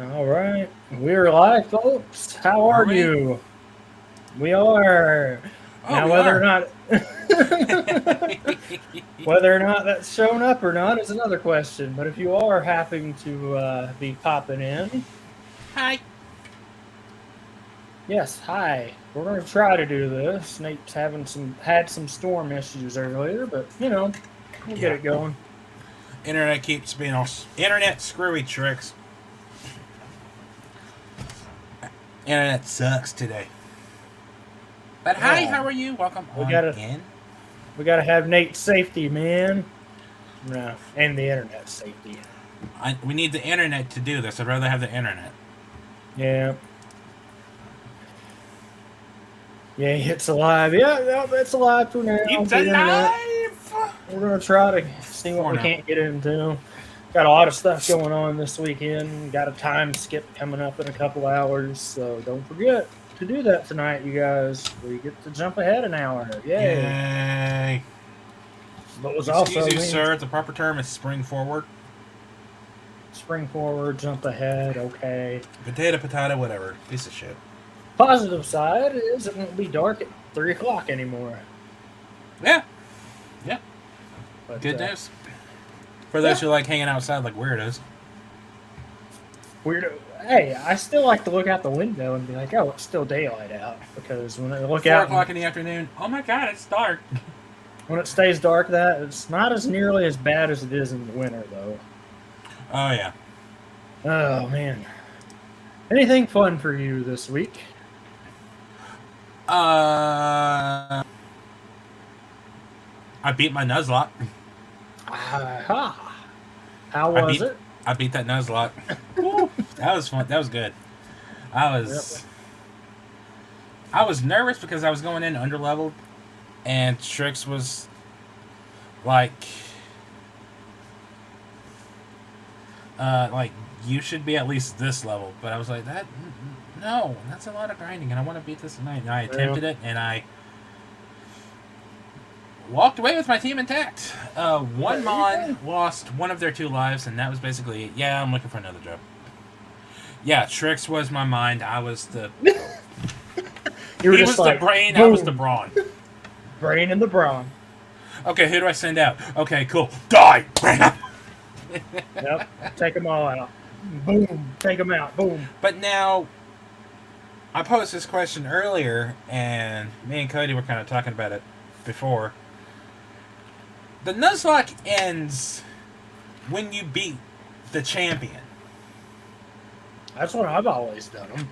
All right, we're live, folks. How Are are we? you? We are. Oh, Now, we whether or are. not whether or not that's shown up or not is another question. But if you are happening to be popping in, Hi. yes, hi. We're going to try to do this. Nate's having some storm issues earlier, but we'll get Yeah. it going. Internet keeps being all internet screwy tricks. Internet sucks today. But hi, Yeah, how are you? Welcome we on gotta in. we gotta have Nate's safety, man. No, and the internet safety. We need the internet to do this. I'd rather have the internet. Yeah. Yeah, it's alive. Yeah, no, it's alive for now. It's The internet. alive! We're gonna try to see what For we now. can't get into. Got a lot of stuff going on this weekend. Got a time skip coming up in a couple hours, so don't forget to do that tonight, you guys. We get to jump ahead an hour. Yay! Yay. But was Excuse also you, means sir. The proper term is spring forward. spring forward, jump ahead. Okay. Potato, potato, whatever. Piece of shit. Positive side is it won't be dark at 3 o'clock anymore. Yeah. Yeah. But Good news. For those yeah, who like hanging outside like weirdos. weird. Hey, I still like to look out the window and be like, "Oh, it's still daylight out." Because when I look Four out o'clock and in the afternoon. Oh my god, it's dark. when it stays dark, that it's not as nearly as bad as it is in the winter, though. Oh yeah. Oh man, anything fun for you this week? Uh, I beat my Nuzlocke. Aha! How I was beat it? I beat that Nuzlocke. Woo, that was fun. That was good. I Yep. was I was nervous because I was going in underleveled, and Trix was like, like you should be at least this level. But I was like that. No, that's a lot of grinding, and I want to beat this tonight. And I Yeah. attempted it, and I walked away with my team intact. One There you Mon go. lost one of their two lives, and that was basically it. Yeah, I'm looking for another job. Yeah, Trix was my mind. I was the. You were He just was the like, brain. I was the boom, brawn. brain in the brawn. Okay, who do I send out? Okay, cool. Die, brain. Yep. Take them all out. Boom. Take them out. Boom. But now, I posed this question earlier, and me and Cody were kind of talking about it before. The Nuzlocke ends when you beat the champion. That's what I've always done. 'Em.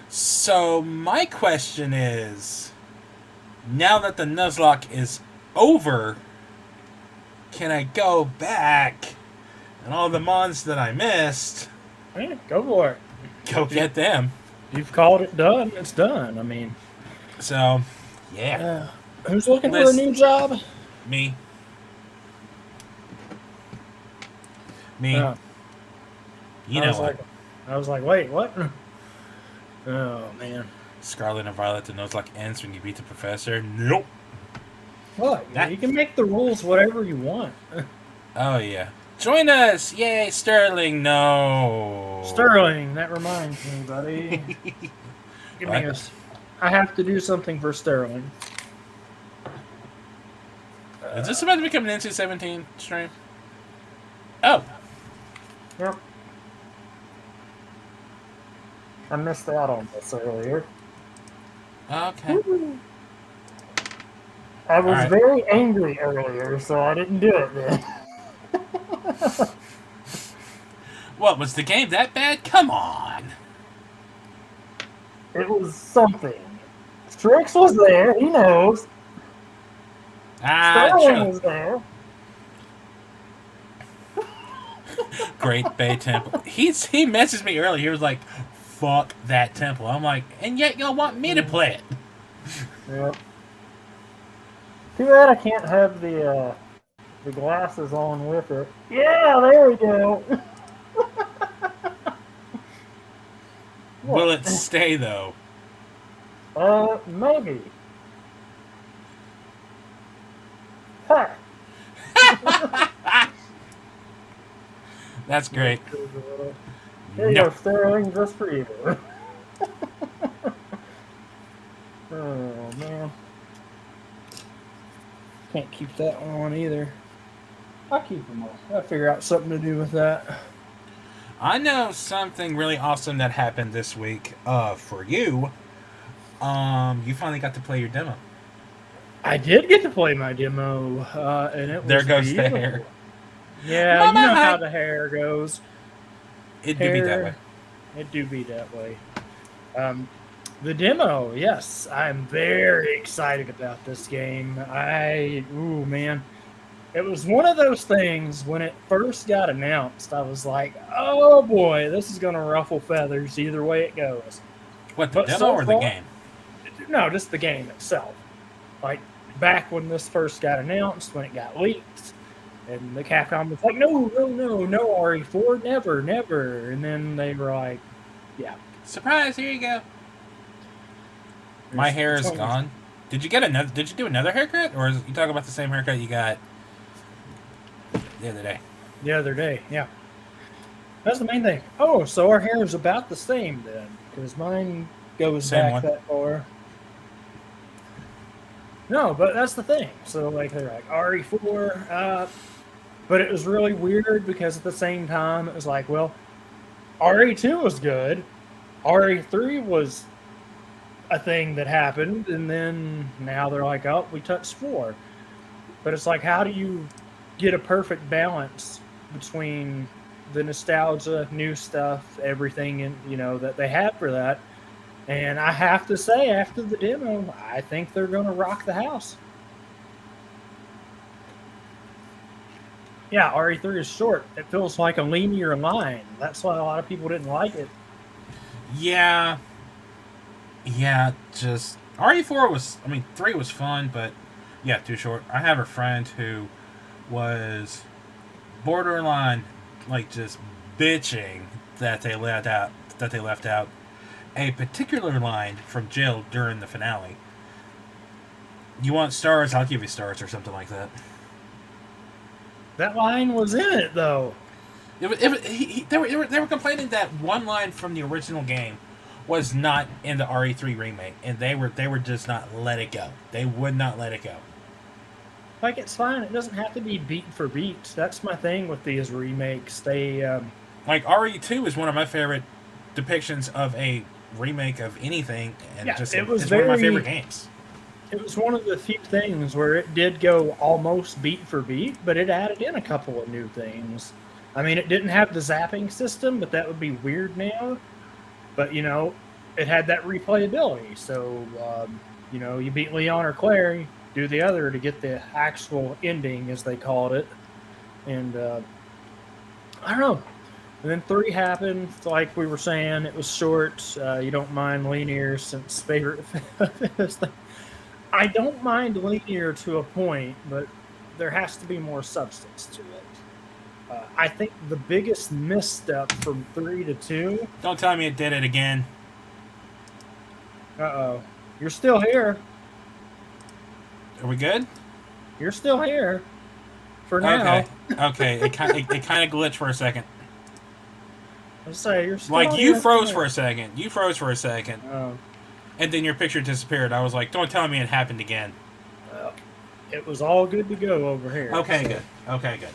So my question is, now that the Nuzlocke is over, can I go back and all the mons that I missed, Yeah, go for it. go get them? You've called it done. It's done. I mean, So, yeah, uh, who's looking for a list new job? me, me. Uh, You I know was what? like, I was like, wait, what? Oh man, Scarlet and Violet, the Nuzlocke ends when you beat the professor. Nope. what? That. You can make the rules whatever you want. Oh yeah. Join us! Yay, Sterling! No. Sterling, that reminds me, buddy. Give me What? this. I have to do something for Sterling. Is this about to become an NC-17 stream? Oh, Yep. I missed out on this earlier. okay. I All was right. very angry earlier, so I didn't do it then. What, was the game that bad? Come on. It was something. Strix was there, he knows. Ah, Sterling true. was there. Great Bay Temple. He messaged me earlier. He was like, "Fuck that temple." I'm like, and yet y'all want me to play it. Yep. Too bad I can't have the glasses on with it. Yeah, there we go. Will it stay though? Maybe. Huh. That's great. Here you No. go, Sterling, just for you. Oh, man. Can't keep that one on either. I'll keep them on. I'll figure out something to do with that. I know something really awesome that happened this week. For you, you finally got to play your demo. I did get to play my demo, and it There was goes the hair. beautiful. Yeah, you Mama, know how hi. the hair goes. It do be that way. It do be that way. The demo, yes, I'm very excited about this game. Ooh, man. It was one of those things when it first got announced, I was like, oh boy, this is going to ruffle feathers either way it goes. What, the But demo so or the far, game? no, just the game itself. Like, back when this first got announced, when it got leaked, and the Capcom was like, no RE4, never, never. And then they were like, yeah. Surprise! Here you go. My hair is gone. Did you get another? Did you do another haircut, or is you talking about the same haircut you got the other day? The other day, yeah. That's the main thing. Oh, so our hair is about the same then, because mine goes Same back one. that far. No, but that's the thing. So like they're like RE4, but it was really weird because at the same time it was like, well, RE2 was good, RE3 was a thing that happened, and then now they're like, oh, we touched 4. But it's like, how do you get a perfect balance between the nostalgia, new stuff, everything, and that they have for that? And I have to say, after the demo, I think they're going to rock the house. Yeah, RE3 is short. It feels like a linear line. That's why a lot of people didn't like it. Yeah. Yeah, just RE4 was. I mean, 3 was fun, but yeah, too short. I have a friend who was borderline, like just bitching that they left out a particular line from Jill during the finale. You want stars? I'll give you stars, or something like that. That line was in it, though. They were complaining that one line from the original game was not in the RE3 remake, and they were just not let it go. They would not let it go. Like, it's fine. It doesn't have to be beat for beat. That's my thing with these remakes. They like RE2 is one of my favorite depictions of a remake of anything, and Yeah, just it was it's one of my very- favorite games. It was one of the few things where it did go almost beat for beat, but it added in a couple of new things. I mean, it didn't have the zapping system, but that would be weird now. But, it had that replayability. So, you beat Leon or Claire, you do the other to get the actual ending, as they called it. And, I don't know. And then 3 happened, like we were saying, it was short. You don't mind linear since favorite. I don't mind linear to a point, but there has to be more substance to it. I think the biggest misstep from 3 to 2. Don't tell me it did it again. Uh-oh. You're still here. Are we good? You're still here. For now. Okay. Okay. It kind of glitched for a second. Let's say you're still Like here. you froze for a second. You froze for a second, Oh. and then your picture disappeared. I was like, "Don't tell me it happened again." Well, it was all good to go over here. Okay, so. good. Okay, good.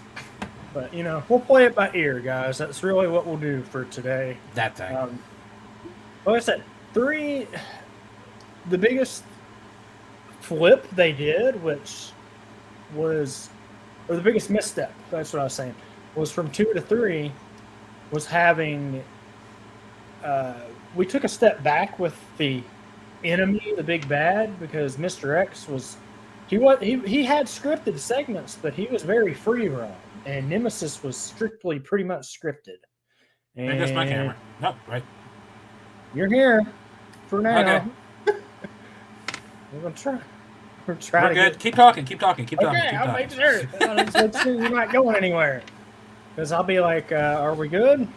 But, we'll play it by ear, guys. That's really what we'll do for today. That thing. Like I said, 3, the biggest flip they did, which was, or the biggest misstep, that's what I was saying, was from 2 to 3, was having, we took a step back with the enemy, the big bad, because Mr. X was, he had scripted segments, but he was very free roam, and Nemesis was strictly pretty much scripted. There goes my camera. Nope, right. You're here for now. Okay. We're gonna try. We're good. Keep talking. Keep talking. Keep talking. Okay, Keep I'll talking. make sure. Let's see you're not going anywhere. Because I'll be like, are we good?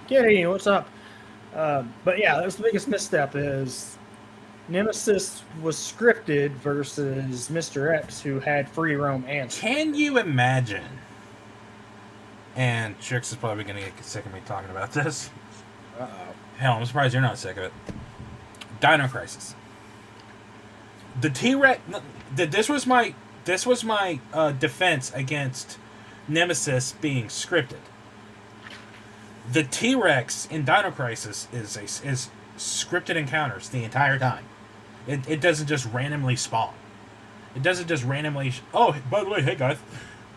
Kitty, what's up? But yeah, that's the biggest misstep is Nemesis was scripted versus Mr. X, who had free roam answers. Can you imagine And Trix is probably going to get sick of me talking about this. Uh-oh. Hell, I'm surprised you're not sick of it. Dino Crisis. The T-Rex. This was my defense against Nemesis being scripted. The T-Rex in Dino Crisis is scripted encounters the entire time. It doesn't just randomly spawn. It doesn't just randomly. Oh, by the way, hey guys,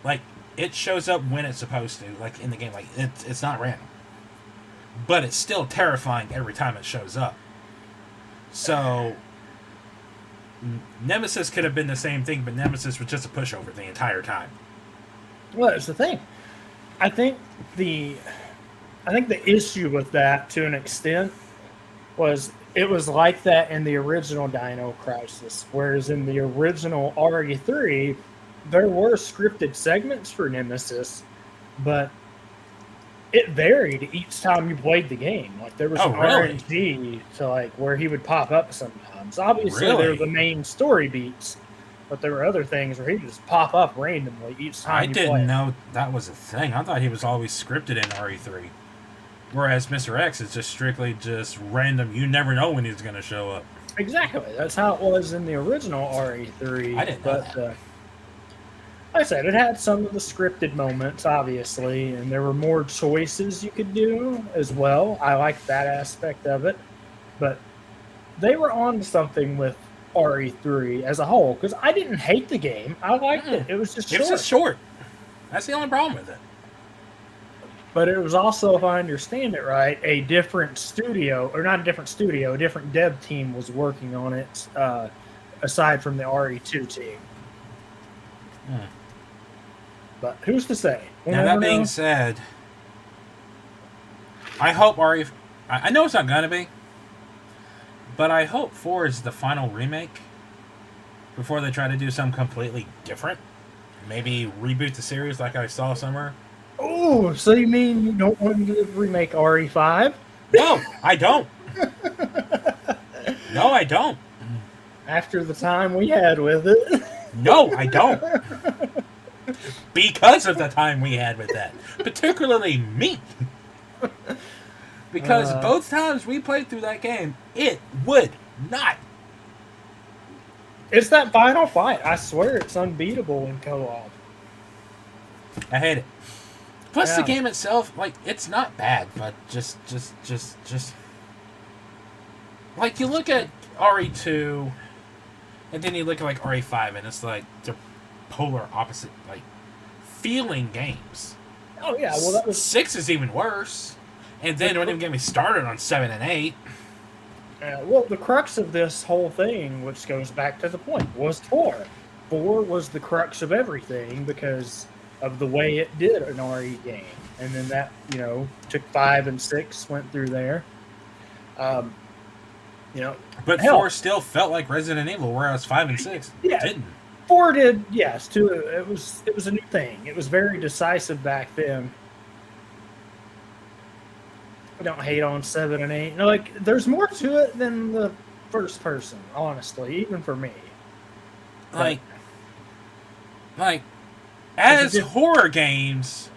like it shows up when it's supposed to, like in the game. Like it's not random, but it's still terrifying every time it shows up. So Nemesis could have been the same thing, but Nemesis was just a pushover the entire time. Well, that's the thing. I think the issue with that, to an extent, was it was like that in the original Dino Crisis, whereas in the original RE3, there were scripted segments for Nemesis, but it varied each time you played the game. Like there was RNG to like where he would pop up sometimes. Obviously, there were the main story beats, but there were other things where he would just pop up randomly each time. I didn't know that was a thing. I thought he was always scripted in RE3. Whereas Mr. X is just strictly just random. You never know when he's going to show up. Exactly. That's how it was in the original RE3. I didn't know that. Like I said, it had some of the scripted moments, obviously, and there were more choices you could do as well. I liked that aspect of it. But they were on to something with RE3 as a whole, because I didn't hate the game. I liked it. It was just short. It was just short. That's the only problem with it. But it was also, if I understand it right, a different studio, or not a different studio, a different dev team was working on it, aside from the RE2 team. But who's to say? Now, that being said, I hope I know it's not going to be, but I hope 4 is the final remake before they try to do something completely different. Maybe reboot the series like I saw somewhere. Oh, so you mean you don't want to remake RE5? No, I don't. No, I don't. After the time we had with it? No, I don't. Because of the time we had with that. Particularly me. Because both times we played through that game, it would not. It's that final fight. I swear it's unbeatable in co-op. I hate it. Plus, the game itself, like, it's not bad, but just. Like, you look at RE2, and then you look at, like, RE5, and it's like, they're polar opposite, like, feeling games. Oh, yeah, well, that was... 6 is even worse. And then don't even get me started on 7 and 8. Well, the crux of this whole thing, which goes back to the point, was 4. 4 was the crux of everything because of the way it did an RE game. And then that, took 5 and 6, went through there. But 4 still felt like Resident Evil, whereas 5 and 6 didn't. 4 did, yes. It was a new thing. It was very decisive back then. I don't hate on 7 and 8. There's more to it than the first person, honestly, even for me. As horror games,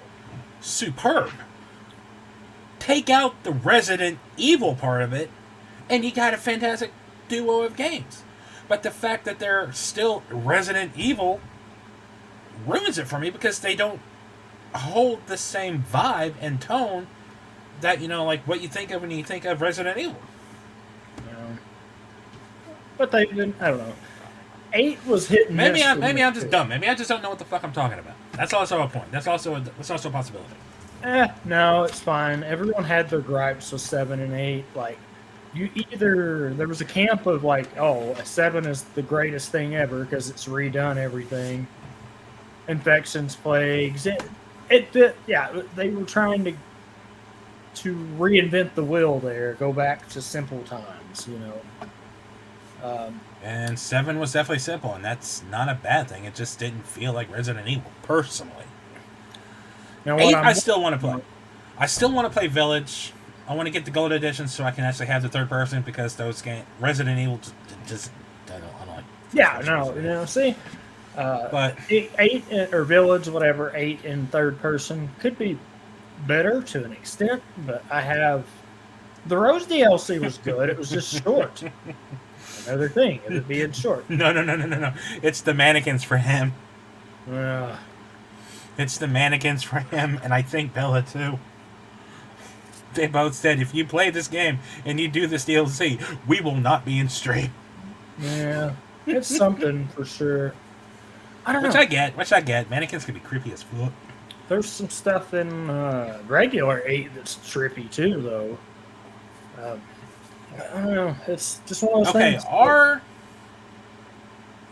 superb. Take out the Resident Evil part of it, and you got a fantastic duo of games. But the fact that they're still Resident Evil ruins it for me because they don't hold the same vibe and tone that, like what you think of when you think of Resident Evil. But they didn't, I don't know. 8 was hitting. Maybe I'm just dumb. Maybe I just don't know what the fuck I'm talking about. That's also a point. That's also a possibility. No, it's fine. Everyone had their gripes with 7 and 8. There was a camp of a 7 is the greatest thing ever because it's redone everything. Infections, plagues. They were trying to reinvent the wheel there, go back to simple times, And 7 was definitely simple, and that's not a bad thing. It just didn't feel like Resident Evil, personally. Now, 8, I still want to play. I still want to play Village. I want to get the gold edition so I can actually have the third person because those games, Resident Evil, just I don't like. Yeah, no, see. But 8 or Village, whatever, 8 in third person could be better to an extent, but I have the Rose DLC was good. It was just short. Another thing of it being short. No. It's the mannequins for him. Uh, It's the mannequins for him, and I think Bella too. They both said, if you play this game and you do this DLC, we will not be in stream. yeah, it's something for sure. I don't know. Which I get. Mannequins can be creepy as fuck. There's some stuff in regular 8 that's trippy too, though. I don't know. It's just one of those things. Okay, are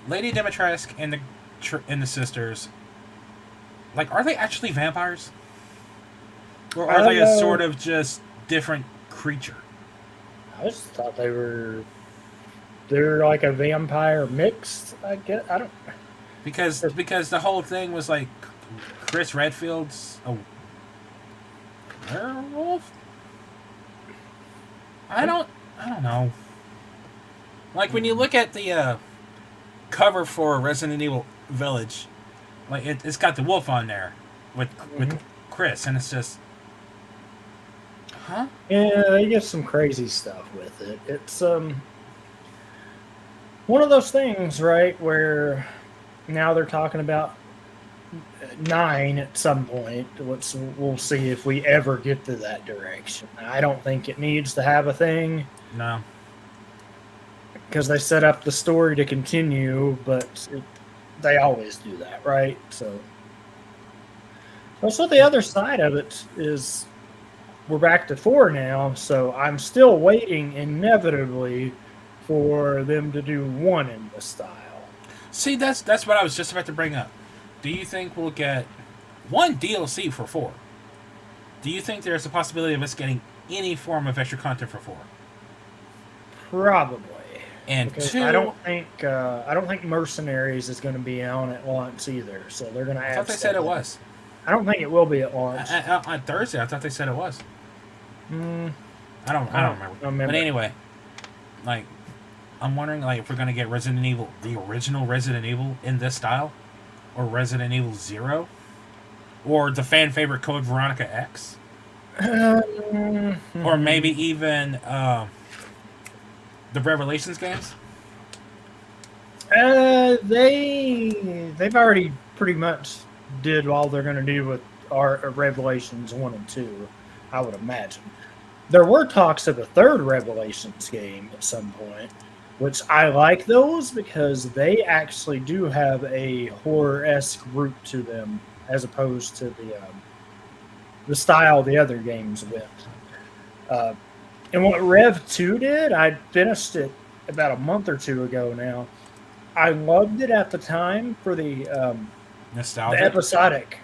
Lady Dimitrescu and the sisters, like, are they actually vampires? Or are they a sort of just different creature? I just thought they're like a vampire mix. I guess I don't. Because the whole thing was like Chris Redfield's a werewolf. I don't know. Like, when you look at the cover for Resident Evil Village, like it's got the wolf on there with Chris, and it's just, huh? Yeah, they get some crazy stuff with it. It's one of those things, right, where now they're talking about 9 at some point. We'll see if we ever get to that direction. I don't think it needs to have a thing. No. Because they set up the story to continue, but they always do that, right? So the other side of it is we're back to 4 now, so I'm still waiting inevitably for them to do 1 in this style. See, that's what I was just about to bring up. Do you think we'll get 1 DLC for 4? Do you think there's a possibility of us getting any form of extra content for 4? Probably. And because 2, I don't think Mercenaries is going to be on at launch either. So they're going to add. I thought they said it was. I don't think it will be at launch. On Thursday, I thought they said it was. I don't remember. But anyway, like, I'm wondering, like, if we're going to get Resident Evil, the original Resident Evil in this style, or Resident Evil 0, or the fan favorite Code Veronica X, or maybe even the Revelations games. They've already pretty much did all they're going to do with our Revelations 1 and 2, I would imagine. There were talks of a 3rd Revelations game at some point, which I like those because they actually do have a horror-esque root to them as opposed to the style the other games went. And what Rev 2 did, I finished it about a month or 2 ago now. I loved it at the time for the episodic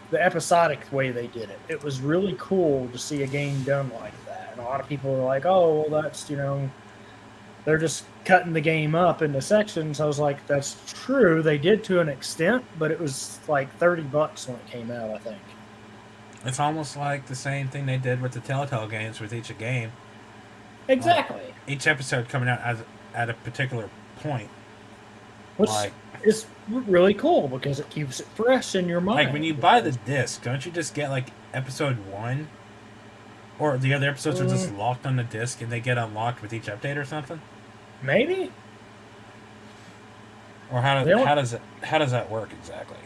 way they did it. It was really cool to see a game done like that. And a lot of people were like, "Oh, well, that's they're just cutting the game up into sections." I was like, "That's true. They did to an extent, but it was like $30 when it came out, I think." It's almost like the same thing they did with the Telltale games with each game. Exactly. Each episode coming out at a particular point. Which is really cool because it keeps it fresh in your mind. Like, when you buy the disc, don't you just get, like, episode 1? Or the other episodes are just locked on the disc and they get unlocked with each update or something? Maybe. Or how does that work exactly?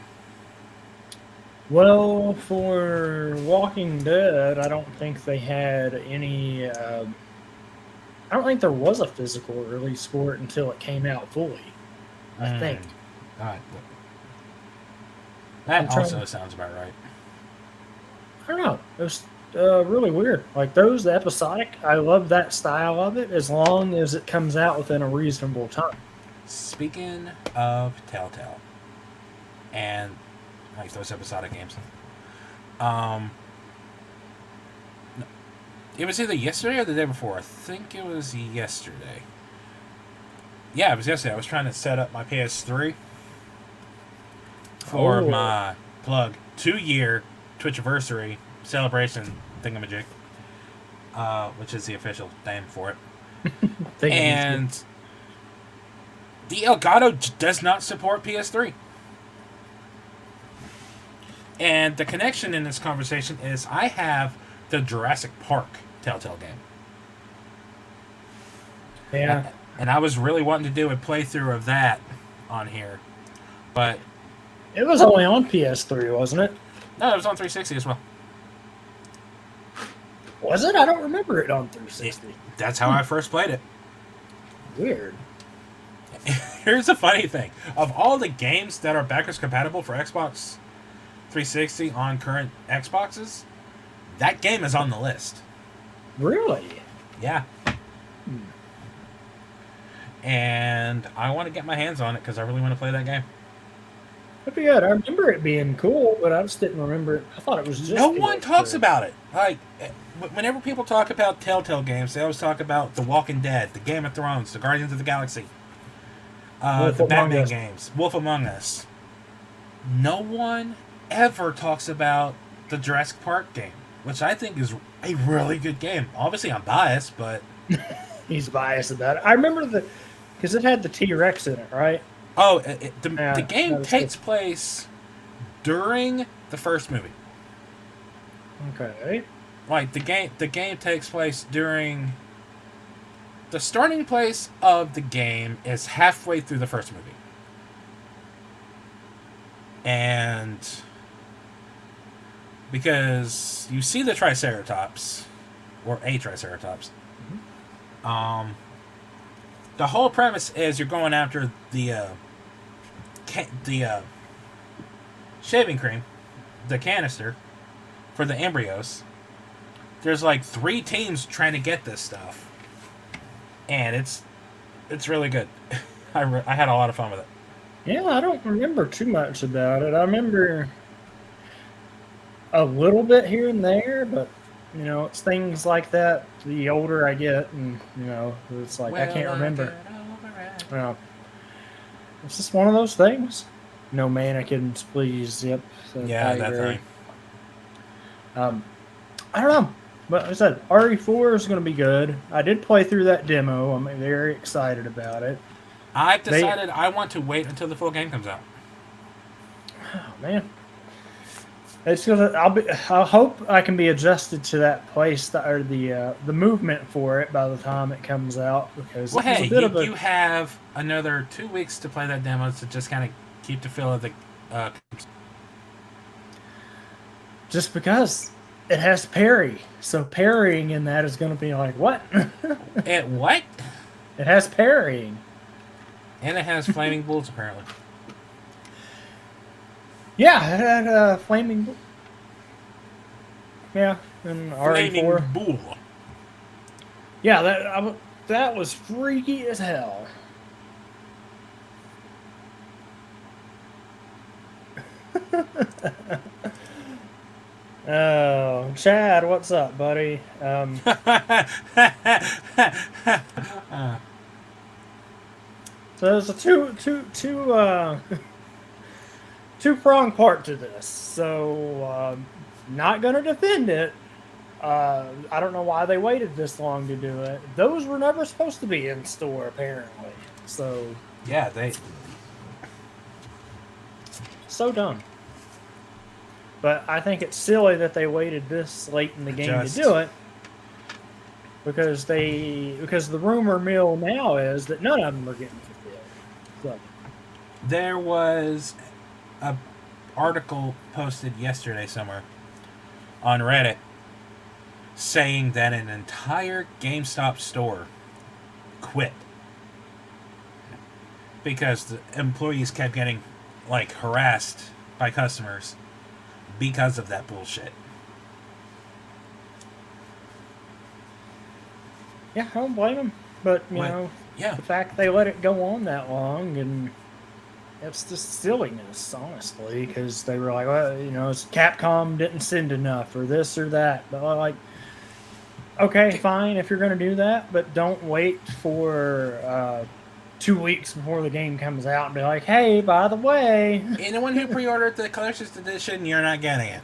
Well, for Walking Dead, I don't think they had any. I don't think there was a physical release for it until it came out fully. I think. That also sounds about right. I don't know. It was really weird. Like the episodic, I love that style of it as long as it comes out within a reasonable time. Speaking of Telltale and like those episodic games, it was either yesterday or the day before. I think it was yesterday. Yeah, it was yesterday. I was trying to set up my PS3 for my plug 2-year Twitchiversary celebration thingamajig, which is the official name for it. And the Elgato does not support PS3. And the connection in this conversation is I have the Jurassic Park Telltale game. Yeah. And I was really wanting to do a playthrough of that on here, but It was only on PS3, wasn't it? no, it was on 360 as well. Was it? I don't remember it on 360. That's how I first played it. Weird. Here's the funny thing. Of all the games that are backwards compatible for Xbox 360 on current Xboxes, that game is on the list. Really? Yeah. And I want to get my hands on it because I really want to play that game. That'd be good. I remember it being cool, but I just didn't remember it. I thought it was just. No one PS3. talks about it. Like, whenever people talk about Telltale games, they always talk about The Walking Dead, The Game of Thrones, The Guardians of the Galaxy, the Batman games, Wolf Among Us. No one ever talks about the Jurassic Park game, which I think is a really good game. Obviously, I'm biased, but He's biased about it. I remember because it had the T-Rex in it, right? oh, the game takes good. place during the first movie. Okay. Like the game takes place during. The starting place of the game is halfway through the first movie. And because you see the Triceratops, or a Triceratops, the whole premise is you're going after the shaving cream, the canister, for the embryos. There's like 3 teams trying to get this stuff. And it's really good. I had a lot of fun with it. Yeah, I don't remember too much about it. I remember a little bit here and there, but it's things like that. The older I get, and it's like I can't remember. It's just one of those things. No mannequins, please. Yep. So Yeah, that thing. I don't know. But like I said, RE4 is going to be good. I did play through that demo. I'm very excited about it. I've decided I want to wait until the full game comes out. Oh man, it's gonna. I hope I can be adjusted to that place or the movement for it by the time it comes out. Because well, hey, you have another 2 weeks to play that demo to just kind of keep the feel of the. Just because. It has parry, so parrying in that is going to be like, what? It what? It has parrying. And it has flaming bullets, apparently. Yeah, it had flaming. Yeah, and Flaming RE4. bull. Yeah, that was freaky as hell. Oh, Chad, what's up, buddy? So there's a two-prong part to this. So not gonna defend it. I don't know why they waited this long to do it. Those were never supposed to be in store, apparently. So yeah, they. So dumb. But I think it's silly that they waited this late in the game to do it, because the rumor mill now is that none of them are getting fulfilled. So. There was a article posted yesterday somewhere on Reddit saying that an entire GameStop store quit because the employees kept getting harassed by customers because of that bullshit. Yeah, I don't blame them. But, the fact they let it go on that long, and it's just silliness, honestly, because they were like, well, Capcom didn't send enough, or this or that. But, okay, fine, if you're going to do that, but don't wait for 2 weeks before the game comes out and be like, hey, by the way. Anyone who pre-ordered the collector's edition, you're not getting it.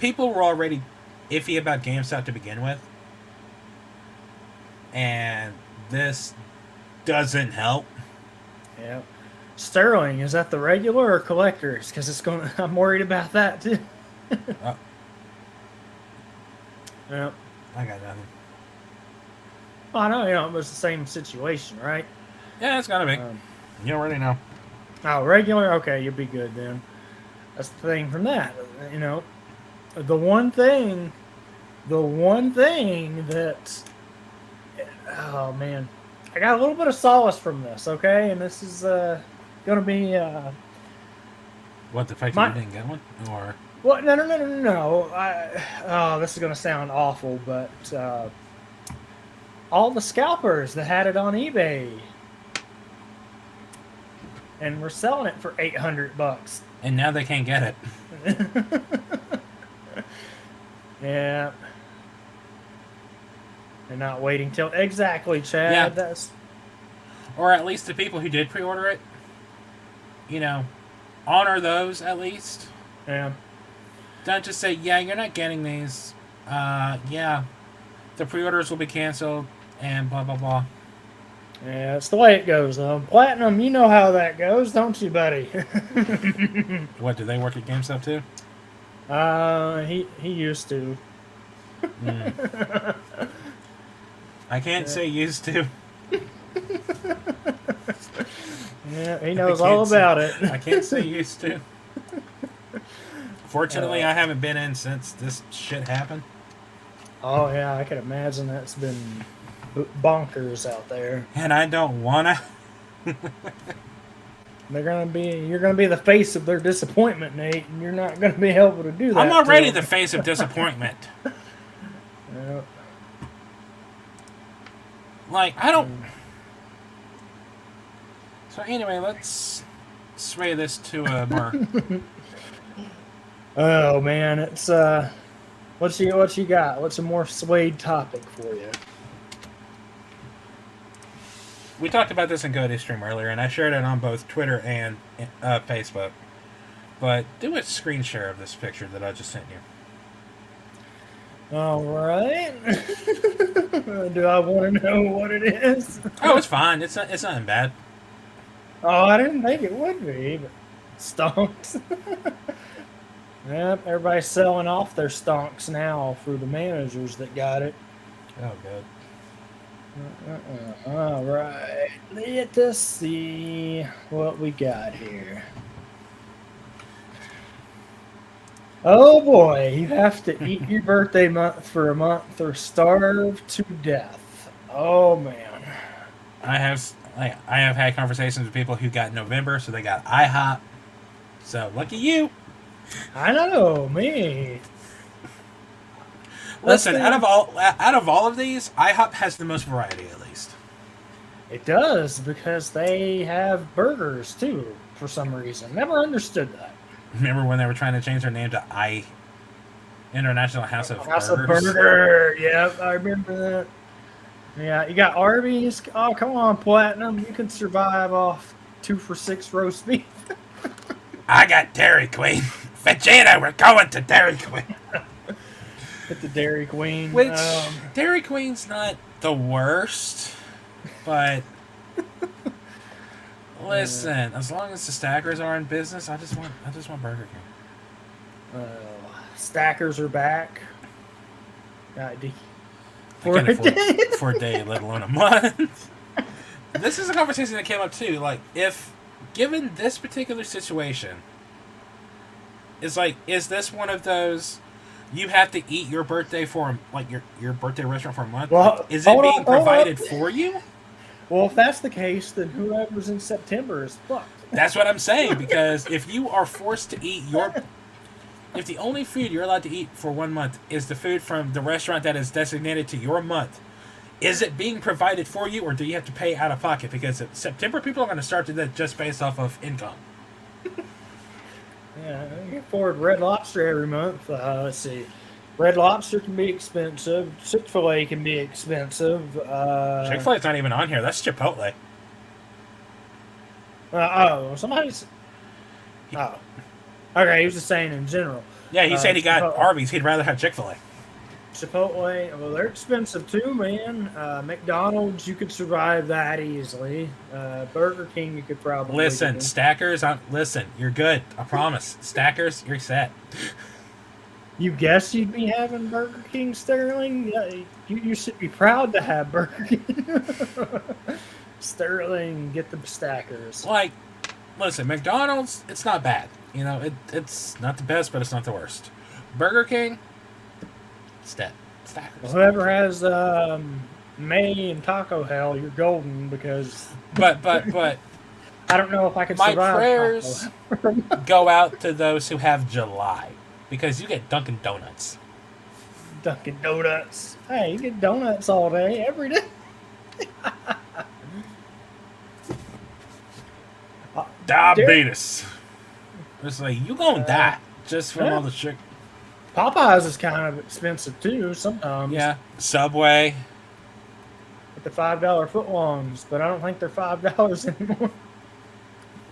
People were already iffy about GameStop to begin with. And this doesn't help. Yeah. Sterling, is that the regular or collectors? Because it's going. I'm worried about that too. Oh, Yeah. I got nothing. Well, I know, it was the same situation, right? Yeah, it's gotta be. Um, You already know. oh, regular. Okay, you'll be good then. That's the thing from that. You know, the one thing that. Oh man, I got a little bit of solace from this. Okay, and this is gonna be What, the fact that my. you didn't get one? Or. Well, no. Oh, this is gonna sound awful, but all the scalpers that had it on eBay and were selling it for $800. And now they can't get it. Yeah. And not waiting till exactly, Chad. Yeah. That's Or at least the people who did pre-order it, honor those at least. yeah. Don't just say, yeah, you're not getting these. Yeah, the pre-orders will be canceled and blah, blah, blah. Yeah, it's the way it goes, though. Platinum, you know how that goes, don't you, buddy? What, do they work at GameStop too? He used to. I can't say used to. Yeah, he knows all about it. I can't say used to. Fortunately, I haven't been in since this shit happened. Oh yeah, I can imagine that's been bonkers out there. And I don't wanna. You're gonna be the face of their disappointment, Nate, and you're not gonna be able to do that. I'm already the face of disappointment. Yeah. Like, I don't. So anyway, let's sway this to a more. Oh man, it's what you got? What's a more swayed topic for you? We talked about this in Cody's stream earlier, and I shared it on both Twitter and Facebook. But do a screen share of this picture that I just sent you. All right. Do I want to know what it is? Oh, it's fine. It's nothing bad. Oh, I didn't think it would be, but stonks. Yep, everybody's selling off their stonks now for the managers that got it. Oh, good. All right, let us see what we got here. Oh boy, you have to eat your birthday month for a month or starve to death. Oh man. I have had conversations with people who got November, so they got IHOP. So lucky you. I know, me. Listen, out of all of these, IHOP has the most variety, at least. It does, because they have burgers too, for some reason. Never understood that. Remember when they were trying to change their name to International House of House Burgers? of Burger. Yep, I remember that. Yeah, you got Arby's. Oh, come on, Platinum. You can survive off 2 for $6 roast beef. I got Dairy Queen. Vegeta, we're going to Dairy Queen. Hit the Dairy Queen. Which, Dairy Queen's not the worst, but listen, as long as the stackers are in business, I just want Burger King. Stackers are back. For a day, let alone a month. This is a conversation that came up too. Like, if given this particular situation, is this one of those you have to eat your birthday for your birthday restaurant for a month? Well, is it being provided for you? Well, if that's the case, then whoever's in September is fucked. That's what I'm saying, because if you are forced to eat if the only food you're allowed to eat for 1 month is the food from the restaurant that is designated to your month, is it being provided for you, or do you have to pay out of pocket? Because in September, people are going to start to that just based off of income. Yeah, you get forward Red Lobster every month. Let's see. Red Lobster can be expensive. Chick-fil-A can be expensive. Chick-fil-A's not even on here. That's Chipotle. Somebody's... Okay, he was just saying in general. Yeah, he said he got Chipotle. Arby's. He'd rather have Chick-fil-A. Chipotle, well, they're expensive too, man. McDonald's, you could survive that easily. Burger King, you could probably Listen, do. Stackers, listen, you're good. I promise. Stackers, you're set. You guess you'd be having Burger King, Sterling? Yeah, you should be proud to have Burger King. Sterling, get the Stackers. Like, listen, McDonald's, it's not bad. You know, it's not the best, but it's not the worst. Burger King, Stackers. Well, whoever has May and Taco Hell, you're golden because. But I don't know if I could my survive. prayers go out to those who have July, because you get Dunkin' Donuts. Dunkin' Donuts. Hey, you get donuts all day, every day. Diabetes. It's like, you gonna die just from all the sugar. Popeyes is kind of expensive too sometimes. Yeah, Subway. With the $5 footlongs, but I don't think they're $5 anymore.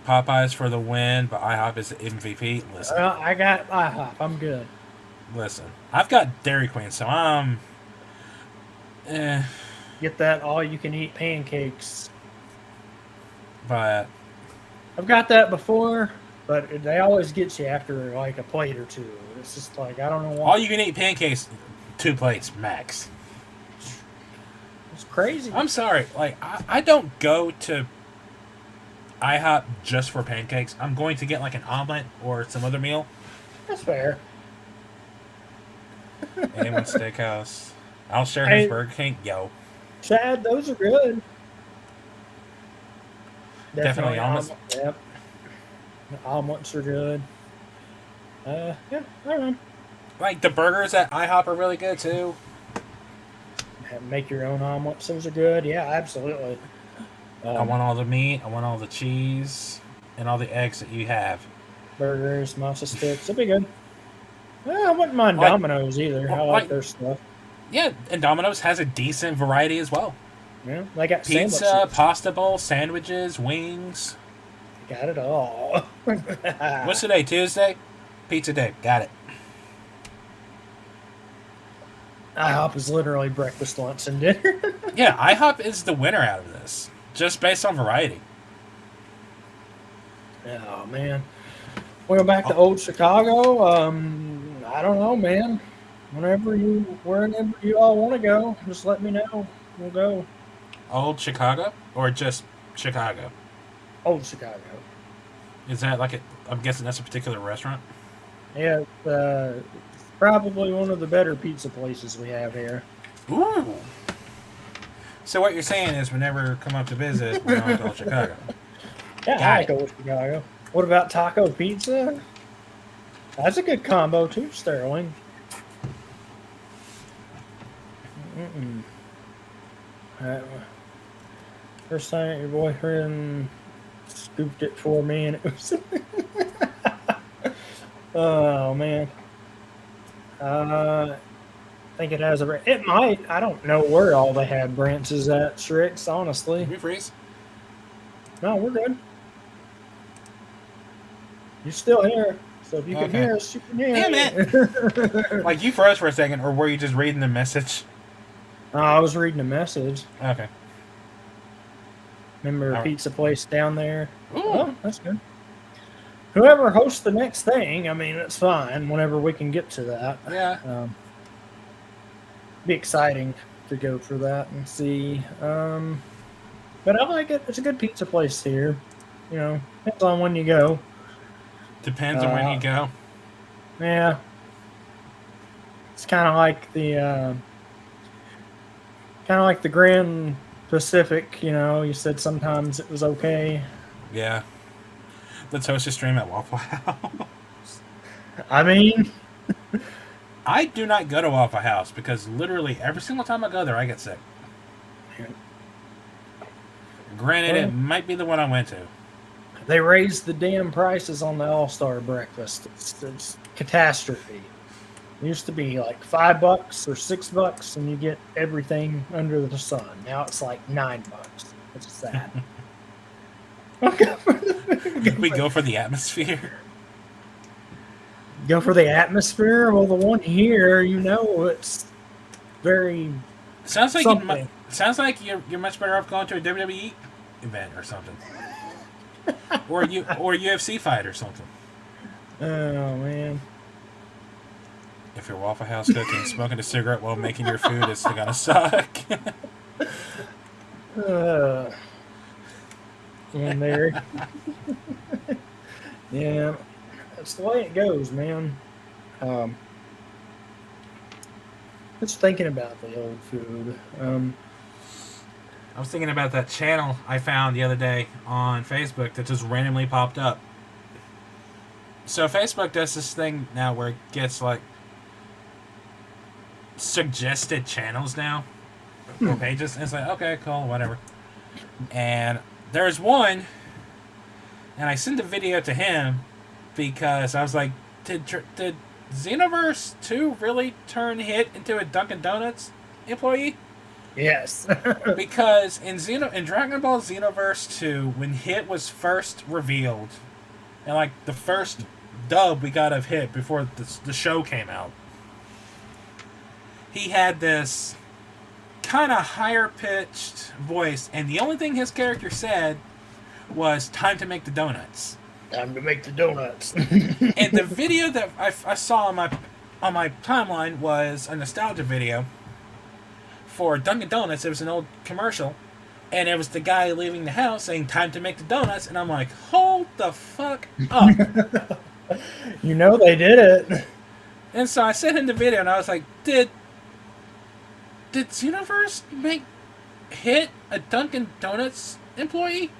Popeyes for the win, but IHOP is the MVP. Listen, I got IHOP. I'm good. listen. I've got Dairy Queen, so I'm. Get that all-you-can-eat pancakes. But I've got that before, but they always get you after like a plate or two. It's just like, I don't know why. all you can eat pancakes, 2 plates max. It's crazy. I'm sorry, like I don't go to IHOP just for pancakes. I'm going to get like an omelet or some other meal. That's fair. A1 Steakhouse. I'll share his Burger King. Yo. Chad, those are good. Definitely omelets. Yep. The omelets are good. Yeah, I don't know. Like, the burgers at IHOP are really good, too. Make your own omelets. Those are good. Yeah, absolutely. I want all the meat. I want all the cheese. And all the eggs that you have. Burgers, matzo sticks. It'll be good. Well, I wouldn't mind Domino's either. I like their stuff. Yeah, and Domino's has a decent variety as well. Yeah, they got pizza, sandwiches. pasta bowl, sandwiches, wings. Got it all. What's today? Tuesday? Pizza day. Got it. IHOP is literally breakfast, lunch, and dinner. Yeah, IHOP is the winner out of this, just based on variety. Oh man, we go back to old Chicago. I don't know, man. Whenever you all want to go, just let me know. We'll go. Old Chicago or just Chicago? Old Chicago. Is that like I'm guessing that's a particular restaurant? Yeah, it's probably one of the better pizza places we have here. Ooh. So what you're saying is, whenever come up to visit, we're going to Old Chicago. Yeah, I like Old Chicago. What about taco pizza? That's a good combo too, Sterling. First time your boyfriend scooped it for me, and it was. Oh man. I think it has a. It might. I don't know where all they had branches at Shrix, honestly. Did we freeze? No, we're good. You're still here, so if you can hear us, you can hear Damn it! Like, you froze for a second, or were you just reading the message? I was reading a message. Okay. Remember a pizza place down there? Ooh. Oh, that's good. Whoever hosts the next thing, I mean, it's fine whenever we can get to that. Yeah. Be exciting to go for that and see. But I like it. It's a good pizza place here. You know, depends on when you go. Depends on when you go. Yeah. It's kind of like the Grand Pacific. You know, you said sometimes it was okay. Yeah. Let's host a stream at Waffle House. I mean, I do not go to Waffle House because literally every single time I go there, I get sick. Yeah. Granted, it might be the one I went to. They raised the damn prices on the All-Star breakfast. It's catastrophe. It used to be like $5 or $6, and you get everything under the sun. Now it's like $9. It's sad. We go for the atmosphere. Go for the atmosphere? Well, the one here, you know, it's very Sounds like something. you're much better off going to a WWE event or something, or UFC fight or something. Oh man. If you're Waffle House cooking, smoking a cigarette while making your food, it's gonna suck. In there. Yeah, that's the way it goes, man. Um, just thinking about the old food. I was thinking about that channel I found the other day on Facebook that just randomly popped up. So Facebook does this thing now where it gets like suggested channels now or pages, and it's like, okay, cool, whatever. And there's one, and I sent a video to him because I was like, did Xenoverse 2 really turn Hit into a Dunkin' Donuts employee? Yes. Because in Dragon Ball Xenoverse 2, when Hit was first revealed, and like the first dub we got of Hit before the show came out, he had this kind of higher pitched voice, and the only thing his character said was "Time to make the donuts." Time to make the donuts. And the video that I saw on my timeline was a nostalgia video for Dunkin' Donuts. It was an old commercial, and it was the guy leaving the house saying "Time to make the donuts," and I'm like, hold the fuck up. You know they did it. And so I sent him the video, and I was like, did Xenoverse make Hit a Dunkin' Donuts employee?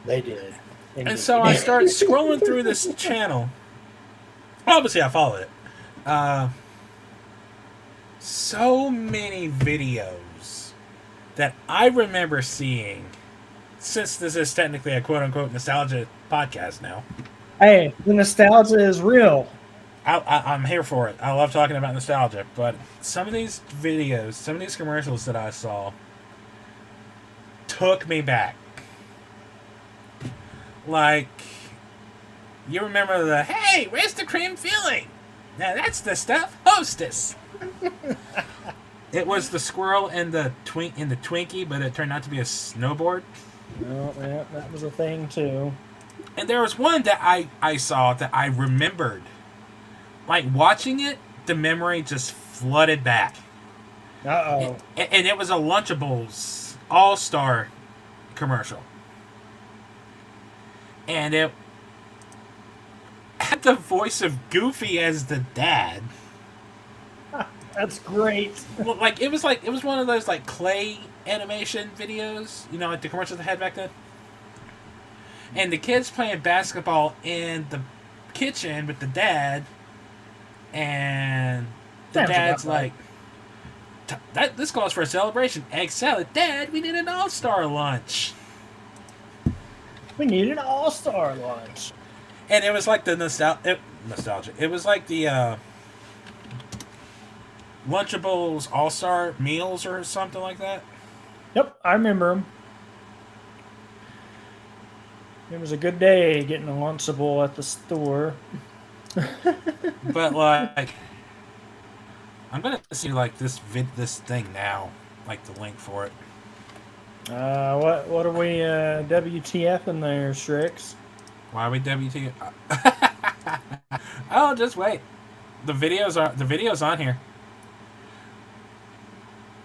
They did. And so I started scrolling through this channel. Obviously, I followed it. So many videos that I remember seeing, since this is technically a quote-unquote nostalgia podcast now. Hey, the nostalgia is real. I'm here for it. I love talking about nostalgia, but some of these videos, some of these commercials that I saw took me back. Like, you remember the, hey, where's the cream filling? Now that's the stuff, Hostess. It was the squirrel and the Twinkie, but it turned out to be a snowboard. Oh, yeah, that was a thing too. And there was one that I saw that I remembered. Like, watching it, the memory just flooded back. Uh-oh. And it was a Lunchables All-Star commercial. And it had the voice of Goofy as the dad. That's great. Well, like it was one of those like clay animation videos, you know, like the commercials they had back then. And the kid's playing basketball in the kitchen with the dad, and the dad's like, "This calls for a celebration. Egg salad, Dad. We need an all-star lunch." We need an all-star lunch. And it was like the nostalgia. It was like the Lunchables All-Star Meals or something like that. Yep, I remember them. It was a good day getting a Lunchable at the store. But like, I'm gonna see like this thing now, like the link for it. What are we WTF in there, Shrix? Why are we WTF? Oh, just wait. The video's on here.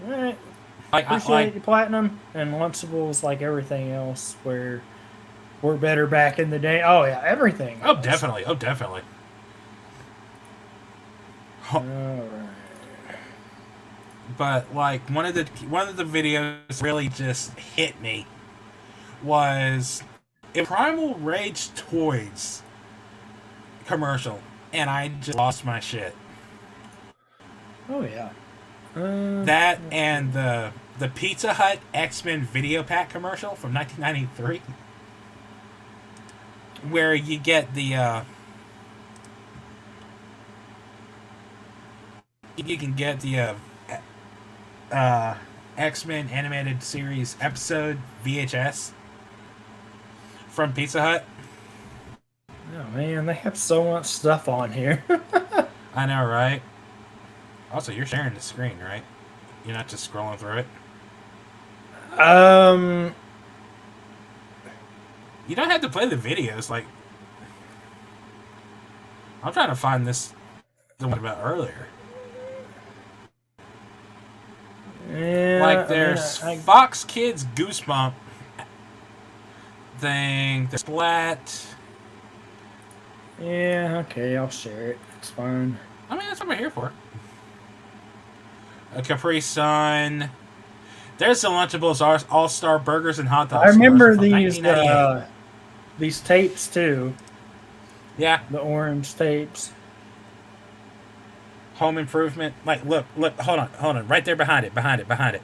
All right. Like, Appreciate you, Platinum. And Lunchables, like everything else, where we're better back in the day. Oh yeah, everything. Oh, definitely. Oh, definitely. All right. But like one of the videos really just hit me was a Primal Rage Toys commercial, and I just lost my shit. Oh yeah. That and the Pizza Hut X-Men video pack commercial from 1993, where you get the you can get the X-Men animated series episode VHS from Pizza Hut. Oh man, they have so much stuff on here. I know, right? Also, you're sharing the screen, right? You're not just scrolling through it. Um, You don't have to play the videos. Like, I'm trying to find this the one about earlier. yeah, Like, there's Fox Kids Goosebump thing, the Splat. yeah, okay, I'll share it. It's fine. I mean, that's what we're here for. A Capri Sun. There's the Lunchables All-Star Burgers and Hot Dogs. I remember from these 1998. these tapes too. Yeah. The orange tapes. Home Improvement. Like, look, hold on. Right there behind it.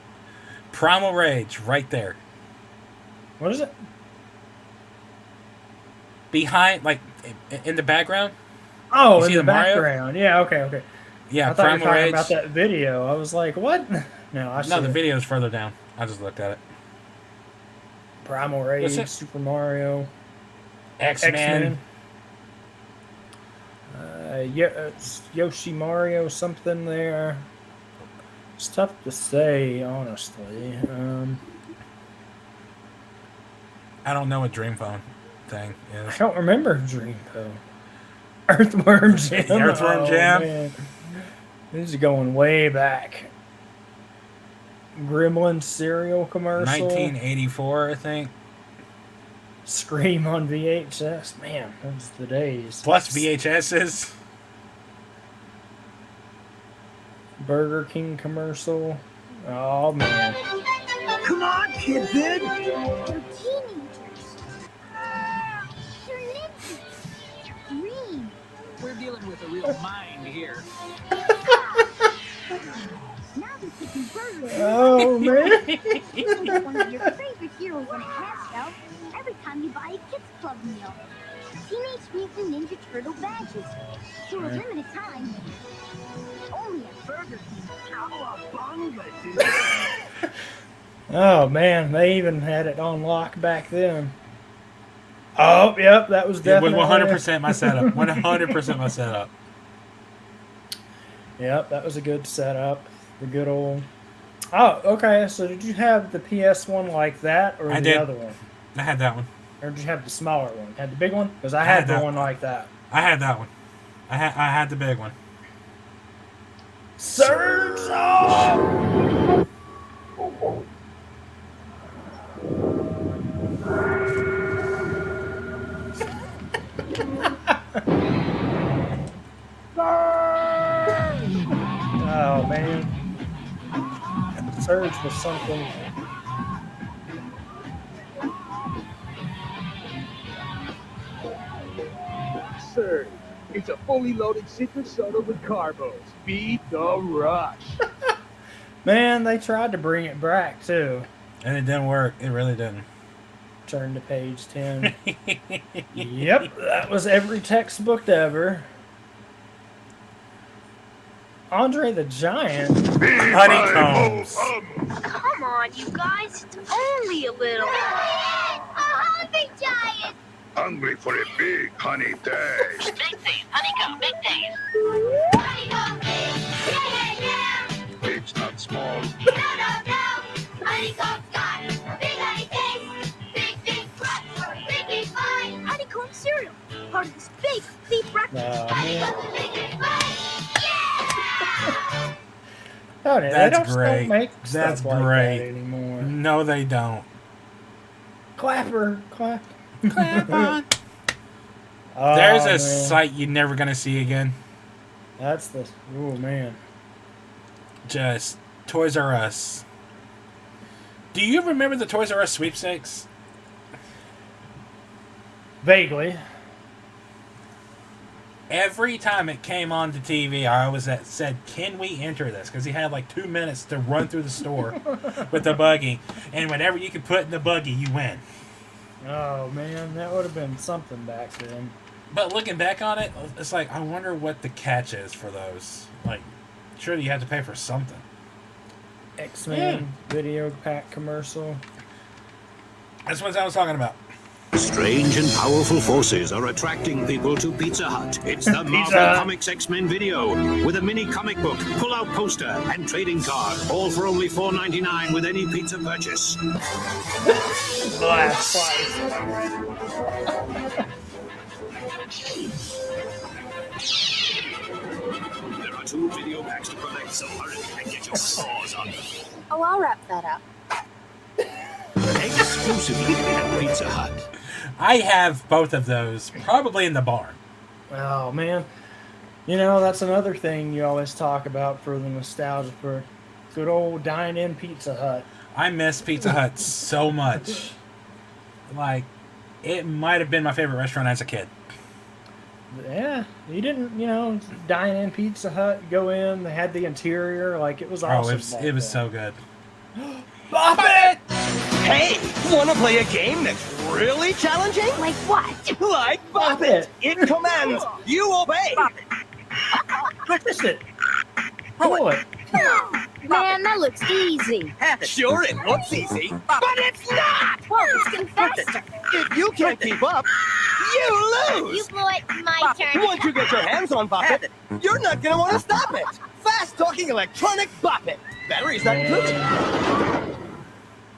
Primal Rage, right there. What is it? Behind, like, in the background. Oh, You in see the Mario? background. Yeah, okay. Yeah, I thought you were Primal talking Rage. about that video. I was like, what? No, I see No, the it. video's further down. I just looked at it. Primal That's Rage, it. Super Mario, X-Men. Yoshi Mario, something there. It's tough to say, honestly. I don't know what Dream Phone thing is. I don't remember Dreamco. Earthworm Jim. Earthworm Jim. Man. This is going way back. Gremlin cereal commercial. 1984, I think. Scream on VHS. Man, those the days. Plus VHSs. Burger King commercial. Oh man. Come on, kid, They're teenagers. They're ninjas. Green. We're dealing with a real mind here. Now they're cooking burgers. Oh man. It's like one of your favorite heroes in a handheld every time you buy a Kids Club meal. Teenage Mutant Ninja Turtle badges. To a limited time. Only at Burger King. Cowabunga, dude. Oh man, they even had it on lock back then. Oh, yep, that was It was definitely 100% my setup. 100% my setup. Yep, that was a good setup. The good old. Oh, okay. So did you have the PS one like that, or I the did. other one, I had that one. or did you have the smaller one? Had the big one? Because I had had the that one like that. I had that one. I had the big one. Surge off! Oh man, Surge was something. Surge. It's a fully loaded secret soda with carbos. Beat the rush. Man, they tried to bring it back too. And it didn't work. It really didn't. Turn to page 10. Yep, that was every textbook ever. Andre the Giant. Honeycombs. Come on, you guys. It's only a little. A hungry giant. Hungry for a big honey day. Big days, honeycomb, big days. Honeycomb days. Yeah. Big's not small. No. Honeycomb's got big honey days. Big crunch. Big fun. Honeycomb cereal. Part of this big breakfast. Man. Honeycomb big fun. Yeah. Oh, they That's don't great. make That's stuff like great. that anymore. No, they don't. Clapper, clap. Clap on. Oh, There's a man. sight you're never going to see again. That's the. Oh man. Just Toys R Us. Do you remember the Toys R Us sweepstakes? Vaguely. Every time it came on to TV, I always said, can we enter this? Because he had like 2 minutes to run through the store with the buggy. And whatever you could put in the buggy, you win. Oh man, that would have been something back then. But looking back on it, it's like, I wonder what the catch is for those. Like, surely you have to pay for something. X-Men video pack commercial. That's what I was talking about. Strange and powerful forces are attracting people to Pizza Hut. It's the Marvel Hut. Comics X-Men video with a mini comic book, pull-out poster, and trading card. All for only $4.99 with any pizza purchase. Blast slice. There are 2 video packs to collect, so hurry and get your claws on them. Oh, I'll wrap that up. Exclusively at Pizza Hut. I have both of those, probably in the barn. Oh man, you know that's another thing you always talk about for the nostalgia for good old dine-in Pizza Hut. I miss Pizza Hut so much. Like, it might have been my favorite restaurant as a kid. Yeah, you didn't, dine-in Pizza Hut. Go in, they had the interior, like it was awesome. Oh, it was so good. Bop it! Hey, wanna play a game that's really challenging? Like what? Like Bop It! It commands, you obey! Twist it. Pull it. Man, that looks easy. Sure, it looks easy, but it's not! Whoa, it's getting faster. If you can't keep up, you You lose! blew it. My turn. Once you get your hands on Bop It, you're not gonna wanna stop it! Fast-talking electronic Bop It! Batteries not included.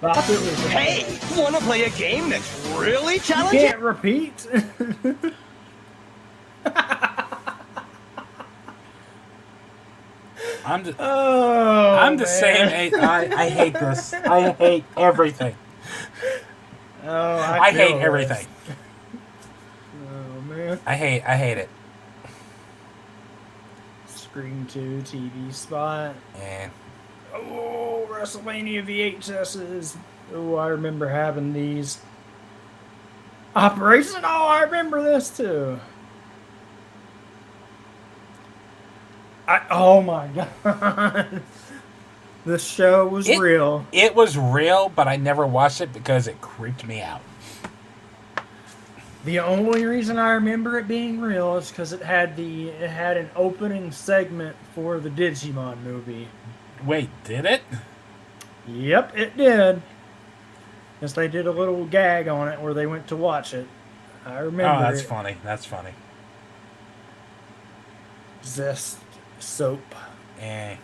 Bop it was Hey, wanna play a game that's really you challenging? can't repeat. I'm the man. same age. I hate this. I hate everything. Oh, I hate feel everything. this. Oh man. I hate it. Screen 2 TV spot. And Oh, WrestleMania VHSs. Oh, I remember having these. Operation. Oh, I remember this too. Oh my god. This show was real. it was real, but I never watched it because it creeped me out. The only reason I remember it being real is because it had an opening segment for the Digimon movie. Wait, did it? Yep, it did. Yes, they did a little gag on it where they went to watch it. I remember. Oh, that's it. funny. That's funny. Zest soap. Eh.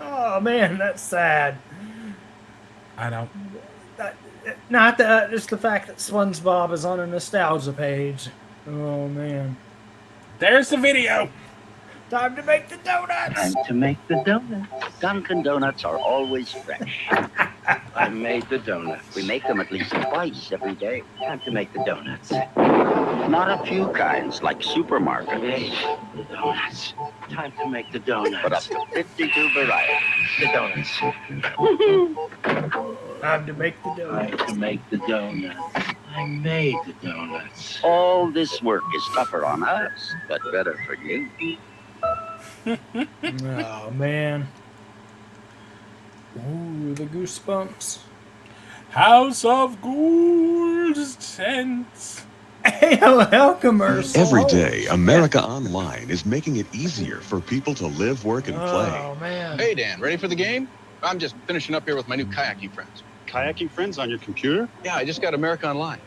Oh man, that's sad. I don't. Not that, just the fact that SpongeBob is on a nostalgia page. Oh man. There's the video. Time to make the donuts. Time to make the donuts. Dunkin' Donuts are always fresh. I made the donuts. We make them at least twice every day. Time to make the donuts. Not a few kinds, like supermarket. The donuts. Time to make the donuts. But up to 52 varieties. The donuts. Time to make the donuts. Time to make the donuts. I made the donuts. All this work is tougher on us, but better for you. Oh man. Ooh, the goosebumps. House of Ghouls Tents. AOL commercial. Every day, America Online is making it easier for people to live, work, and play. Oh man. Hey, Dan, ready for the game? I'm just finishing up here with my new kayaking friends. Kayaking friends on your computer? Yeah, I just got America Online.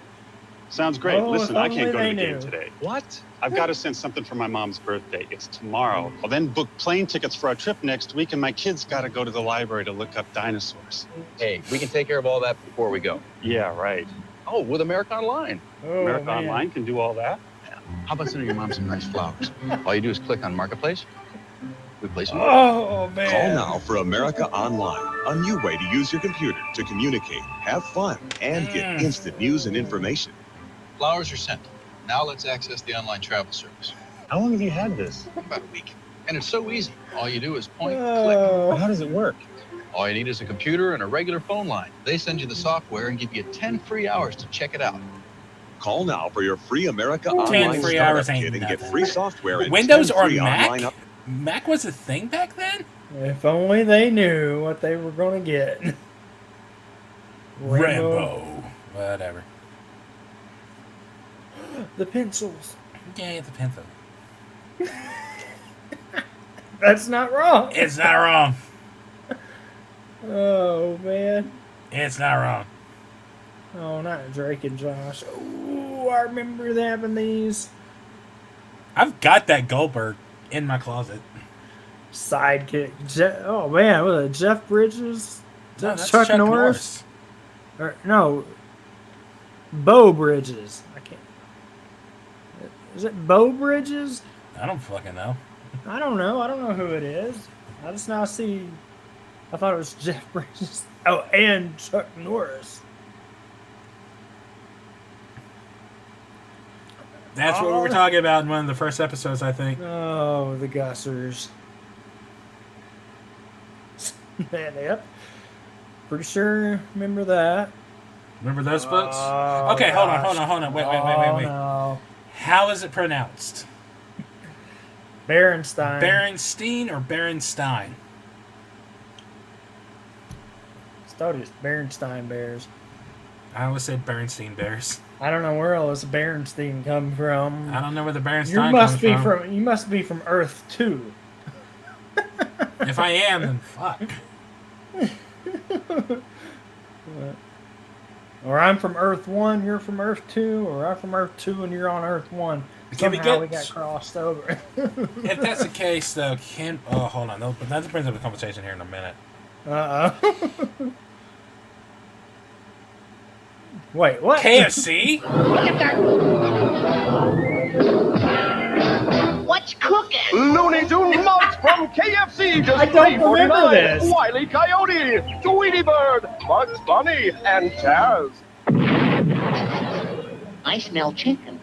Sounds great. Oh, Listen, if I can't only go to the they game knew. today. What? I've got to send something for my mom's birthday. It's tomorrow. I'll then book plane tickets for our trip next week, and my kids got to go to the library to look up dinosaurs. Hey, we can take care of all that before we go. Yeah, right. Oh, with America Online. Oh, America man. Online can do all that? How about sending your mom some nice flowers? All you do is click on Marketplace. We place them. Oh Call man. now for America Online, a new way to use your computer to communicate, have fun, and get instant news and information. Flowers are sent. Now let's access the online travel service. How long have you had this? About a week. And it's so easy. All you do is point, Oh. How does it work? click. All you need is a computer and a regular phone line. They send you the software and give you 10 free hours to check it out. Call now for your free America 10 Online free startup hours ain't kit and get nothing. free software and Windows 10 or free online Mac? Mac was a thing back then? If only they knew what they were going to get. Rambo. Whatever. The pencils. Yeah, the pencil. That's not wrong. It's not wrong. Oh man. It's not wrong. Oh, not Drake and Josh. Oh, I remember having these. I've got that Goldberg in my closet. Sidekick. Oh man, was it Jeff Bridges? No, that's Chuck Norris? Or no, Bo Bridges. I can't. Is it Bo Bridges? I don't fucking know. I don't know. I don't know who it is. I just now see. I thought it was Jeff Bridges. Oh, and Chuck Norris. That's what we were talking about in one of the first episodes, I think. Oh, the Gussers. Man, yep. Pretty sure remember that. Remember those books? Oh, okay, gosh. hold on. Wait. No. How is it pronounced? Berenstein. Berenstein or Berenstein? I thought it was Berenstein Bears. I always said Berenstein Bears. I don't know where else Berenstein come from. I don't know where the Berenstein comes from. You must be from Earth 2. If I am, then fuck. Or I'm from Earth 1, you're from Earth 2, or I'm from Earth 2 and you're on Earth 1. Somehow we got crossed over. If that's the case, though, hold on. That brings up a conversation here in a minute. Uh-oh. Wait, what? KFC? Look at that. What's cooking? Looney Tunes Mugs from KFC. Just I don't remember $3.49. this. Wile E. Coyote, Tweety Bird, Bugs Bunny, and Taz. I smell chicken.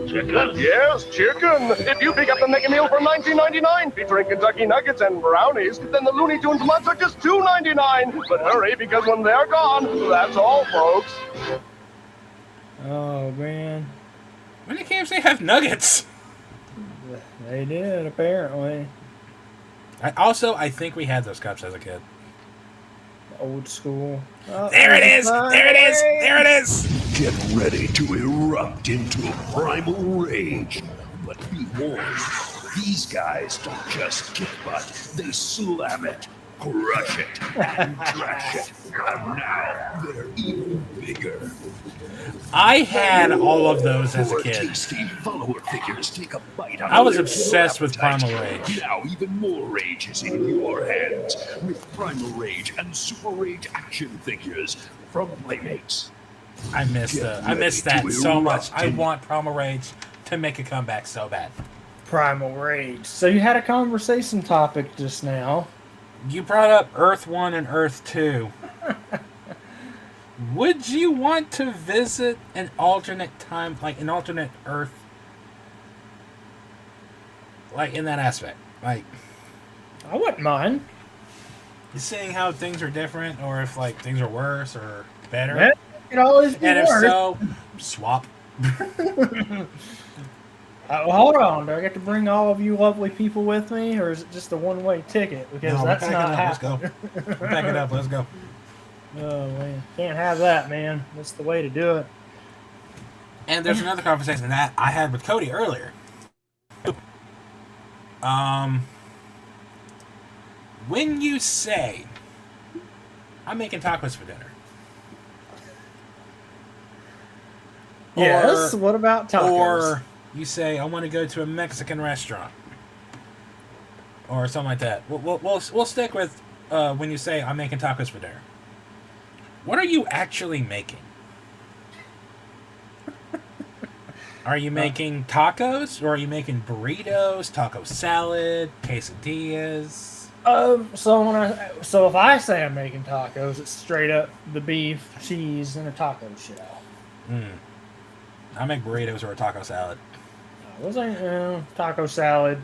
Chicken? Yes, chicken. If you pick up the Mega Meal for $19.99, featuring Kentucky Nuggets and brownies, then the Looney Tunes Mugs are just $2.99. But hurry, because when they're gone, that's all, folks. Oh, man. When did KFC have nuggets? They did, apparently. I think we had those cups as a kid. Old school. Oh, There it is! There it is! There it is! Get ready to erupt into primal rage. But be warned, these guys don't just kick butt, they slam it, crush it, and trash it. And now they're even bigger. I had all of those as a Four kid. tasty follower figures take a bite out I of was their obsessed with appetite. Primal Rage. Now even more rage is in your hands with Primal Rage and Super Rage action figures from Playmates. I missed that so much. I want Primal Rage to make a comeback so bad. Primal Rage. So you had a conversation topic just now. You brought up Earth 1 and Earth 2. Would you want to visit an alternate time, like an alternate Earth? Like in that aspect? Like, I wouldn't mind. seeing how things are different, or if like things are worse or better. It could always be And if worse. so, swap. Hold on. Do I get to bring all of you lovely people with me, or is it just a one-way ticket? Because No, that's we're not packing up. happening. Let's go. We're packing up. Let's go. Oh man, can't have that, man. That's the way to do it. And there's another conversation that I had with Cody earlier. When you say, I'm making tacos for dinner. Yes. What about tacos? Or you say, I want to go to a Mexican restaurant. Or something like that. We'll stick with when you say, I'm making tacos for dinner. What are you actually making? Are you making tacos? Or are you making burritos, taco salad, quesadillas? So if I say I'm making tacos, it's straight up the beef, cheese, and a taco shell. I make burritos or a taco salad. Those ain't taco salad,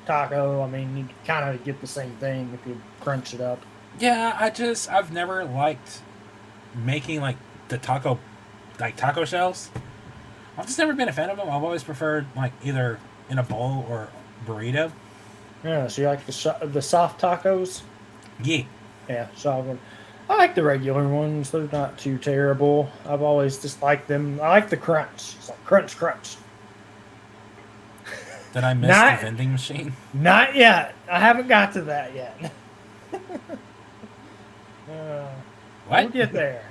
taco. I mean, you kind of get the same thing if you crunch it up. Yeah, I've never liked making like the taco shells. I've just never been a fan of them. I've always preferred like either in a bowl or burrito. Yeah, so you like the soft tacos? Yeah. Yeah, soft ones. I like the regular ones. They're not too terrible. I've always just liked them. I like the crunch. It's like crunch, crunch. Did I miss the vending machine? Not yet. I haven't got to that yet. What? We'll get there.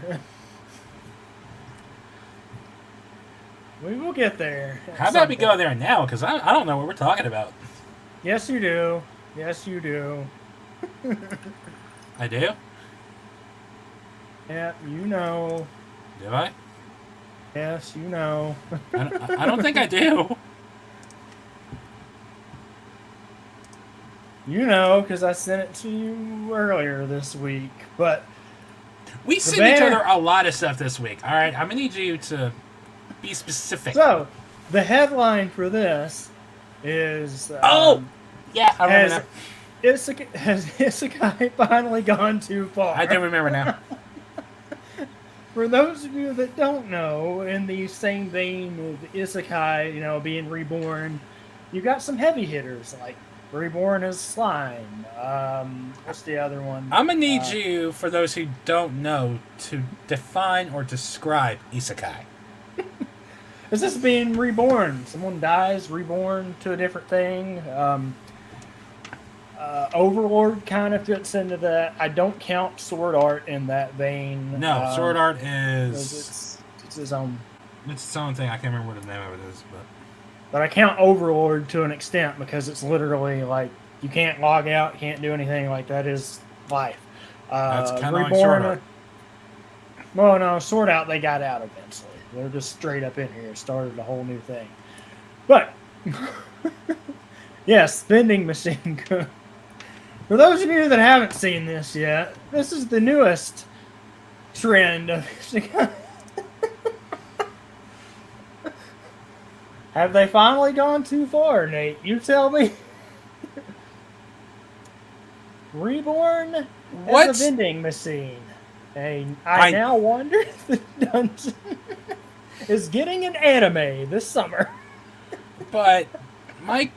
We will get there. How about we go there now? Because I don't know what we're talking about. Yes, you do. Yes, you do. I do? Yeah, you know. Do I? Yes, you know. I don't think I do. You know, because I sent it to you earlier this week. But we sent each other a lot of stuff this week. All right, I'm gonna need you to be specific. So, the headline for this is. Yeah, I remember now. Has Isekai finally gone too far? I do remember now. For those of you that don't know, in the same vein of Isekai, being reborn, you got some heavy hitters like Reborn as Slime. What's the other one? I'm gonna need you, for those who don't know, to define or describe Isekai. Is this being reborn? Someone dies, reborn to a different thing. Overlord kind of fits into that. I don't count Sword Art in that vein. No, Sword Art is it's his own. It's its own thing. I can't remember what the name of it is, but I count Overlord to an extent because it's literally like you can't log out, can't do anything. Like that is life. That's kind of like Sword Art. Well, no, Sword Out they got out eventually. They're just straight up in here, started a whole new thing. But yes, vending machine. For those of you that haven't seen this yet, this is the newest trend of Have they finally gone too far, Nate? You tell me. Reborn as a vending machine. And I now wonder if the dungeon is getting an anime this summer. But, Mike,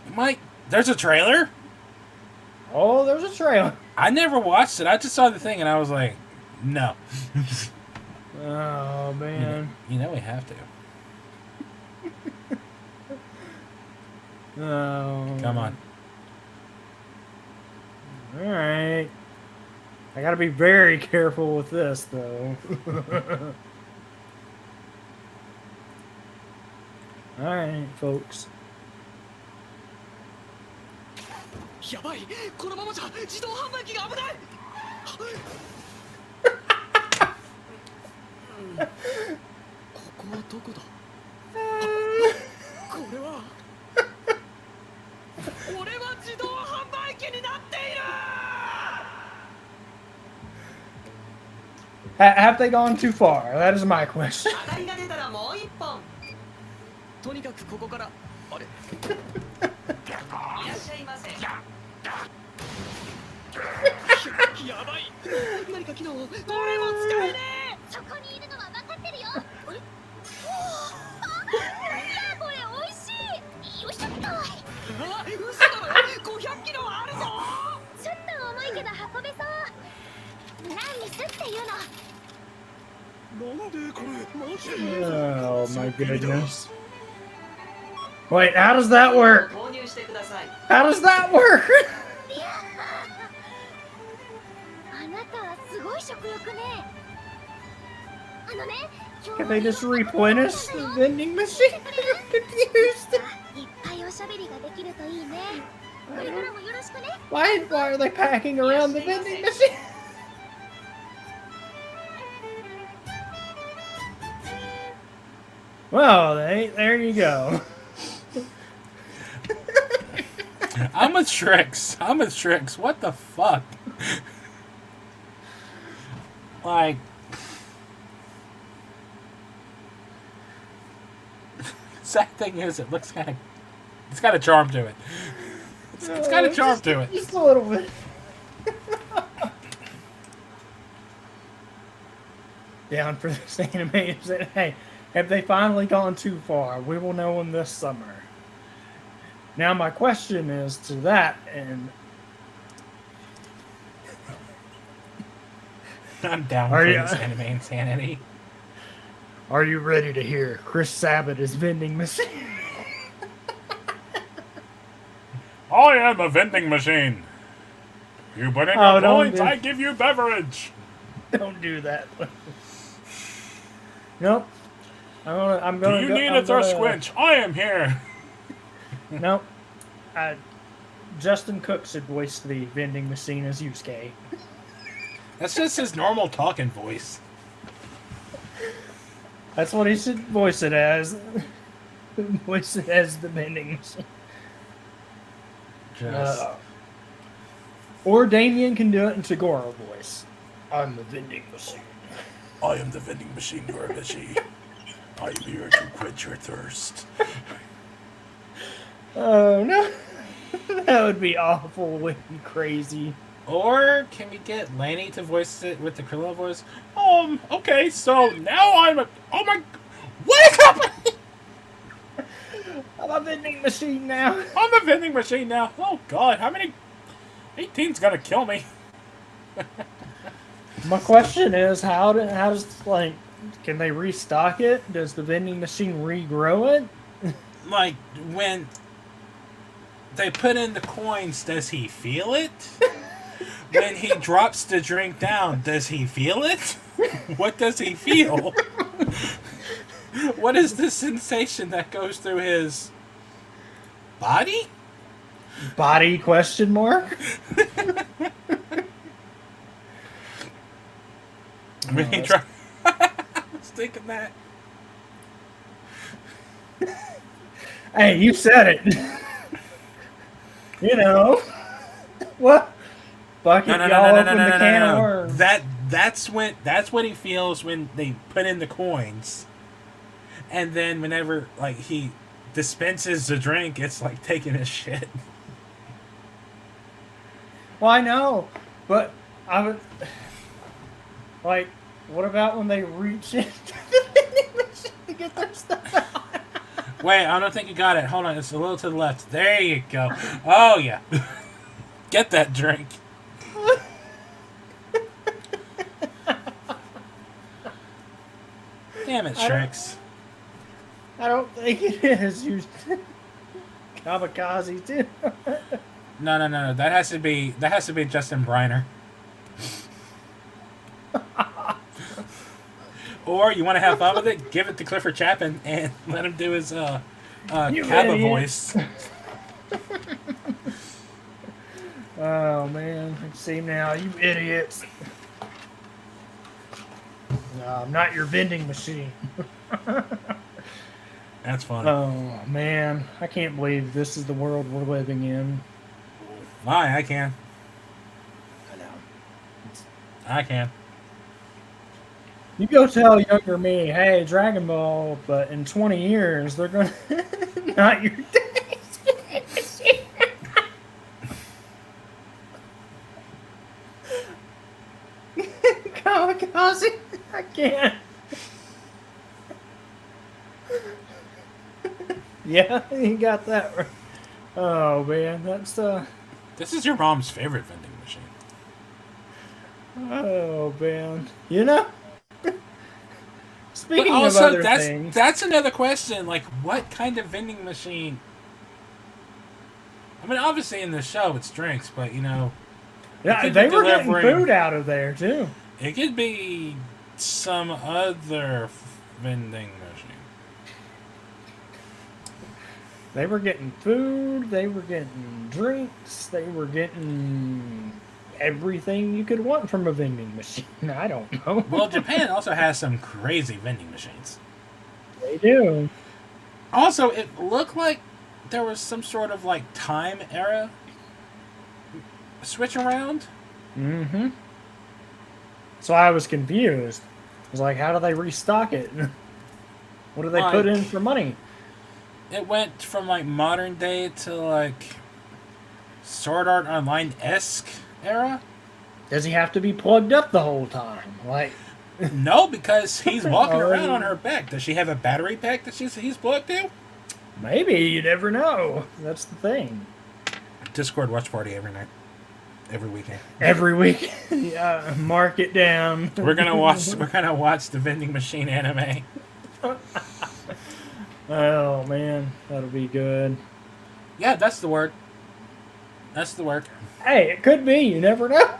there's a trailer? Oh, there's a trailer. I never watched it. I just saw the thing and I was like, no. Oh, man. You know we have to. Oh. Come on. Alright. I gotta be very careful with this, though. Alright, folks. やばいこのままじゃ自動販売機が危ないここはどこだこれは俺は自動販売機になっている Have they gone too far? That is my question. 当たりが出たらもう一本とにかくここからあれいらっしゃいませ やばい何か機能俺も使えねえそこにいるのは分かってるよあれこれ美味しいよいしょっと嘘だろ500キロあるぞちょっと重いけど運べそう何にすっていうのなんでこれマジで Oh my goodness. Wait, how does that work? How does that work? Can they just replenish the vending machine? I'm confused. Why are they packing around the vending machine? Well, there you go. I'm a Trix. What the fuck? Like, sad thing is, it looks kind of. It's got a charm to it. It's got a charm to it. Just a little bit. Down for this anime. Hey, have they finally gone too far? We will know in this summer. Now my question is to that, and I'm down for this anime insanity. Are you ready to hear Chris Sabat is vending machine? I am a vending machine. You put in your points, I give you beverage. Don't do that. Nope. I'm Do gonna. you go, need I'm a thirst gonna- quench? I am here. No. Justin Cook should voice the vending machine as Yusuke. That's just his normal talking voice. That's what he should voice it as. Voice it as the vending machine. Just Or Damien can do it in Tagoro voice. I'm the vending machine. I am the vending machine, Yorimichi. I am here to quench your thirst. Oh no. That would be awful. Would be crazy. Or can we get Lanny to voice it with the Krillin voice? Okay, so now I'm a... Oh my... Wake up! I'm a vending machine now. I'm a vending machine now. Oh god, how many... 18's gonna kill me. My question is, how does, like, can they restock it? Does the vending machine regrow it? Like, when they put in the coins, does he feel it? When he drops the drink down, does he feel it? What does he feel? What is the sensation that goes through his body? Body question mark? When he drops... I was thinking that. Hey, you said it. You know. What? Bucket, y'all open the can of worms. That's what he feels when they put in the coins. And then whenever like he dispenses the drink, it's like taking a shit. Well, I know, but I would like. What about when they reach into the vending machine to get their stuff out? Wait, I don't think you got it. Hold on, it's a little to the left. There you go. Oh yeah, get that drink. Damn it, Shreks. I don't think it is. You kamikaze too. No. That has to be Justin Briner. Or you want to have fun with it? Give it to Clifford Chapman and let him do his Kaba voice. Oh man, see now, you idiots. No, I'm not your vending machine. That's funny. Oh man, I can't believe this is the world we're living in. Why? I can. I know. I can. You go tell younger me, hey, Dragon Ball, but in 20 years, they're going to... Not your days. Kamikaze? I can't. Yeah, you got that right. Oh, man, that's... This is your mom's favorite vending machine. Oh, man. You know? Speaking but also, of other things... that's another question. Like, what kind of vending machine? I mean, obviously in the show it's drinks, but you know, yeah, they were getting food out of there too. It could be some other vending machine. They were getting food. They were getting drinks. They were getting everything you could want from a vending machine. I don't know. Well, Japan also has some crazy vending machines. They do. Also, it looked like there was some sort of like time era switch around. Mm-hmm. So I was confused. I was like, how do they restock it? What do they put in for money? It went from like modern day to like Sword Art Online-esque era. Does he have to be plugged up the whole time? Like, no, because he's walking around on her back. Does she have a battery pack that he's plugged to? Maybe, you never know. That's the thing. Discord watch party every night. Every weekend. Every week. Yeah, mark it down. We're gonna watch the vending machine anime. Oh man, that'll be good. Yeah, that's the word. That's the word. Hey, it could be. You never know.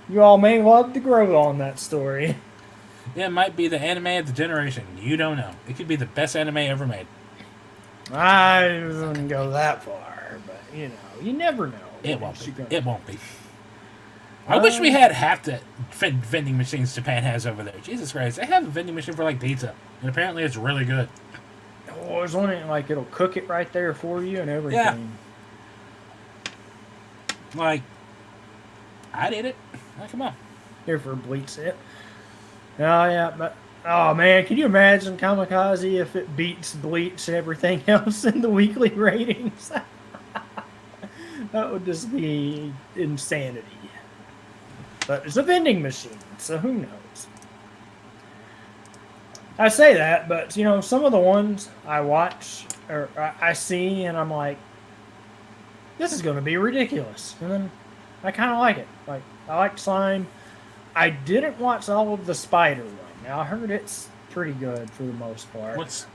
You all may love to grow on that story. It might be the anime of the generation. You don't know. It could be the best anime ever made. I wouldn't go that far, but you know, you never know. It won't be. It won't be. I wish we had half the vending machines Japan has over there. Jesus Christ. They have a vending machine for like pizza. And apparently it's really good. Oh, there's one that, like, it'll cook it right there for you and everything. Yeah. Like, I did it. Like, come on. Here for Bleach it. Oh, yeah, but, oh, man, can you imagine Kamikaze if it beats Bleach and everything else in the weekly ratings? That would just be insanity. But it's a vending machine, so who knows? I say that, but, you know, some of the ones I watch or I see and I'm like, this is going to be ridiculous. And then I kind of like it. Like, I like Slime. I didn't watch all of the Spider one. Now, I heard it's pretty good for the most part. What?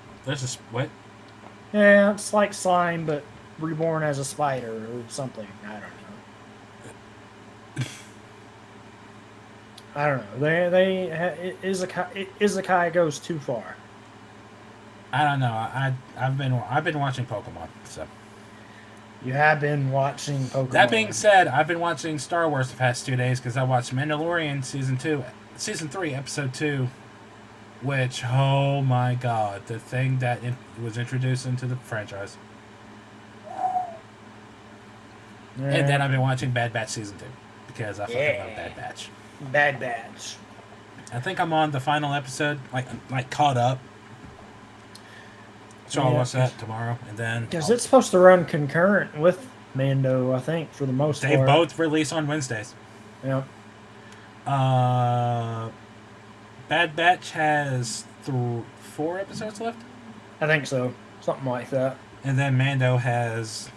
Yeah, it's like Slime, but reborn as a spider or something. I don't know. Isekai goes too far. I don't know. I've been watching Pokemon, so. You have been watching Pokemon. That being said, I've been watching Star Wars the past 2 days because I watched Mandalorian season 3, episode 2, which, oh my god, the thing that was introduced into the franchise. Yeah. And then I've been watching Bad Batch season 2 because I fucking love Bad Batch. Bad Batch. I think I'm on the final episode, like caught up. So I'll watch that tomorrow, and then because it's supposed to run concurrent with Mando, I think, for the most part. They both release on Wednesdays. Yeah. Bad Batch has 4 episodes left. I think so, something like that. And then Mando has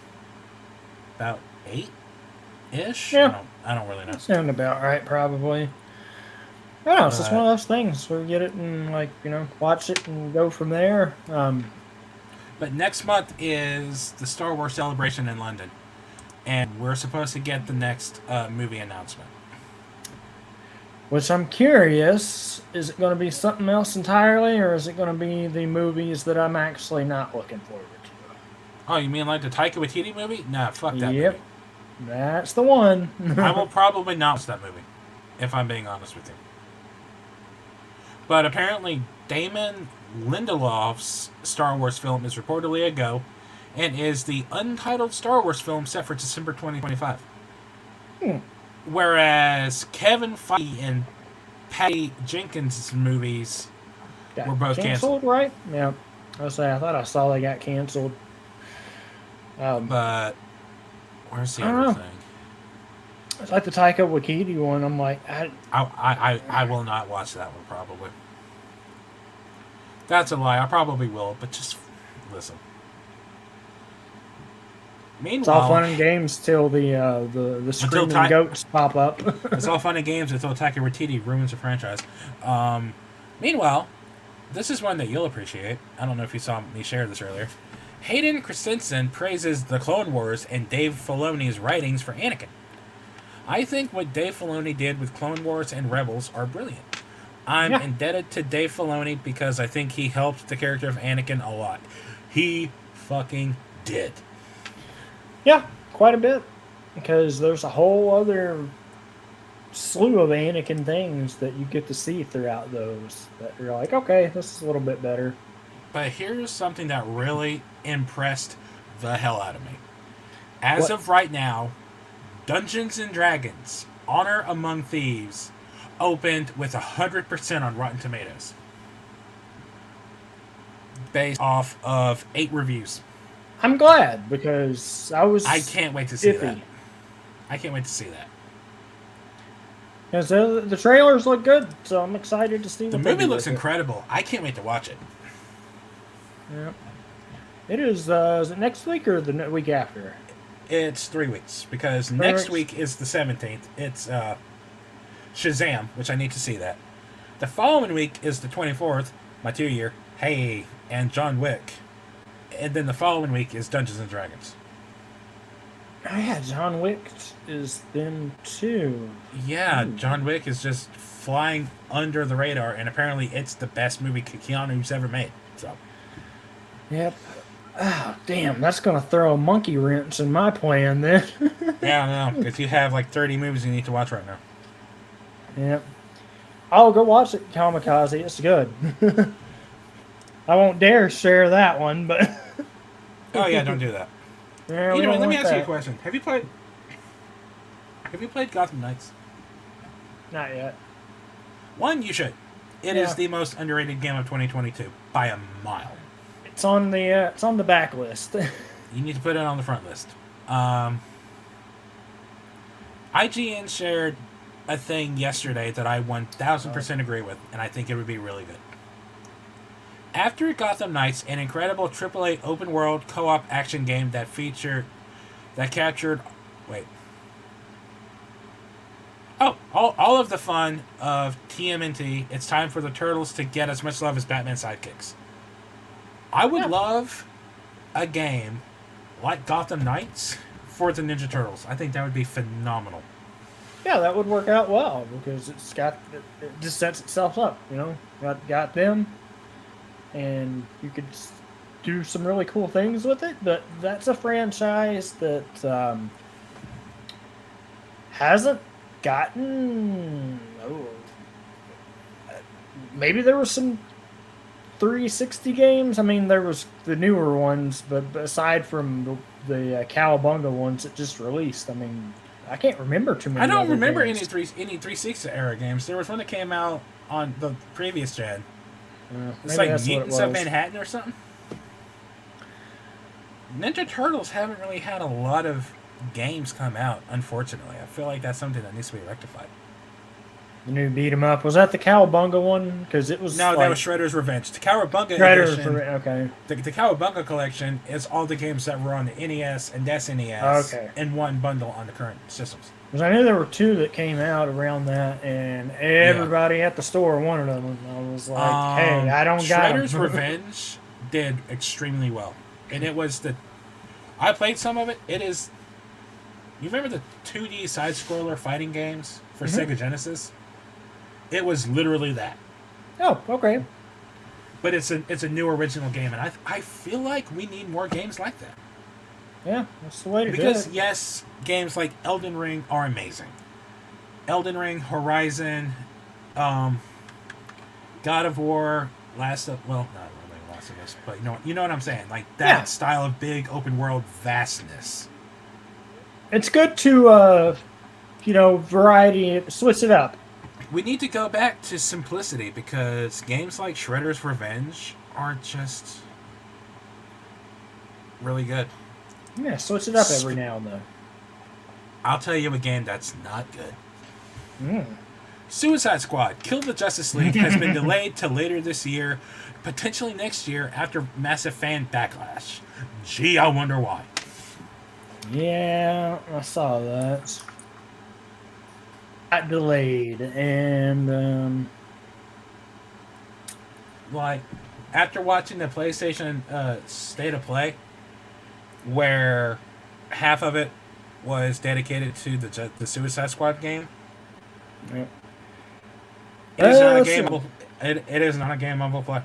about 8-ish. Yeah. I don't really know. Sound about right, probably. I don't know. It's just one of those things where you get it and, like, you know, watch it and go from there. But next month is the Star Wars Celebration in London. And we're supposed to get the next movie announcement. Which I'm curious, is it going to be something else entirely, or is it going to be the movies that I'm actually not looking forward to? Oh, you mean like the Taika Waititi movie? Nah, fuck that movie. That's the one. I will probably not watch that movie, if I'm being honest with you. But apparently, Damon Lindelof's Star Wars film is reportedly a go, and is the untitled Star Wars film set for December 2025. Whereas Kevin Feige and Patty Jenkins' movies were both canceled. Right? Yeah. I thought I saw they got canceled. But where's the other thing? It's like the Taika Waititi one. I'm like, I will not watch that one probably. That's a lie. I probably will, but just listen. Meanwhile, it's all fun and games till the screaming goats pop up. It's all fun and games until Taika Waititi ruins the franchise. Meanwhile, this is one that you'll appreciate. I don't know if you saw me share this earlier. Hayden Christensen praises the Clone Wars and Dave Filoni's writings for Anakin. I think what Dave Filoni did with Clone Wars and Rebels are brilliant. I'm indebted to Dave Filoni because I think he helped the character of Anakin a lot. He fucking did. Yeah, quite a bit. Because there's a whole other slew of Anakin things that you get to see throughout those that you're like, okay, this is a little bit better. But here's something that really impressed the hell out of me. As of right now, Dungeons & Dragons Honor Among Thieves opened with 100% on Rotten Tomatoes. Based off of 8 reviews. I'm glad, because I can't wait to see that. I can't wait to see that. Because the trailers look good, so I'm excited to see the movie looks incredible. I can't wait to watch it. Yeah. It is it next week or the week after? It's 3 weeks, because next week is the 17th. It's Shazam, which I need to see that. The following week is the 24th, my 2-year, and John Wick. And then the following week is Dungeons & Dragons. Oh yeah, John Wick is then too. Yeah, John Wick is just flying under the radar, and apparently it's the best movie Keanu's ever made. So, Yep. Oh, damn, that's gonna throw a monkey wrench in my plan then. yeah, I know, because you have like 30 movies you need to watch right now. Yep. I'll go watch it, Kamikaze. It's good. I won't dare share that one, but Oh yeah, don't do that. yeah, You we know, don't let me want ask you a that. question. Have you played Gotham Knights? Not yet. One, you should. It is Yeah. the most underrated game of 2022 by a mile. It's on the backlist. You need to put it on the front list. IGN shared a thing yesterday that I 1000% agree with, and I think it would be really good. After Gotham Knights, an incredible AAA open-world co-op action game that captured... Wait. Oh, all of the fun of TMNT, it's time for the Turtles to get as much love as Batman sidekicks. I would love a game like Gotham Knights for the Ninja Turtles. I think that would be phenomenal. Yeah, that would work out well because it just sets itself up. Got them, and you could do some really cool things with it. But that's a franchise that hasn't gotten. Maybe there was some 360 games. I mean, there was the newer ones, but aside from the Cowabunga ones that just released, I mean, I can't remember too many. I don't other remember games. any 360 era games. There was one that came out on the previous gen. It's Maybe like that's what it Mutants of was. Manhattan or something. Ninja Turtles haven't really had a lot of games come out, unfortunately. I feel like that's something that needs to be rectified. The new beat 'em up, was that the Cowabunga one? Because it was No, like, that was Shredder's Revenge. The Cowabunga Shredder's edition. okay. The Cowabunga collection is all the games that were on the NES and SNES in one bundle on the current systems. Because I knew there were two that came out around that, and everybody at the store wanted them. And I was like, "Hey, I don't got them." Shredder's Revenge did extremely well, and it was I played some of it. It is. You remember the 2D side scroller fighting games for Sega Genesis? It was literally that. Oh, okay. But it's a new original game, and I feel like we need more games like that. Yeah, that's the way to do Because it. yes, games like Elden Ring are amazing. Elden Ring, Horizon, God of War, Last of Us, but you know what I'm saying? Like that style of big open world vastness. It's good to, variety, switch it up. We need to go back to simplicity because games like Shredder's Revenge are just really good. Yeah, switch it up every now and then. I'll tell you a game that's not good. Suicide Squad, Kill the Justice League has been delayed to later this year, potentially next year after massive fan backlash. Gee, I wonder why. Yeah, I saw that. Got delayed, and like after watching the PlayStation State of Play, where half of it was dedicated to the Suicide Squad game. Yep. It is not a game. It is not a game I will play.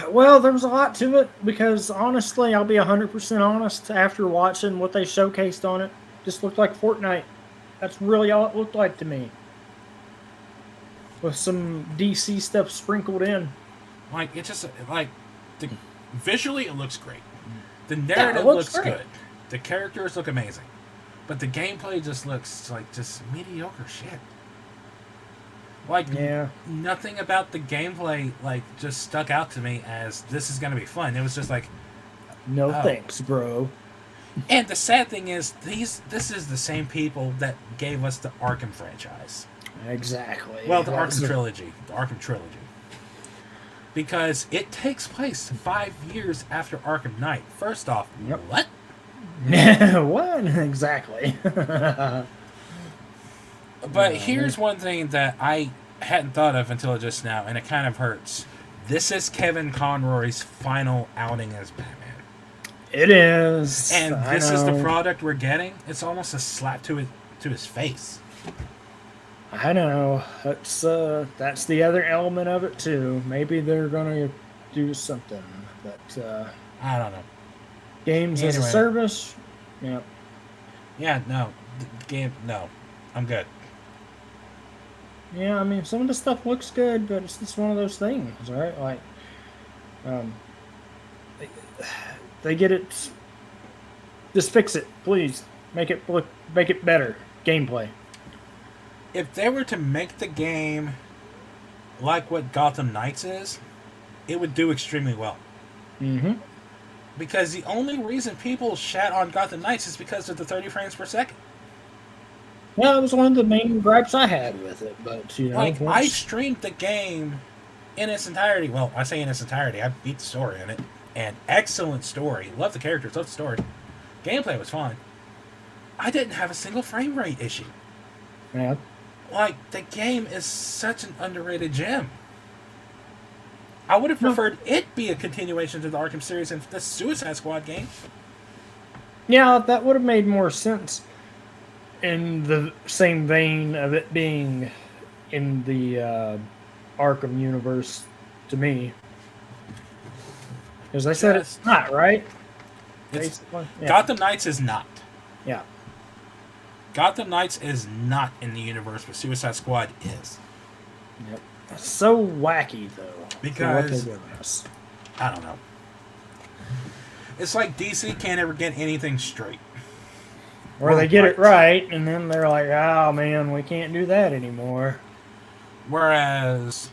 Well, there was a lot to it because honestly, I'll be 100% honest. After watching what they showcased on it, just looked like Fortnite. That's really all it looked like to me, with some DC stuff sprinkled in. Like it just visually it looks great. The narrative looks good. The characters look amazing, but the gameplay just looks like just mediocre shit. Like nothing about the gameplay just stuck out to me as this is gonna be fun. It was just like, no thanks, bro. And the sad thing is, this is the same people that gave us the Arkham franchise. Exactly. Well, the Arkham trilogy. Because it takes place 5 years after Arkham Knight. First off, what? What? Exactly. But here's one thing that I hadn't thought of until just now, and it kind of hurts. This is Kevin Conroy's final outing as Batman. It is. And I this is the know. product we're getting. It's almost a slap to his face. I know. That's the other element of it too. Maybe they're gonna do something, but I don't know. games as a Anyway. service. Yeah. Yeah, no. The game, no. I'm good. Yeah, I mean, some of the stuff looks good, but it's just one of those things, right? Like, they, they get it. Just fix it, please. Make it better. Gameplay. If they were to make the game like what Gotham Knights is, it would do extremely well. Mm-hmm. Because the only reason people shat on Gotham Knights is because of the 30 frames per second. Yeah, it was one of the main gripes I had with it, but you know, Like, I streamed the game in its entirety. Well, I say in its entirety. I beat the story in it. And excellent story. Love the characters, love the story. Gameplay was fine. I didn't have a single frame rate issue. Yeah. Like, the game is such an underrated gem. I would have preferred it be a continuation to the Arkham series and the Suicide Squad game. Yeah, that would have made more sense in the same vein of it being in the Arkham universe to me. Because I said it's not, right? Basically. Yeah. Gotham Knights is not. Yeah. Gotham Knights is not in the universe, but Suicide Squad is. Yep. It's so wacky, though. Because, I don't know. It's like DC can't ever get anything straight. Or they get it right, and then they're like, oh, man, we can't do that anymore. Whereas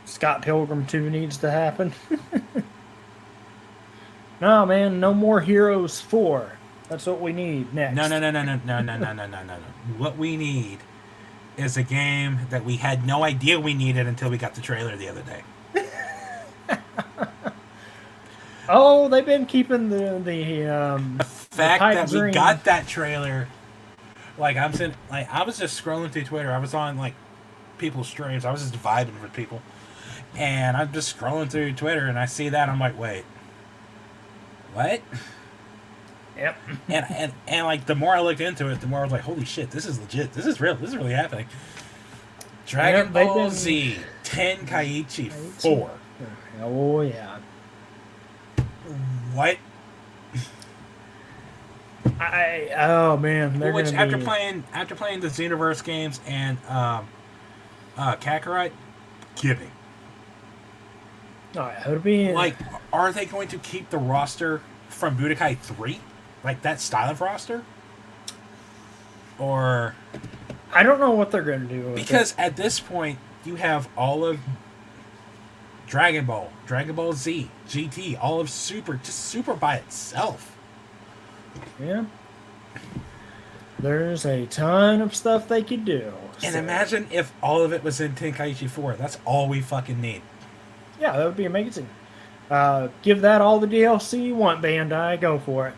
Scott Pilgrim 2 needs to happen. No, man, no more Heroes 4. That's what we need next. No. What we need is a game that we had no idea we needed until we got the trailer the other day. Oh, they've been keeping the fact that we got that trailer. Like, I was just scrolling through Twitter. I was on like people's streams. I was just vibing with people, and I'm just scrolling through Twitter, and I see that. I'm like, wait, what? Yep. And like the more I looked into it, the more I was like, holy shit, this is legit. This is real. This is really happening. Dragon Ball Z Tenkaichi 4. Oh yeah. What? Oh man, they're Which gonna after playing the Xenoverse games and Kakarot, giving. Oh, it would be like, are they going to keep the roster from Budokai 3? Like that style of roster? Or I don't know what they're going to do with because it. At this point you have all of Dragon Ball Z, GT, all of Super by itself. Yeah. There's a ton of stuff they could do. And imagine if all of it was in Tenkaichi 4. That's all we fucking need. Yeah, that would be amazing. Give that all the DLC you want, Bandai. Go for it.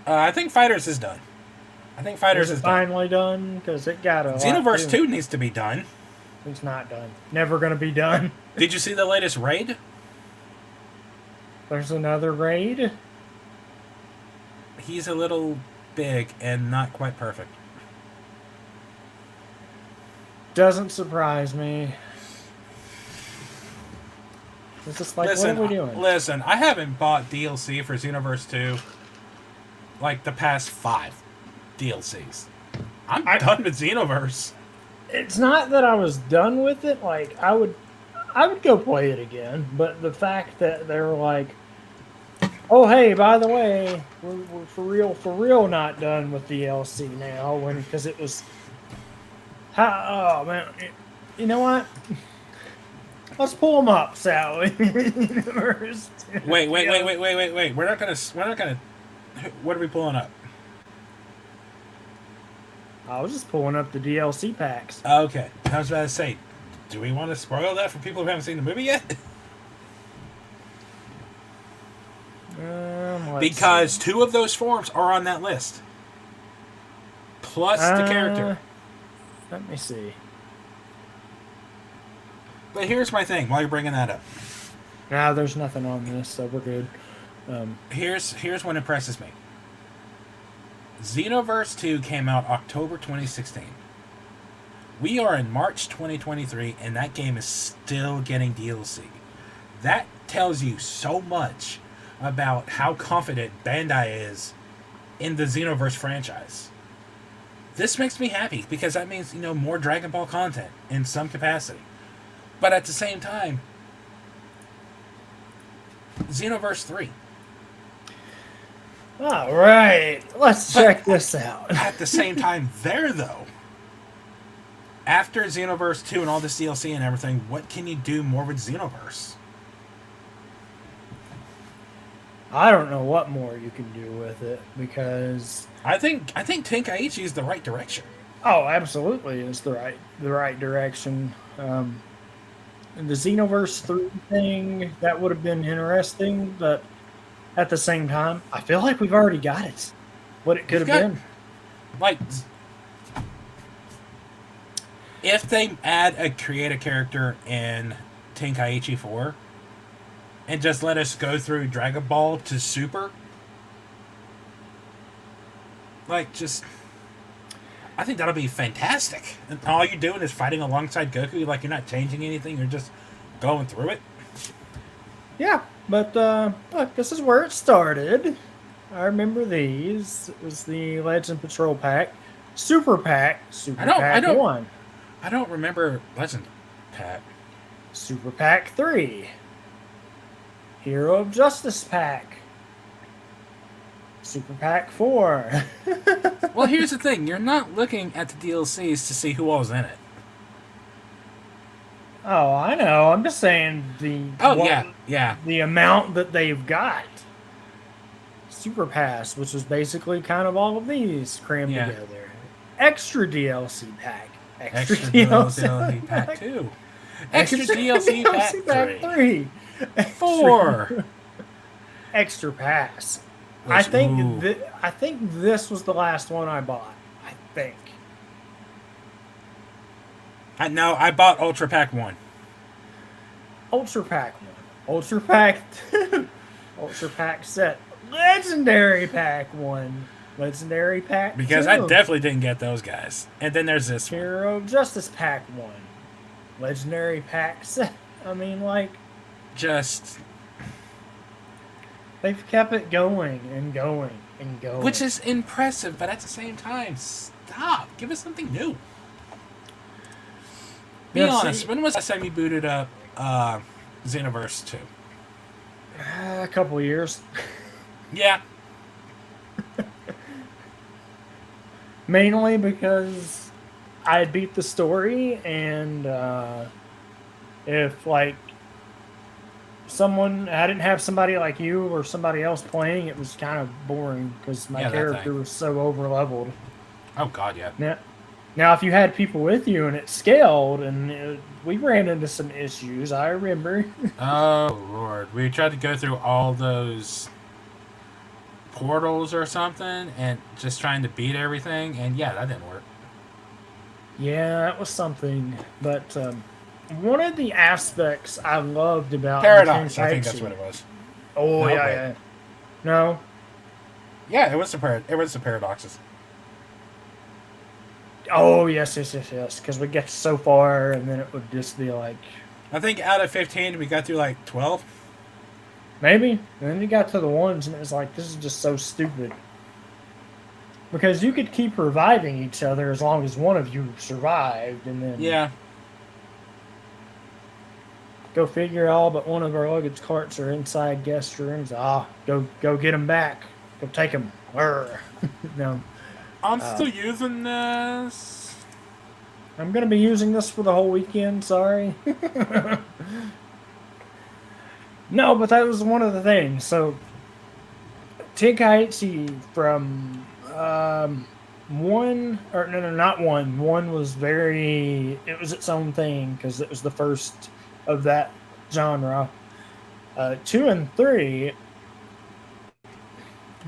I think Fighters is done. Is finally done because it got a Xenoverse 2 needs to be done. It's not done. Never going to be done. Did you see the latest raid? There's another raid. He's a little big and not quite perfect. Doesn't surprise me. It's just like, what are we doing? Listen, I haven't bought DLC for Xenoverse 2 like the past 5 DLCs. I'm done with Xenoverse. It's not that I was done with it. Like, I would go play it again. But the fact that they're like, oh, hey, by the way, we're for real not done with DLC now. Because it was... oh, man. You know what? Let's pull them up, Sally. Wait. We're not gonna. What are we pulling up? I was just pulling up the DLC packs. Okay, I was about to say, do we want to spoil that for people who haven't seen the movie yet? Because 2 of those forms are on that list, plus the character. Let me see. But here's my thing, while you're bringing that up. Nah, there's nothing on this, so we're good. Here's what impresses me. Xenoverse 2 came out October 2016. We are in March 2023, and that game is still getting DLC. That tells you so much about how confident Bandai is in the Xenoverse franchise. This makes me happy, because that means, more Dragon Ball content in some capacity. But at the same time, Xenoverse 3. All right, let's check this out. At the same time, though, after Xenoverse 2 and all this DLC and everything, what can you do more with Xenoverse? I don't know what more you can do with it, because I think Tenkaichi is the right direction. Oh, absolutely, it's the right direction. The Xenoverse 3 thing, that would have been interesting, but at the same time, I feel like we've already got it. What it could have been. Like, if they create a character in Tenkaichi 4 and just let us go through Dragon Ball to Super, I think that'll be fantastic. And all you're doing is fighting alongside Goku, you're not changing anything, you're just going through it. Yeah, but look, this is where it started. I remember these. It was the Legend Patrol pack, Super Pack, Pack 1. I don't remember Legend Pack. Super Pack 3. Hero of Justice Pack. Super Pack 4. Well, here's the thing. You're not looking at the DLCs to see who all's in it. Oh, I know. I'm just saying yeah. the amount that they've got. Super Pass, which was basically kind of all of these crammed together. Extra DLC pack. Extra DLC pack 2. Extra DLC pack 3. 4. Extra Pass. I think this was the last one I bought. I think. I bought Ultra Pack 1. Ultra Pack 1. Ultra Pack 2. Ultra Pack set. Legendary Pack 1. Legendary Pack 2. Because I definitely didn't get those guys. And then there's this Hero Justice Pack 1. Legendary Pack set. I mean, just... They've kept it going and going and going. Which is impressive, but at the same time, stop. Give us something new. Be honest, when was the last time you booted up Xenoverse 2? A couple of years. Yeah. Mainly because I had beat the story, and if I didn't have somebody like you or somebody else playing, it was kind of boring because my character was so over leveled. Oh god, yeah. Now, if you had people with you and it scaled, and we ran into some issues, I remember. Oh lord, we tried to go through all those portals or something, and just trying to beat everything, and yeah, that didn't work. Yeah, that was something, but one of the aspects I loved about Paradox, I think that's what it was. Oh, no, yeah. No? Yeah, it was the paradoxes. Oh, yes, because we get so far, and then it would just be I think out of 15, we got through 12. Maybe. And then you got to the ones, and it was this is just so stupid. Because you could keep reviving each other as long as one of you survived, and then... Yeah. Go figure, all but one of our luggage carts are inside guest rooms. Go get them back. Go take them. No. I'm still using this. I'm going to be using this for the whole weekend, sorry. No, but that was one of the things. So, Tenkaichi from one, or no, not one. One was it was its own thing because it was the first of that genre. 2 and 3,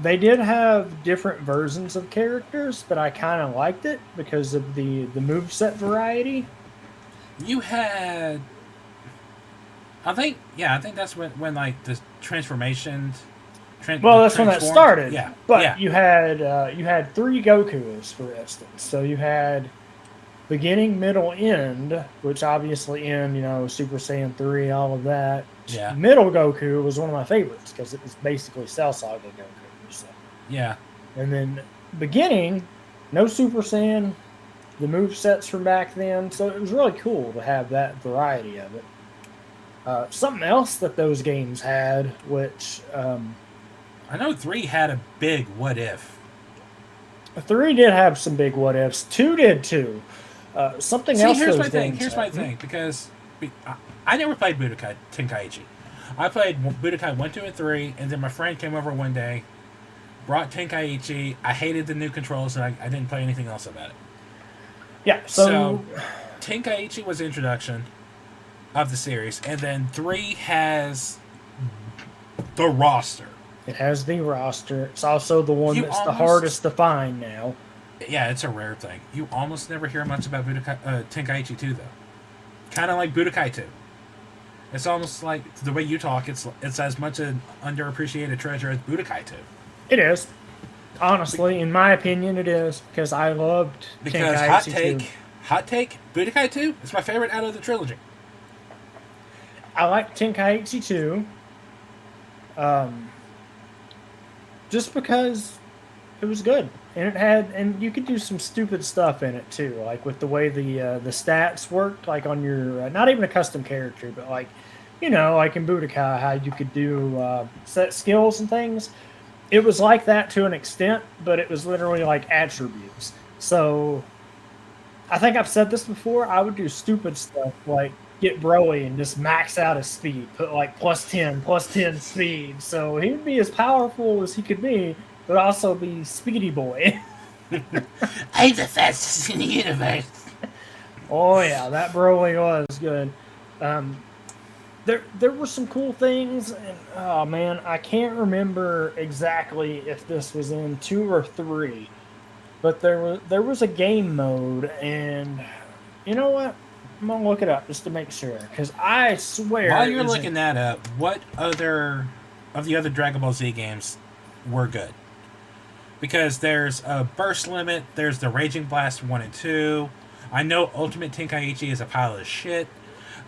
they did have different versions of characters, but I kind of liked it because of the moveset variety. You had... I think that's when the transformations Well, that's when that transformed. started. Yeah, But yeah. you had 3 Gokus, for instance. So you had beginning, middle, end, which obviously end, Super Saiyan 3, all of that. Yeah. Middle Goku was one of my favorites because it was basically Cell Saga Goku. So. Yeah. And then beginning, no Super Saiyan, the move sets from back then. So it was really cool to have that variety of it. Something else that those games had, which I know 3 had a big what if. 3 did have some big what ifs. 2 did too. Something else. Here's those my thing. games Here's had. my thing. Because I never played Budokai Tenkaichi. I played Budokai 1, 2, and 3, and then my friend came over one day, brought Tenkaichi. I hated the new controls, and I didn't play anything else about it. Yeah. So Tenkaichi was the introduction of the series, and then 3 has the roster. It has the roster. It's also the one that's the hardest to find now. Yeah, it's a rare thing. You almost never hear much about Tenkaichi 2, though. Kind of like Budokai 2. It's almost like, the way you talk, it's as much an underappreciated treasure as Budokai 2. It is. Honestly, in my opinion, it is. Because I loved Tenkaichi 2. Hot take, Budokai 2 is my favorite out of the trilogy. I like Tenkaichi 2. Just because it was good. And you could do some stupid stuff in it too, like with the way the stats worked, like on your not even a custom character, but like like in Budokai, how you could do set skills and things. It was like that to an extent, but it was literally like attributes. So I think I've said this before. I would do stupid stuff like get Broly and just max out his speed, put like plus 10 speed. So he would be as powerful as he could be, but also be Speedy Boy. I'm the fastest in the universe. Oh yeah, that Broly was good. There were some cool things, and oh man, I can't remember exactly if this was in 2 or 3, but there was a game mode, and you know what? I'm gonna look it up just to make sure, because I swear. While you're looking that up, what other of the other Dragon Ball Z games were good? Because there's a Burst Limit, there's the Raging Blast 1 and 2. I know Ultimate Tenkaichi is a pile of shit.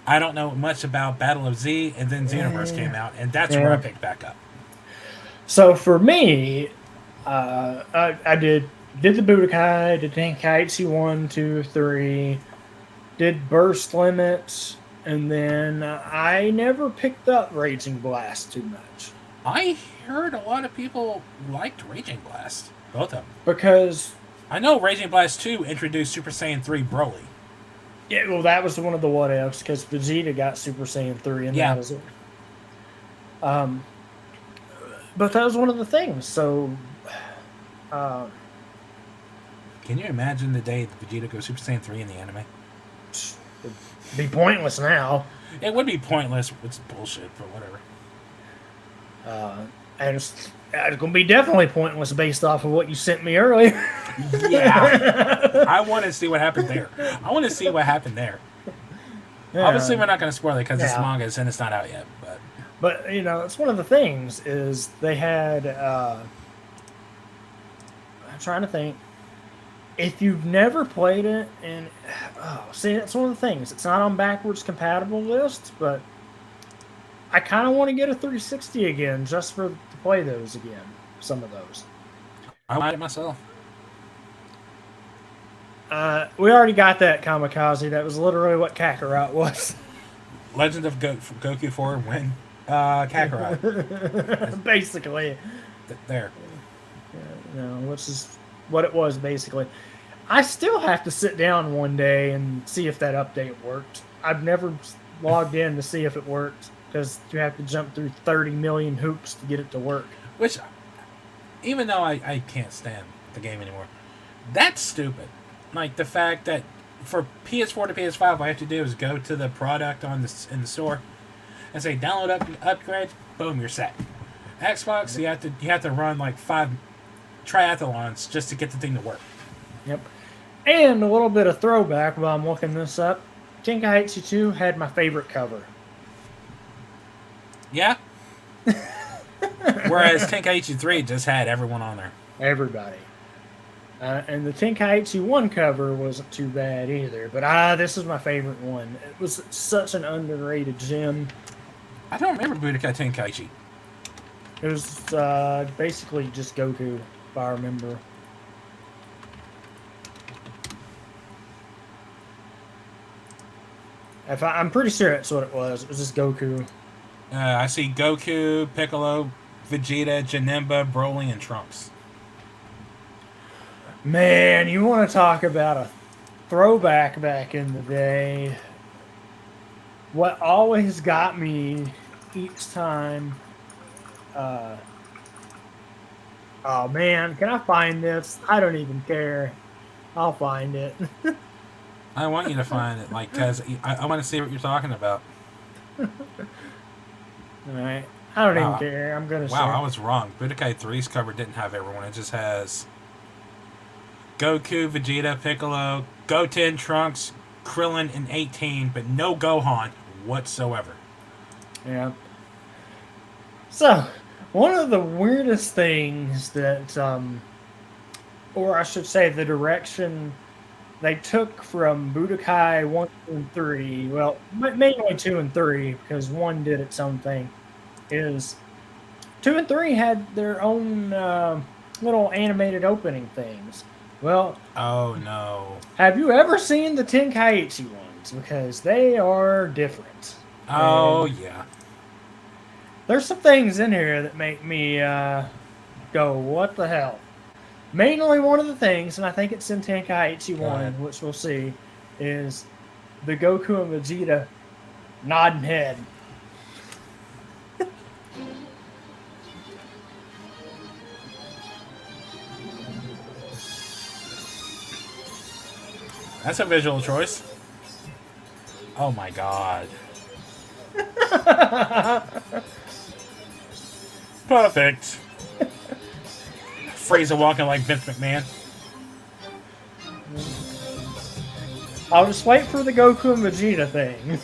I don't know much about Battle of Z, and then Xenoverse came out, and that's where I picked back up. So for me, I did the Budokai, did Tenkaichi 1, 2, 3, did Burst Limits, and then I never picked up Raging Blast too much. I heard a lot of people liked Raging Blast, both of them. Because I know Raging Blast 2 introduced Super Saiyan 3 Broly. Yeah, well, that was one of the what ifs because Vegeta got Super Saiyan 3, and that was it. But that was one of the things. So, can you imagine the day that Vegeta goes Super Saiyan 3 in the anime? It'd be pointless now. It would be pointless. It's bullshit, but whatever. And it's going to be definitely pointless based off of what you sent me earlier. Yeah. I want to see what happened there. Yeah. Obviously, we're not going to spoil it because it's manga and it's not out yet. But it's one of the things is they had. I'm trying to think. If you've never played it, and see, that's one of the things. It's not on backwards compatible lists, but I kind of want to get a 360 again just to play those again. Some of those. I might it myself. We already got that Kamikaze. That was literally what Kakarot was. Legend of Goku 4 win. Kakarot. Basically. There. Which is what it was, basically. I still have to sit down one day and see if that update worked. I've never logged in to see if it worked, because you have to jump through 30 million hoops to get it to work. Which, even though I can't stand the game anymore, that's stupid. Like, the fact that for PS4 to PS5, all I have to do is go to the product in the store and say, download upgrade, boom, you're set. Xbox, you have to run like 5 triathlons just to get the thing to work. Yep. And a little bit of throwback while I'm looking this up. Tenkaichi 2 had my favorite cover. Yeah? Whereas Tenkaichi 3 just had everyone on there. Everybody. And the Tenkaichi 1 cover wasn't too bad either. But this is my favorite one. It was such an underrated gem. I don't remember Budokai Tenkaichi. It was basically just Goku, if I remember. I'm pretty sure that's what it was. It was just Goku. I see Goku, Piccolo, Vegeta, Janemba, Broly, and Trunks. Man, you want to talk about a throwback back in the day. What always got me each time... oh man, can I find this? I don't even care. I'll find it. I want you to find it, like, because I want to see what you're talking about. Alright. I don't even care. I'm going to Wow, I was wrong. Budokai 3's cover didn't have everyone. It just has Goku, Vegeta, Piccolo, Goten, Trunks, Krillin, and 18, but no Gohan whatsoever. Yeah. So, one of the weirdest things that, or I should say the direction they took from Budokai 1, 2, and 3, well, mainly 2 and 3, because 1 did its own thing, is 2 and 3 had their own little animated opening things. Well... Oh, no. Have you ever seen the Tenkaichi ones? Because they are different. Oh, yeah. There's some things in here that make me go, what the hell? Mainly one of the things, and I think it's in Tenkaichi 1, which we'll see, is the Goku and Vegeta nodding head. That's a visual choice. Oh my god. Perfect. Frieza walking like Vince McMahon. I'll just wait for the Goku and Vegeta thing.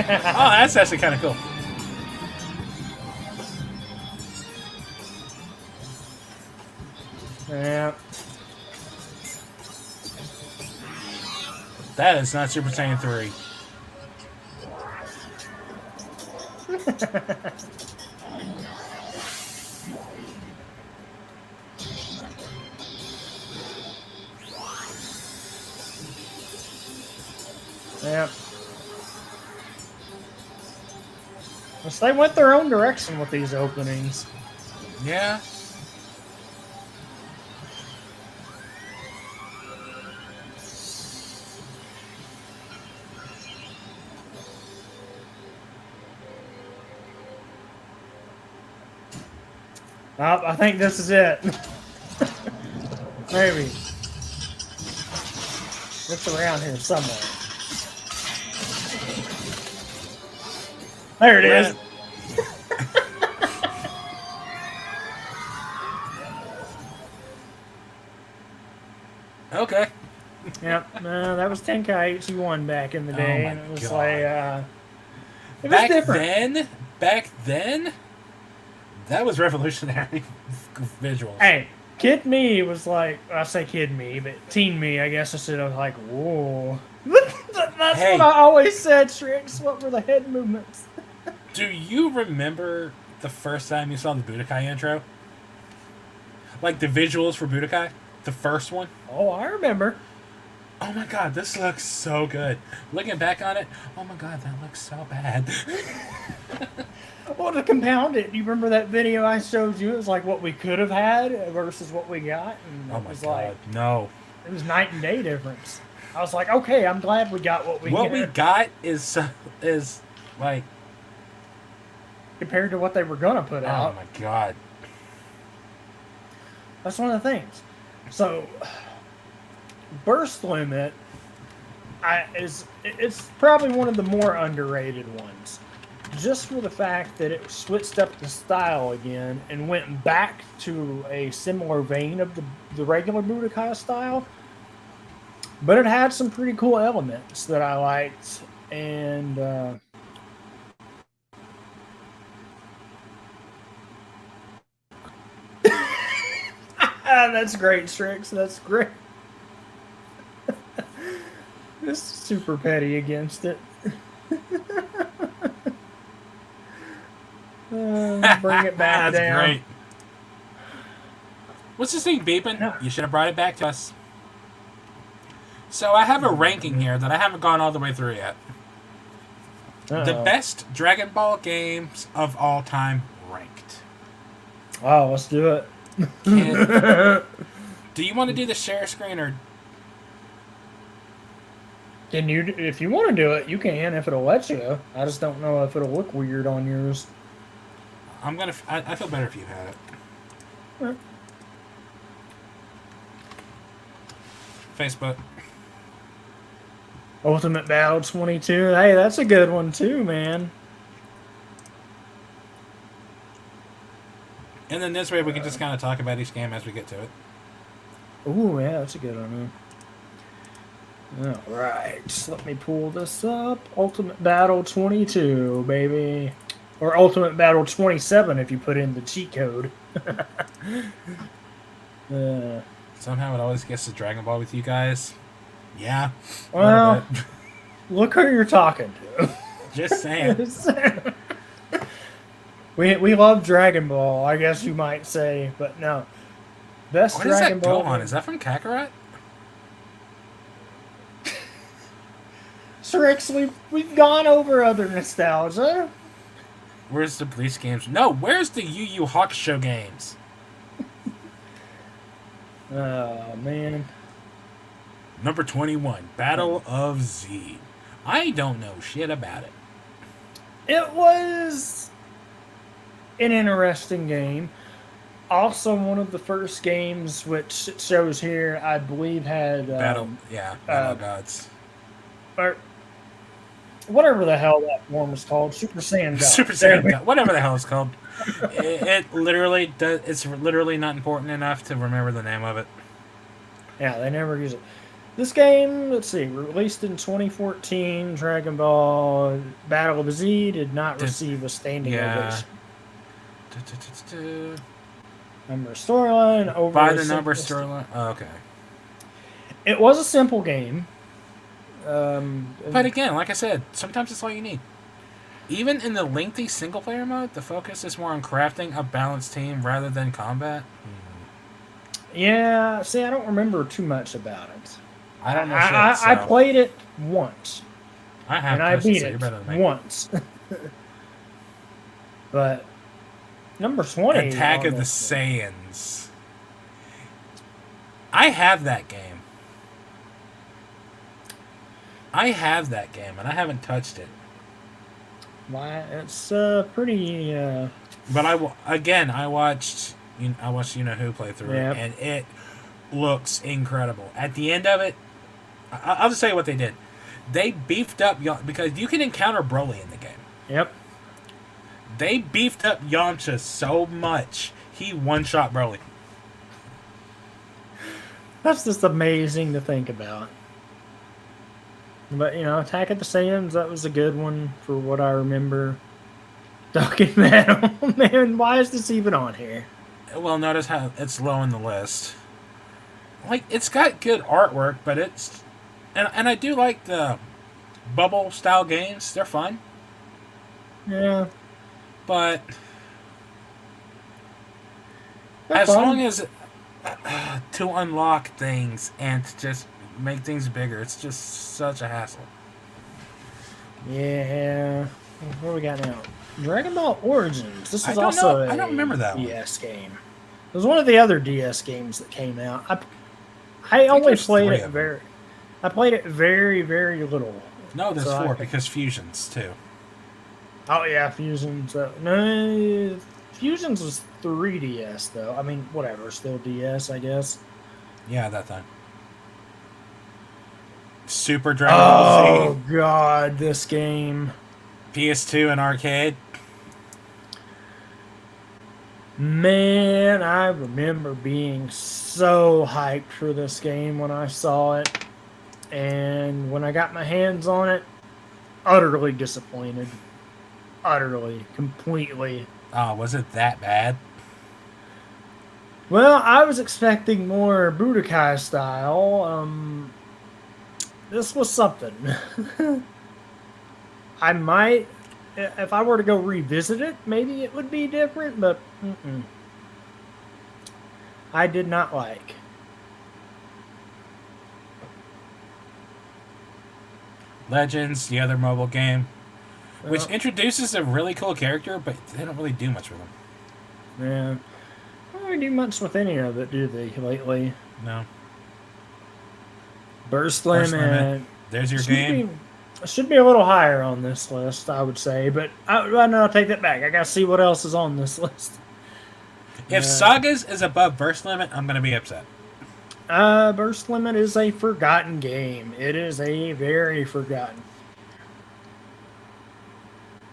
Oh, that's actually kind of cool. Yeah. That is not Super Saiyan 3. Yeah. So they went their own direction with these openings. Yeah. I think this is it. Maybe. It's around here somewhere. There it is. Okay. Yep. No, that was Tenkaichi 1 back in the day, and it was God. like, it was Back different. then, that was revolutionary visuals. Hey, kid me was like, I say kid me, but teen me, I guess I said, I was like, whoa. That's what I always said, Shrix. What were the head movements? Do you remember the first time you saw the Budokai intro? Like the visuals for Budokai? The first one? Oh, I remember. Oh my god, this looks so good. Looking back on it, oh my god, that looks so bad. Well, to compound it, do you remember that video I showed you? It was like what we could have had versus what we got. And Oh it my was god, like, no. it was night and day difference. I was like, okay, I'm glad we got what we got. What we got is like... compared to what they were going to put out. Oh my god. That's one of the things. So, Burst Limit it's probably one of the more underrated ones. Just for the fact that it switched up the style again and went back to a similar vein of the regular Budokai style. but it had some pretty cool elements that I liked, and that's great, Strix. That's great. This is super petty against it. Bring it back That's down. great. What's this thing beeping? No. You should have brought it back to us. So I have a ranking here that I haven't gone all the way through yet. The best Dragon Ball games of all time ranked. Oh, let's do it. Do you want to do the share screen or? Can you? If you want to do it, you can. If it'll let you. I just don't know if it'll look weird on yours. I feel better if you had it. Right. Facebook. Ultimate Battle 22. Hey, that's a good one too, man. And then this way we can just kind of talk about each game as we get to it. Ooh, yeah, that's a good one. All right, let me pull this up. Ultimate Battle 22, baby. Or Ultimate Battle 27 if you put in the cheat code. Somehow it always gets to Dragon Ball with you guys. Yeah. Well, look who you're talking to. Just saying. We love Dragon Ball, I guess you might say, but no. Best What Dragon does that Ball go on? Is that from Kakarot? Strix, we've gone over other nostalgia. Where's the Bleach games? No, where's the Yu Yu Hakusho games? Oh, man. Number 21, Battle of Z. I don't know shit about it. It was an interesting game. Also, one of the first games, which it shows here, I believe had Battle of Gods. Or whatever the hell that form was called, Super Saiyan God. Super Saiyan God, whatever the hell it's called. It literally does. It's literally not important enough to remember the name of it. Yeah, they never use it. This game, let's see, released in 2014. Dragon Ball Battle of Z did not receive a standing ovation. Number storyline over By the number storyline. Oh, okay. It was a simple game. But again, like I said, sometimes it's all you need. Even in the lengthy single-player mode, the focus is more on crafting a balanced team rather than combat. Yeah, see, I don't remember too much about it. I don't know. I played it once. I have, and I beat so it me. once. But number 20, Attack of the Saiyans. I have that game. And I haven't touched it. Why? It's pretty. But I watched You Know Who play through it, and it looks incredible. At the end of it, I'll just tell you what they did. They beefed up because you can encounter Broly in the game. Yep. They beefed up Yamcha so much he one-shot Broly. That's just amazing to think about. But, Attack of the Saiyans, that was a good one for what I remember. Talking Battle. Man, why is this even on here? Well, notice how it's low in the list. Like, it's got good artwork, but it's... And I do like the bubble-style games. They're fun. Yeah. But... They're as fun. long as... to unlock things and to just make things bigger, it's just such a hassle. Yeah. What do we got now? Dragon Ball Origins. This is I also don't remember that one. DS game. It was one of the other DS games that came out. I only played it very. I played it very, very little. No, there's four because Fusions too. Oh yeah, Fusions. No, Fusions was 3DS though. I mean, whatever, still DS, I guess. Yeah, that time. Super Dragon Ball Z. Oh god, this game. PS2 and arcade. Man, I remember being so hyped for this game when I saw it. and when I got my hands on it, utterly disappointed. Utterly, completely. Oh, was it that bad? Well, I was expecting more Budokai style. This was something. I might, if I were to go revisit it, maybe it would be different, but I did not like. Legends, the other mobile game, which Well, introduces a really cool character, but they don't really do much with him. yeah. I don't really do much with any of it, do they, lately? No. Burst First Limit. Limit. There's your game. Should be a little higher on this list, I would say, but I'll take that back. I gotta see what else is on this list. If Sagas is above Burst Limit, I'm going to be upset. Burst Limit is a forgotten game. It is a very forgotten.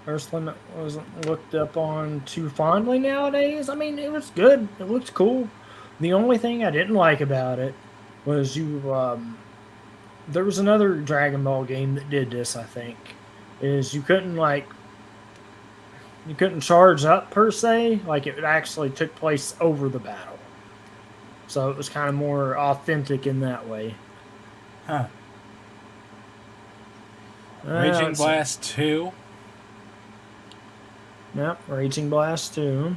Burst Limit wasn't looked up on too fondly nowadays. I mean, it was good. It looked cool. The only thing I didn't like about it was there was another Dragon Ball game that did this, I think. Is you couldn't charge up per se, like it actually took place over the battle. So it was kind of more authentic in that way. Huh. Raging Blast 2. Yep, Raging Blast 2.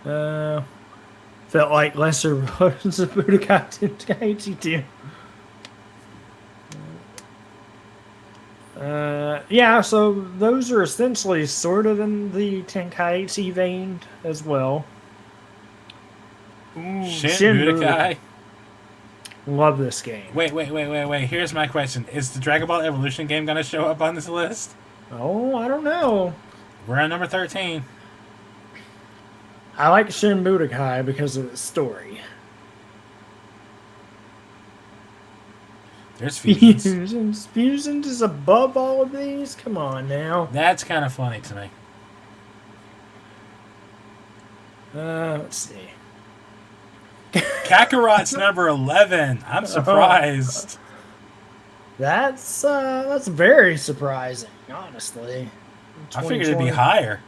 Felt like lesser versions of Budokai Tenkaichi 2. Yeah, so those are essentially sort of in the Tenkaichi vein as well. Shin Budokai. Love this game. Wait. Here's my question. Is the Dragon Ball Evolution game going to show up on this list? Oh, I don't know. We're on number 13. I like Shin Budokai because of the story. There's Fusions. Fusions is above all of these? Come on now. That's kind of funny to me. Let's see. Kakarot's number 11. I'm surprised. That's very surprising, honestly. I figured it'd be higher.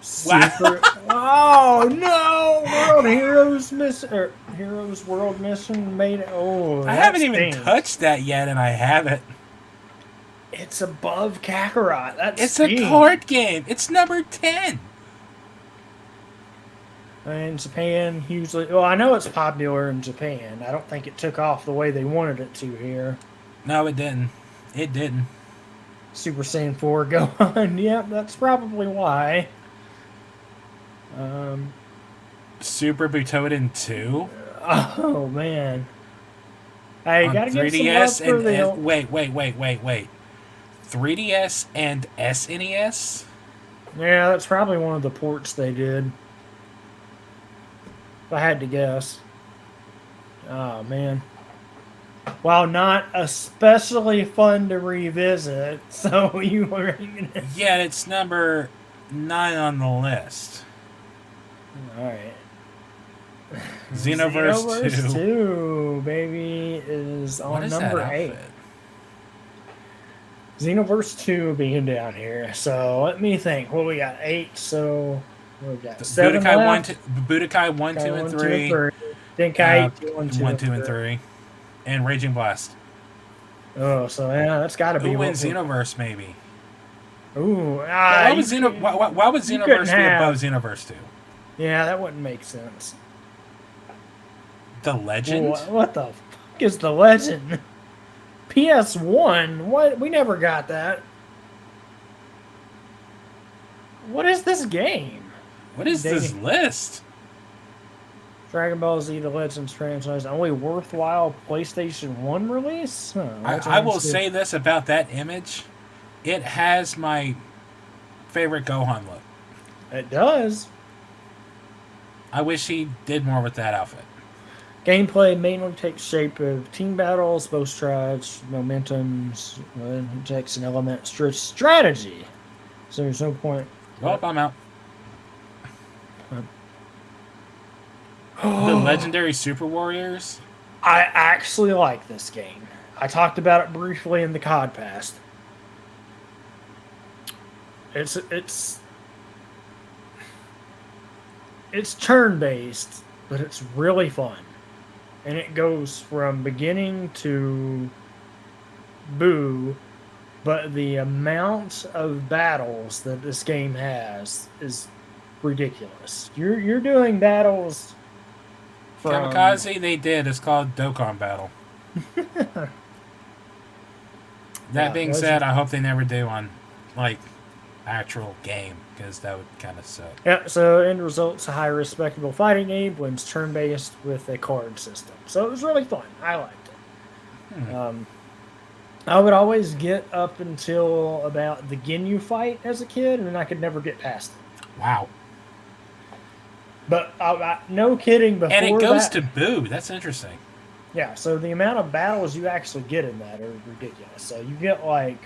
Super. Oh no! World Heroes Mission, Heroes World Mission made it. Oh, I haven't even touched that yet, and I haven't. It's above Kakarot. It's a card game. It's number 10. In Japan, hugely. Well, I know it's popular in Japan. I don't think it took off the way they wanted it to here. No, it didn't. It didn't. Super Saiyan 4 go on. Yep, that's probably why. Super Butoden 2. Oh man. Hey, gotta give some love 3DS for the wait. 3DS and SNES? Yeah, that's probably one of the ports they did. If I had to guess. Oh man. While not especially fun to revisit, so you were. Yeah, it's number 9 on the list. Alright. Xenoverse 2, baby, is on What is number that 8. outfit? Xenoverse 2 being down here. So let me think. What we got? 8. So we got 7 left. Budokai 1, 2, and 3. Tenkaichi 1, 2, and 3. And Raging Blast. Oh, so yeah, that's got to be. Who wins Xenoverse, maybe? Ooh, why would Xenoverse be above Xenoverse 2? Yeah, that wouldn't make sense. The Legend? What the fuck is the Legend? PS1? What? We never got that. What is this game? What is this list? Dragon Ball Z: The Legends franchise, only worthwhile PlayStation 1 release? Huh, I will say this about that image. It has my favorite Gohan look. It does. I wish he did more with that outfit. Gameplay mainly takes shape of team battles, both strives, momentums, injects an element strategy. So there's no point. Well, I'm out. The Legendary Super Warriors. I actually like this game. I talked about it briefly in the Codcast. It's turn-based, but it's really fun. And it goes from beginning to Boo, but the amount of battles that this game has is ridiculous. You're doing battles from Kamikaze, they did. It's called Dokkan Battle. That being said, I hope they never do on, like, actual game, because that would kind of suck. Yeah, so end result's a high respectable fighting game, blends turn-based with a card system. So it was really fun. I liked it. I would always get up until about the Ginyu fight as a kid, and then I could never get past it. Wow. But no kidding, before and it goes that, to Boo. That's interesting. Yeah, so the amount of battles you actually get in that are ridiculous. So you get like...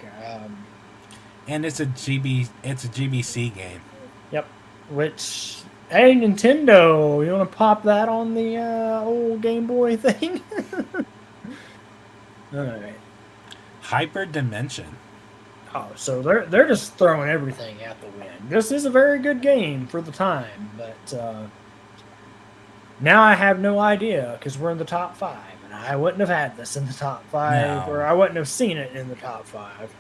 and it's a GBC game. Yep. Which, hey, Nintendo, you want to pop that on the old Game Boy thing? All right. Hyper Dimension. Oh, so they're just throwing everything out the wind. This is a very good game for the time, but now I have no idea because we're in the top 5, and I wouldn't have had this in the top 5, or I wouldn't have seen it in the top 5.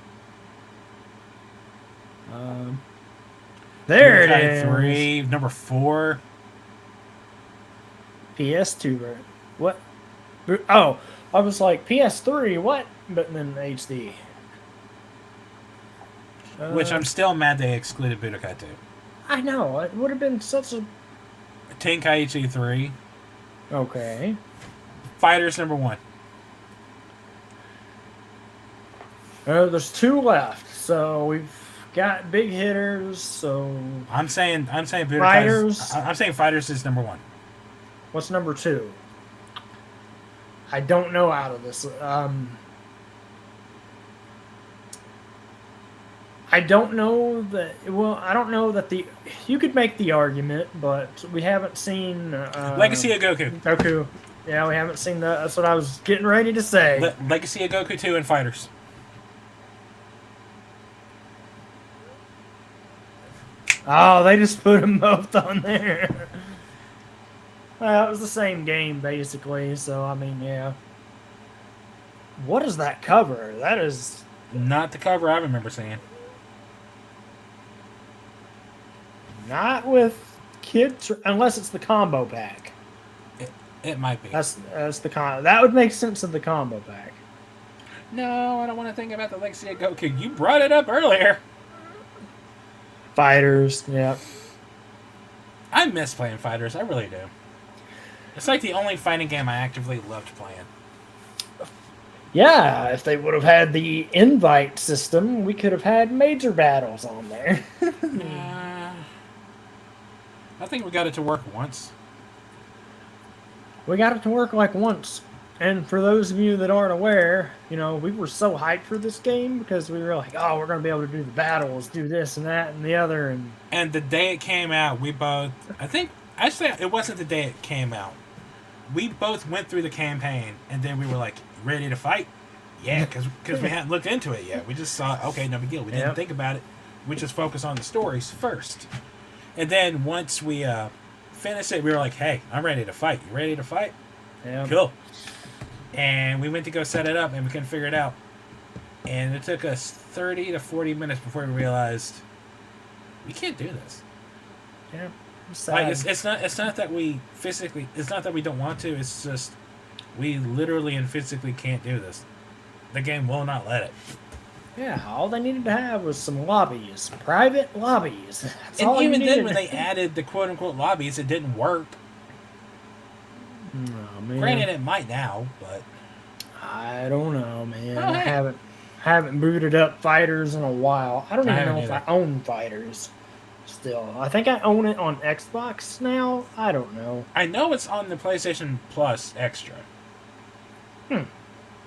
There it is. 3, number 4. PS2, right? What? Oh, I was like, PS3, what? But then HD. Which I'm still mad they excluded Budokai 2. I know. It would have been such a... Tenkaichi 3. Okay. Fighters number 1. There's 2 left, so we've got big hitters. So I'm saying Budokai. Fighters. I'm saying Fighters is number 1. What's number 2? I don't know out of this. I don't know that. Well, I don't know that the. You could make the argument, but we haven't seen Legacy of Goku. Goku. Yeah, we haven't seen that. That's what I was getting ready to say. Legacy of Goku 2 and Fighters. Oh, they just put them both on there. Well, it was the same game, basically, so, I mean, yeah. What is that cover? That is... Not the cover I remember seeing. Not with kids, unless it's the combo pack. It might be. That's the combo. That would make sense of the combo pack. No, I don't want to think about the Legacy of Goku. You brought it up earlier. Fighters, yeah. I miss playing Fighters. I really do. It's like the only fighting game I actively loved playing. Yeah, if they would have had the invite system, we could have had major battles on there. I think we got it to work once. We got it to work like once. And for those of you that aren't aware, you know, we were so hyped for this game because we were like, oh, we're going to be able to do the battles, do this and that and the other. And the day it came out, we both... I think... Actually, it wasn't the day it came out. We both went through the campaign, and then we were like, ready to fight? Yeah, because we hadn't looked into it yet. We just saw, okay, no big deal. We didn't think about it. We just focused on the stories first. And then once we finished it, we were like, hey, I'm ready to fight. You ready to fight? Yeah. Cool. And we went to go set it up, and we couldn't figure it out. And it took us 30 to 40 minutes before we realized we can't do this. Yeah. Like it's not that we physically, it's not that we don't want to, it's just we literally and physically can't do this. The game will not let it. Yeah, all they needed to have was some lobbies, private lobbies. That's and all even you then, needed. when they added the quote unquote lobbies, it didn't work. Oh, man. Granted, it might now, but I don't know, man. Oh, I hey. haven't booted up Fighters in a while. I don't I even haven't know if I either. own Fighters. Still, I think I own it on Xbox now. I don't know. I know it's on the PlayStation Plus Extra.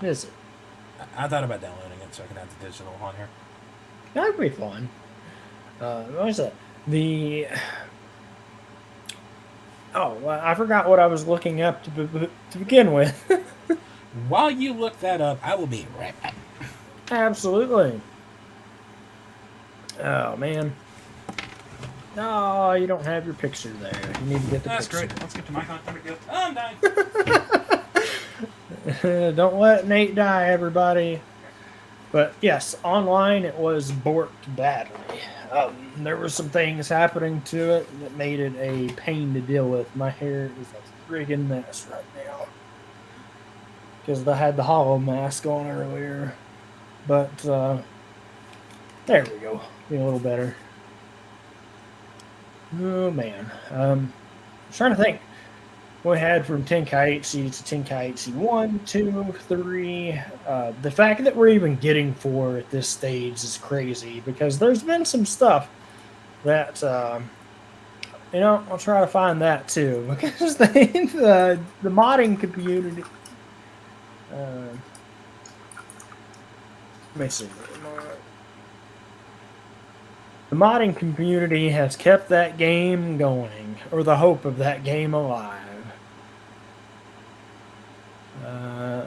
Is it? I thought about downloading it so I can have the digital on here. That'd be fun. What was that? Oh, well, I forgot what I was looking up to begin with. While you look that up, I will be right back. Absolutely. Oh, man. No, you don't have your picture there. You need to get the That's picture. great. Let's get to my content. Oh, I'm dying. Don't let Nate die, everybody. But yes, online it was borked badly. There were some things happening to it that made it a pain to deal with. My hair is a friggin' mess right now. Because I had the hollow mask on earlier. But, there we go. Be a little better. Oh, man. I'm trying to think. We had from Tenkaichi to Tenkaichi 1, 2, 3. The fact that we're even getting 4 at this stage is crazy because there's been some stuff that, I'll try to find that too because the modding community. Let me see. The modding community has kept that game going, or the hope of that game alive.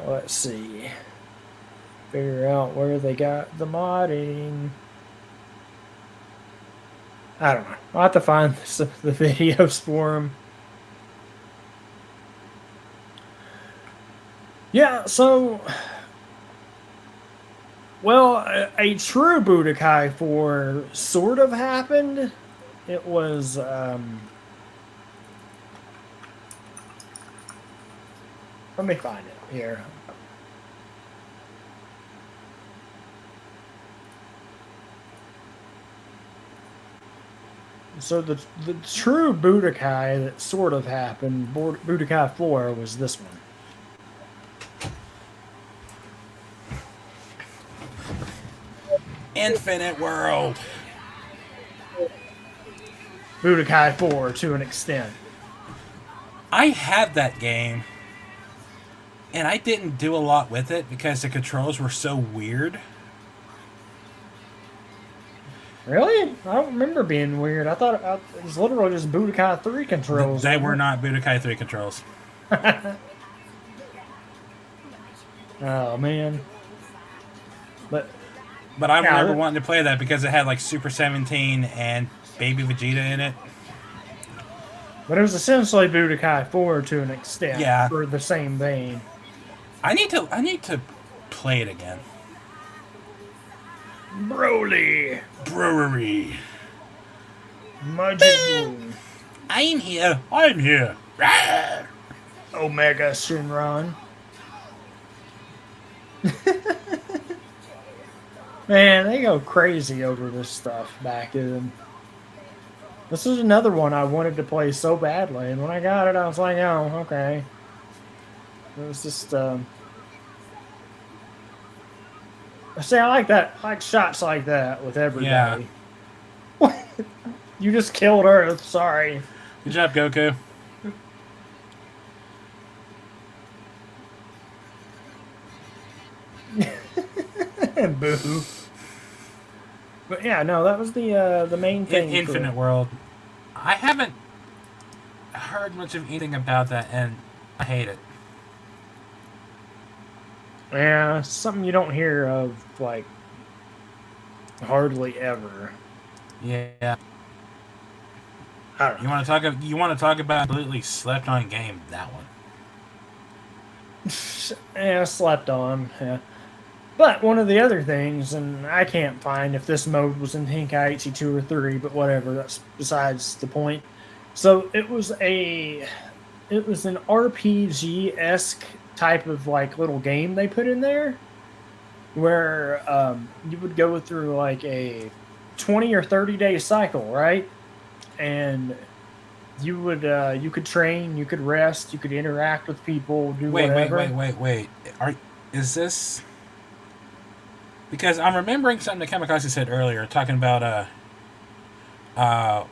Let's see. Figure out where they got the modding. I don't know. I'll have to find the videos for them. Yeah, so... Well, a true Budokai 4 sort of happened. It was... Let me find it here. So the true Budokai that sort of happened, Budokai 4, was this one. Infinite World. Budokai 4 to an extent. I had that game, and I didn't do a lot with it because the controls were so weird. Really? I don't remember being weird. I thought it was literally just Budokai 3 controls. They were not Budokai 3 controls. Oh, man. But I remember wanting to play that because it had like Super 17 and Baby Vegeta in it. But it was essentially Budokai 4 to an extent. Yeah. For the same vein. I need to play it again. Broly. Brewery. Majin. I'm here. I'm here. Rawr. Omega Shinron. Man, they go crazy over this stuff back in. This is another one I wanted to play so badly, and when I got it, I was like, oh, okay. It was just, see, I like that. I like shots like that with everybody. Yeah. You just killed Earth, sorry. Good job, Goku. Boo. But yeah, no, that was the main thing. Infinite World. I haven't heard much of anything about that, and I hate it. Yeah, something you don't hear of, like, hardly ever. Yeah. I don't know. You want to talk about a completely slept on game? That one. Yeah, slept on. Yeah. But one of the other things, and I can't find if this mode was in Tenkaichi 2 or 3, but whatever, that's besides the point. So it was an RPG-esque type of like little game they put in there, where you would go through like a 20 or 30 day cycle, right? And you would you could train, you could rest, you could interact with people, do whatever. Wait. Is this? Because I'm remembering something that Kamikaze said earlier, talking about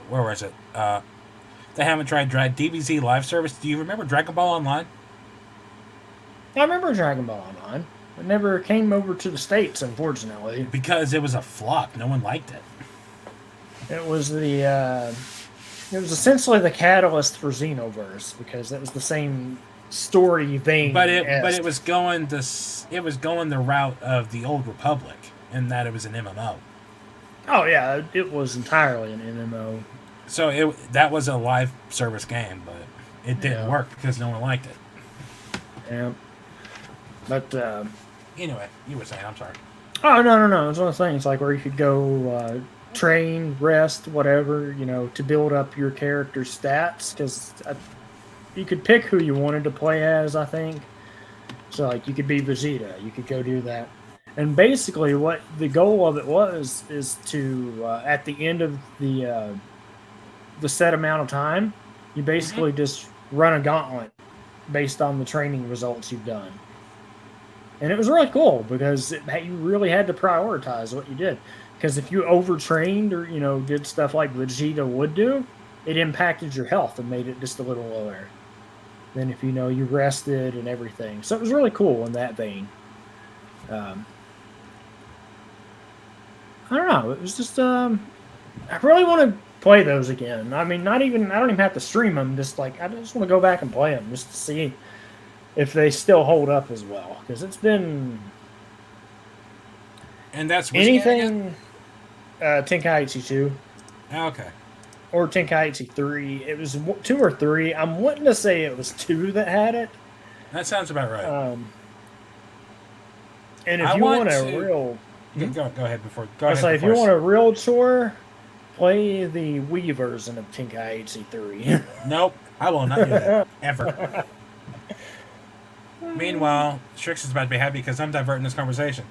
where was it? They haven't tried DBZ live service. Do you remember Dragon Ball Online? I remember Dragon Ball Online. It never came over to the States, unfortunately. Because it was a flop. No one liked it. It was the It was essentially the catalyst for Xenoverse because that was the same story vein. But it was going the route of the Old Republic in that it was an MMO. Oh yeah, it was entirely an MMO. So that was a live service game, but it didn't work because no one liked it. Yeah. But anyway, you were saying, I'm sorry. Oh no! It's one of the things like where you could go train, rest, whatever, to build up your character's stats because you could pick who you wanted to play as. I think so. Like you could be Vegeta, you could go do that, and basically what the goal of it is to at the end of the set amount of time, you basically just run a gauntlet based on the training results you've done. And it was really cool because you really had to prioritize what you did. Because if you overtrained or, did stuff like Vegeta would do, it impacted your health and made it just a little lower than if, you rested and everything. So it was really cool in that vein. I don't know. It was just, I really want to play those again. I mean, I don't even have to stream them. Just I just want to go back and play them just to see if they still hold up as well, because it's been. And that's anything. Tenkaichi 2. Okay. Or Tenkaichi 3. It was 2 or 3. I'm wanting to say it was 2 that had it. That sounds about right. And if you want a real. Go ahead before. If you want a real chore, play the Wii version of Tenkaichi 3. Nope, I will not do that ever. Meanwhile, Strix is about to be happy because I'm diverting this conversation.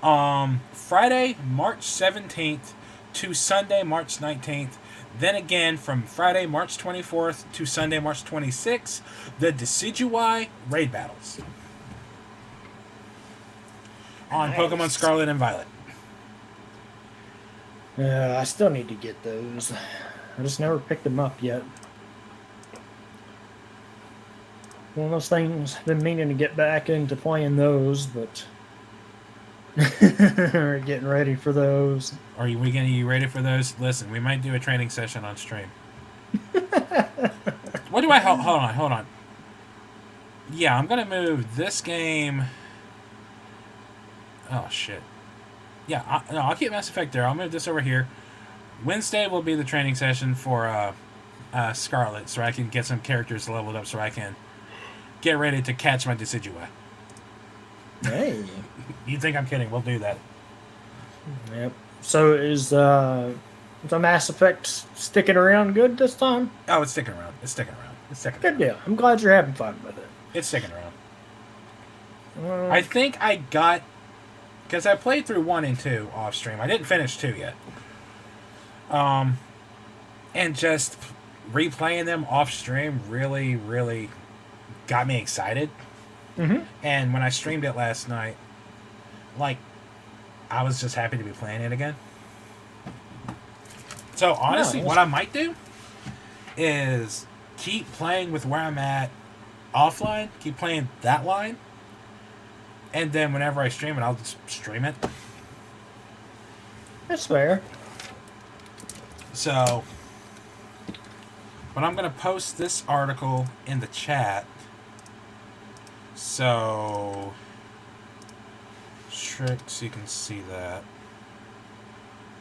Friday, March 17th to Sunday, March 19th. Then again, from Friday, March 24th to Sunday, March 26th, the Decidueye raid battles on Pokemon Scarlet and Violet. I still need to get those. I just never picked them up yet. One of those things, been meaning to get back into playing those, but we're getting ready for those. Are you ready for those? Listen, we might do a training session on stream. What do I... Hold on. Yeah, I'm going to move this game... Oh, shit. Yeah, I'll keep Mass Effect there. I'll move this over here. Wednesday will be the training session for Scarlet, so I can get some characters leveled up so I can get ready to catch my Decidueye. Hey. You think I'm kidding? We'll do that. Yep. So is the Mass Effect sticking around good this time? Oh, it's sticking around. Good deal. I'm glad you're having fun with it. It's sticking around. I think I got... Because I played through 1 and 2 off stream. I didn't finish 2 yet. And just replaying them off stream really, really got me excited. Mm-hmm. And when I streamed it last night, I was just happy to be playing it again. So honestly, what I might do is keep playing with where I'm at offline, keep playing that line, and then whenever I stream it, I'll just stream it. That's fair. So, but I'm going to post this article in the chat. So, Strix, you can see that.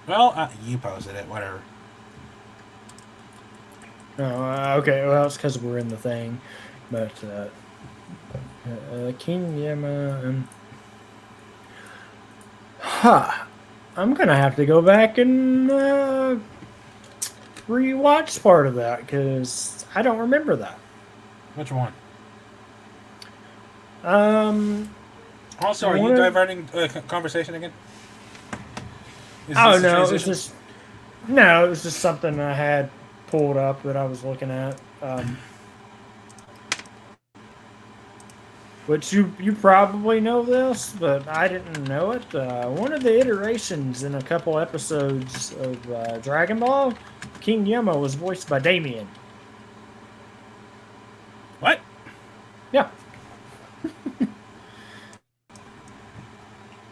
Well, you posted it, whatever. Oh, okay. Well, it's because we're in the thing. But, King Yama... I'm going to have to go back and rewatch part of that, because I don't remember that. Which one? Also, are you diverting conversation again? No, it was just something I had pulled up that I was looking at. Which you probably know this, but I didn't know it. One of the iterations in a couple episodes of Dragon Ball, King Yama was voiced by Damien. What? Yeah.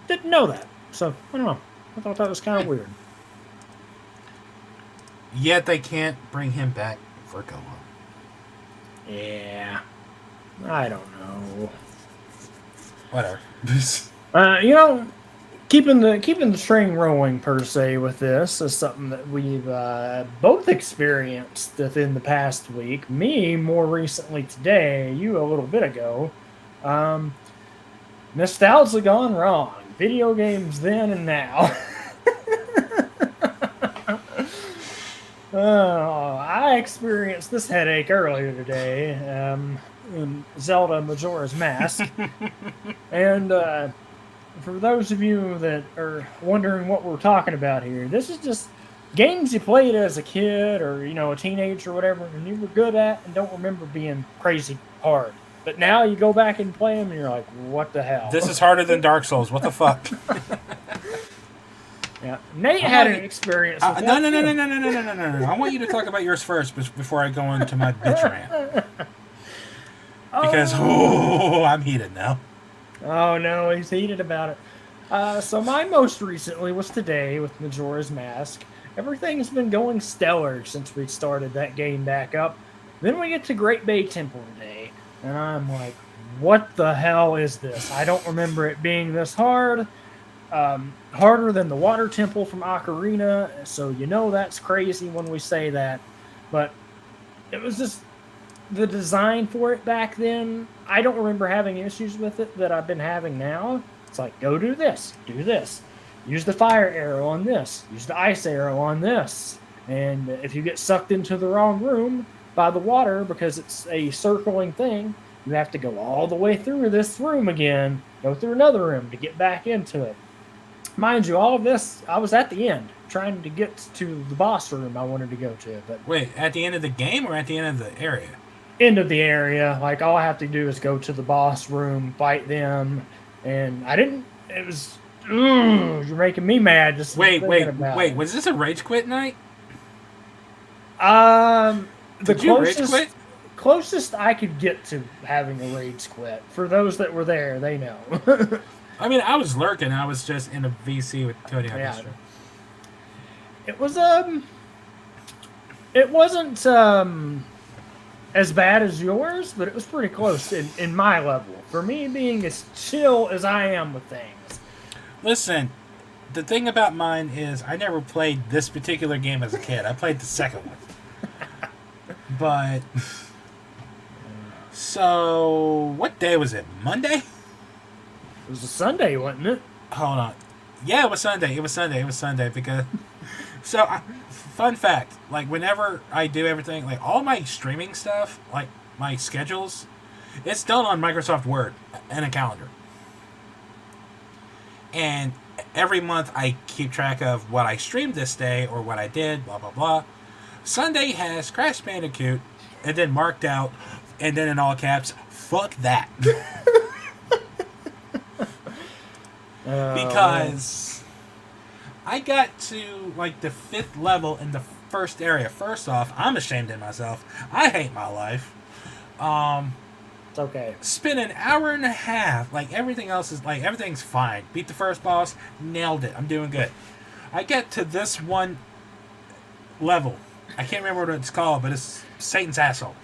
Didn't know that. So, I don't know. I thought that was kind of weird. Yet they can't bring him back for co-op. Yeah. I don't know. Whatever. You know, keeping the string rolling per se with this is something that we've both experienced within the past week. Me more recently today, you a little bit ago. Nostalgia gone wrong. Video games then and now. I experienced this headache earlier today in Zelda Majora's Mask. And for those of you that are wondering what we're talking about here, this is just games you played as a kid or, a teenager or whatever, and you were good at and don't remember being crazy hard. But now you go back and play them and you're like, what the hell? This is harder than Dark Souls. What the fuck? Yeah, Nate had an experience with no. that I want you to talk about yours first before I go into my bitch rant. Because, I'm heated now. Oh, no, he's heated about it. So mine most recently was today with Majora's Mask. Everything's been going stellar since we started that game back up. Then we get to Great Bay Temple today, and I'm like, what the hell is this? I don't remember it being this hard. Harder than the water temple from Ocarina, so that's crazy when we say that. But it was just the design for it back then. I don't remember having issues with it that I've been having now. It's like, go do this, use the fire arrow on this, use the ice arrow on this. And if you get sucked into the wrong room by the water because it's a circling thing, you have to go all the way through this room again, go through another room to get back into it. Mind you, all of this, I was at the end, trying to get to the boss room I wanted to go to. But wait, at the end of the game or at the end of the area? End of the area. Like, all I have to do is go to the boss room, fight them, and I didn't. It was, you're making me mad. Just wait. Was this a rage quit night? The closest I could get to having a rage quit. For those that were there, they know. I mean, I was lurking. I was just in a VC with Cody Orchestra. It was it wasn't as bad as yours, but it was pretty close in my level. For me, being as chill as I am with things. Listen, the thing about mine is I never played this particular game as a kid. I played the second one. But so what day was it? Monday? It was a Sunday, wasn't it? Hold on. Yeah, it was Sunday. It was Sunday because... So, fun fact. Like, whenever I do everything, like, all my streaming stuff, like, my schedules, it's done on Microsoft Word and a calendar. And every month I keep track of what I streamed this day or what I did, blah, blah, blah. Sunday has Crash Bandicoot, and then marked out, and then in all caps, fuck that. Because I got to, like, the 5th level in the first area. First off, I'm ashamed of myself. I hate my life. It's okay. Spent an hour and a half. Like, everything else is, like, everything's fine. Beat the first boss. Nailed it. I'm doing good. I get to this one level. I can't remember what it's called, but it's Satan's asshole.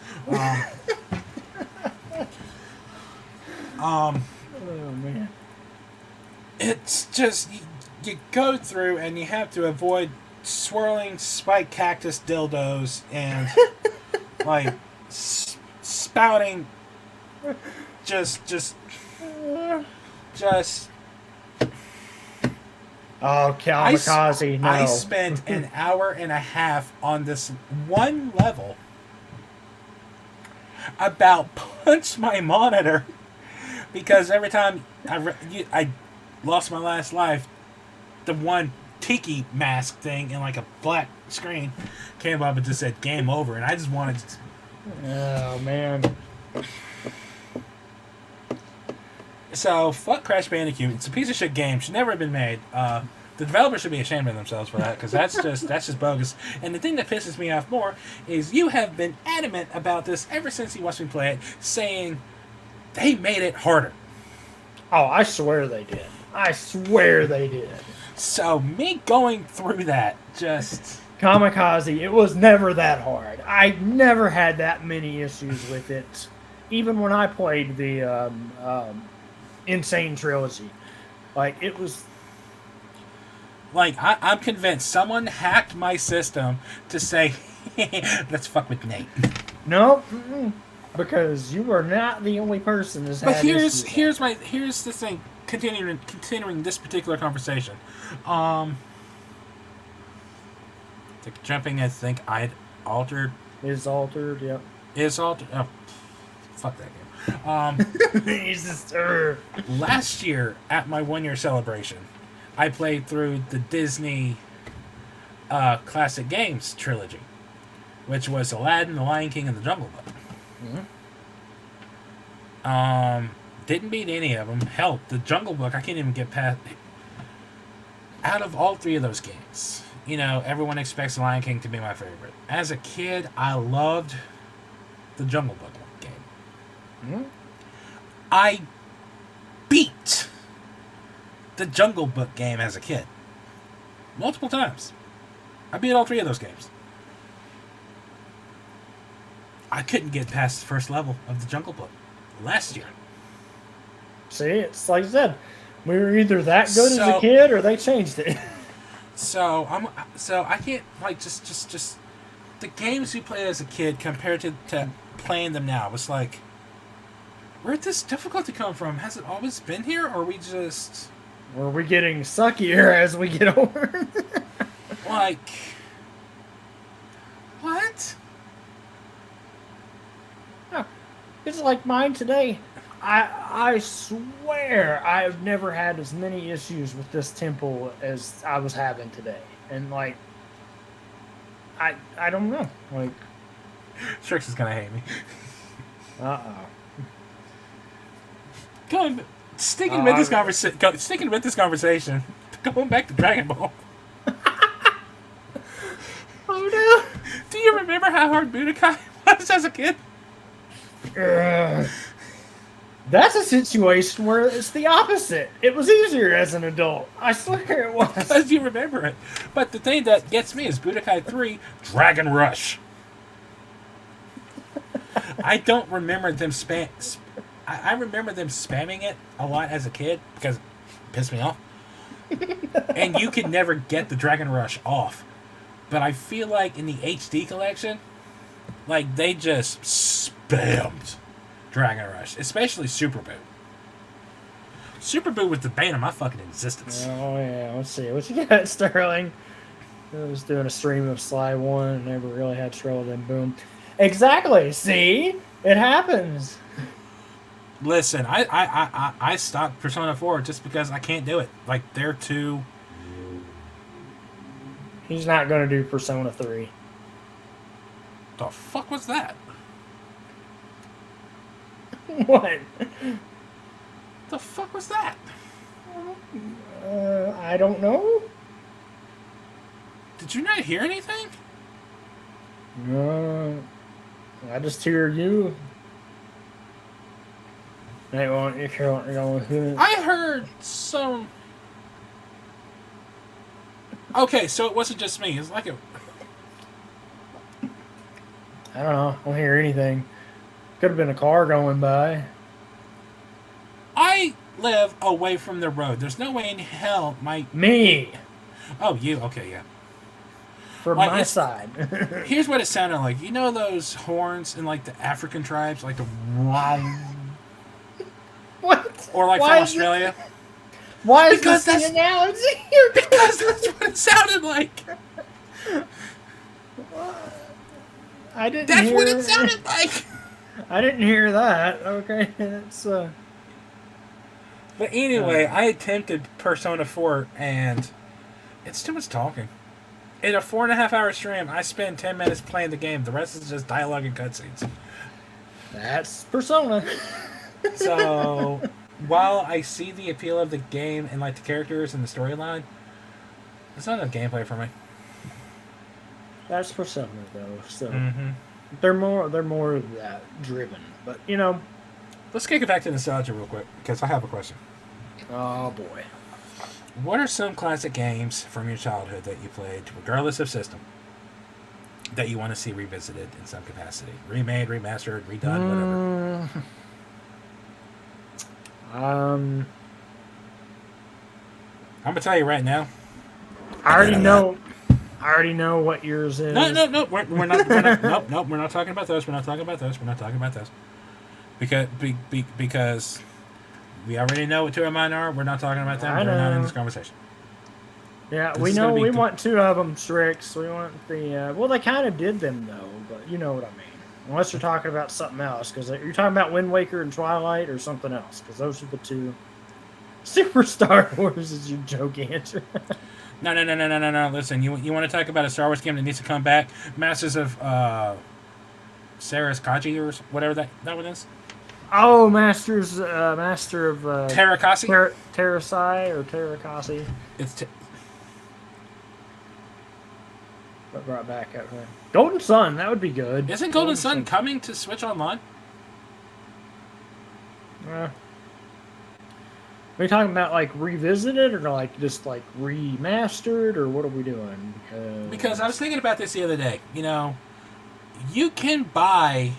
Oh, man. It's just, you go through and you have to avoid swirling spiked cactus dildos and, like, spouting just. Oh, kamikaze, no. I spent an hour and a half on this one level. About punch my monitor because every time I lost my last life, the one tiki mask thing in like a black screen came up and just said game over, and I just wanted to... Oh, man. So, fuck Crash Bandicoot. It's a piece of shit game. Should never have been made. The developers should be ashamed of themselves for that, because that's just bogus. And the thing that pisses me off more is you have been adamant about this ever since you watched me play it, saying they made it harder. Oh, I swear they did. I swear they did. So me going through that just... Kamikaze, it was never that hard. I never had that many issues with it, even when I played the Insane Trilogy. Like, it was... Like, I'm convinced someone hacked my system to say, let's fuck with Nate. No, because you are not the only person that's But had issues. here's the thing. Continuing this particular conversation, jumping. I think I'd altered. Is altered. Yep. Is altered. Oh, fuck that game. He's just. Last year at my 1-year celebration, I played through the Disney classic games trilogy, which was Aladdin, The Lion King, and The Jungle Book. Mm-hmm. Didn't beat any of them. Hell, The Jungle Book, I can't even get past. Out of all 3 of those games, you know, everyone expects The Lion King to be my favorite. As a kid, I loved the Jungle Book game. Mm-hmm. I beat the Jungle Book game as a kid. Multiple times. I beat all 3 of those games. I couldn't get past the first level of the Jungle Book last year. See, it's like I said, we were either that good as a kid or they changed it. So I can't like just the games you played as a kid compared to playing them now. It's like, where'd this difficulty come from? Has it always been here, or are we just? Or are we getting suckier as we get older? Like, what? It's like mine today. I swear I've never had as many issues with this temple as I was having today. And like, I don't know. Like, Strix is gonna hate me. Sticking with this conversation. Going back to Dragon Ball. Oh no! Do you remember how hard Budokai was as a kid? That's a situation where it's the opposite. It was easier as an adult. I swear it was. Because you remember it. But the thing that gets me is Budokai 3 Dragon Rush. I don't remember them I remember them spamming it a lot as a kid because it pissed me off. And you could never get the Dragon Rush off. But I feel like in the HD collection, like they just spammed Dragon Rush, especially Super Boo. Super Boo was the bane of my fucking existence. Oh yeah, let's see. What you got, Sterling? I was doing a stream of Sly 1 and never really had trouble, then boom. Exactly, see? It happens. Listen, I stopped Persona 4 just because I can't do it. Like, they're too... He's not going to do Persona 3. The fuck was that? What? The fuck was that? I don't know. Did you not hear anything? No. I just hear you. Hey, well, if you're going with it. I heard some... Okay, so it wasn't just me. It's like a... I don't know. I don't hear anything. Could have been a car going by. I live away from the road. There's no way in hell my... Me! Oh, you? Okay, yeah. From like, my side. Here's what it sounded like. You know those horns in, like, the African tribes? Like the... What? Or, like, Why from Australia? Why is because this the analogy here? Because that's what it sounded like. I didn't That's hear... what it sounded like. I didn't hear that. Okay, that's But anyway, I attempted Persona 4, and it's too much talking. In a 4.5-hour stream, I spend 10 minutes playing the game. The rest is just dialogue and cutscenes. That's Persona. So, while I see the appeal of the game and like the characters and the storyline, it's not enough gameplay for me. That's Persona though. So they're more of that driven. But you know, let's kick it back to nostalgia real quick because I have a question. Oh boy. What are some classic games from your childhood that you played, regardless of system? that you want to see revisited in some capacity, remade, remastered, redone, whatever. Um, I'm gonna tell you right now. I already know. I already know what yours is. No. We're not. Nope. We're not talking about those. We're not talking about those. Because we already know what two of mine are. We're not talking about them. They're not in this conversation. Yeah, This we is gonna know. be We good. want two of them, Strix. We want the. Well, they kind of did them though, but you know what I mean. Unless you're talking about something else, because you're talking about Wind Waker and Twilight or something else, because those are the two. Super Star Wars is your joke answer. No. Listen, you want to talk about a Star Wars game that needs to come back? Masters of Sarah's Kaji or whatever that one is. Oh, Master of Terrakasi? Terrasai or Terrakasi. It's What brought back up there? Golden Sun, that would be good. Isn't Golden Sun coming to Switch Online? Are we talking about like revisited or like just like remastered or what are we doing? Because I was thinking about this the other day. You know, you can buy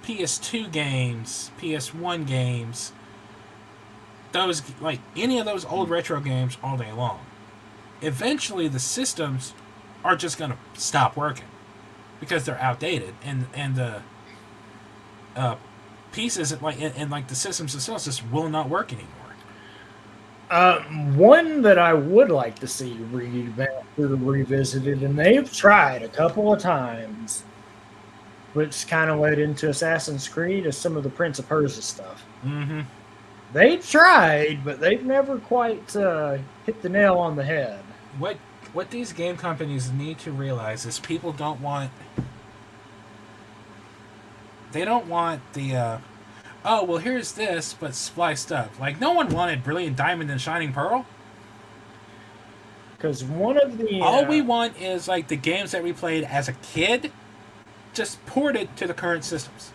PS2 games, PS1 games, those like any of those old retro games all day long. Eventually, the systems are just gonna stop working because they're outdated, and the pieces and like the systems themselves just will not work anymore. One that I would like to see revisited, and they've tried a couple of times, which kind of led into Assassin's Creed, is some of the Prince of Persia stuff. Mm-hmm. They've tried, but they've never quite hit the nail on the head. What these game companies need to realize is people don't want. They don't want the, oh, well, here's this, but spliced up. Like, no one wanted Brilliant Diamond and Shining Pearl. Because one of the... All we want is, like, the games that we played as a kid, just ported to the current systems.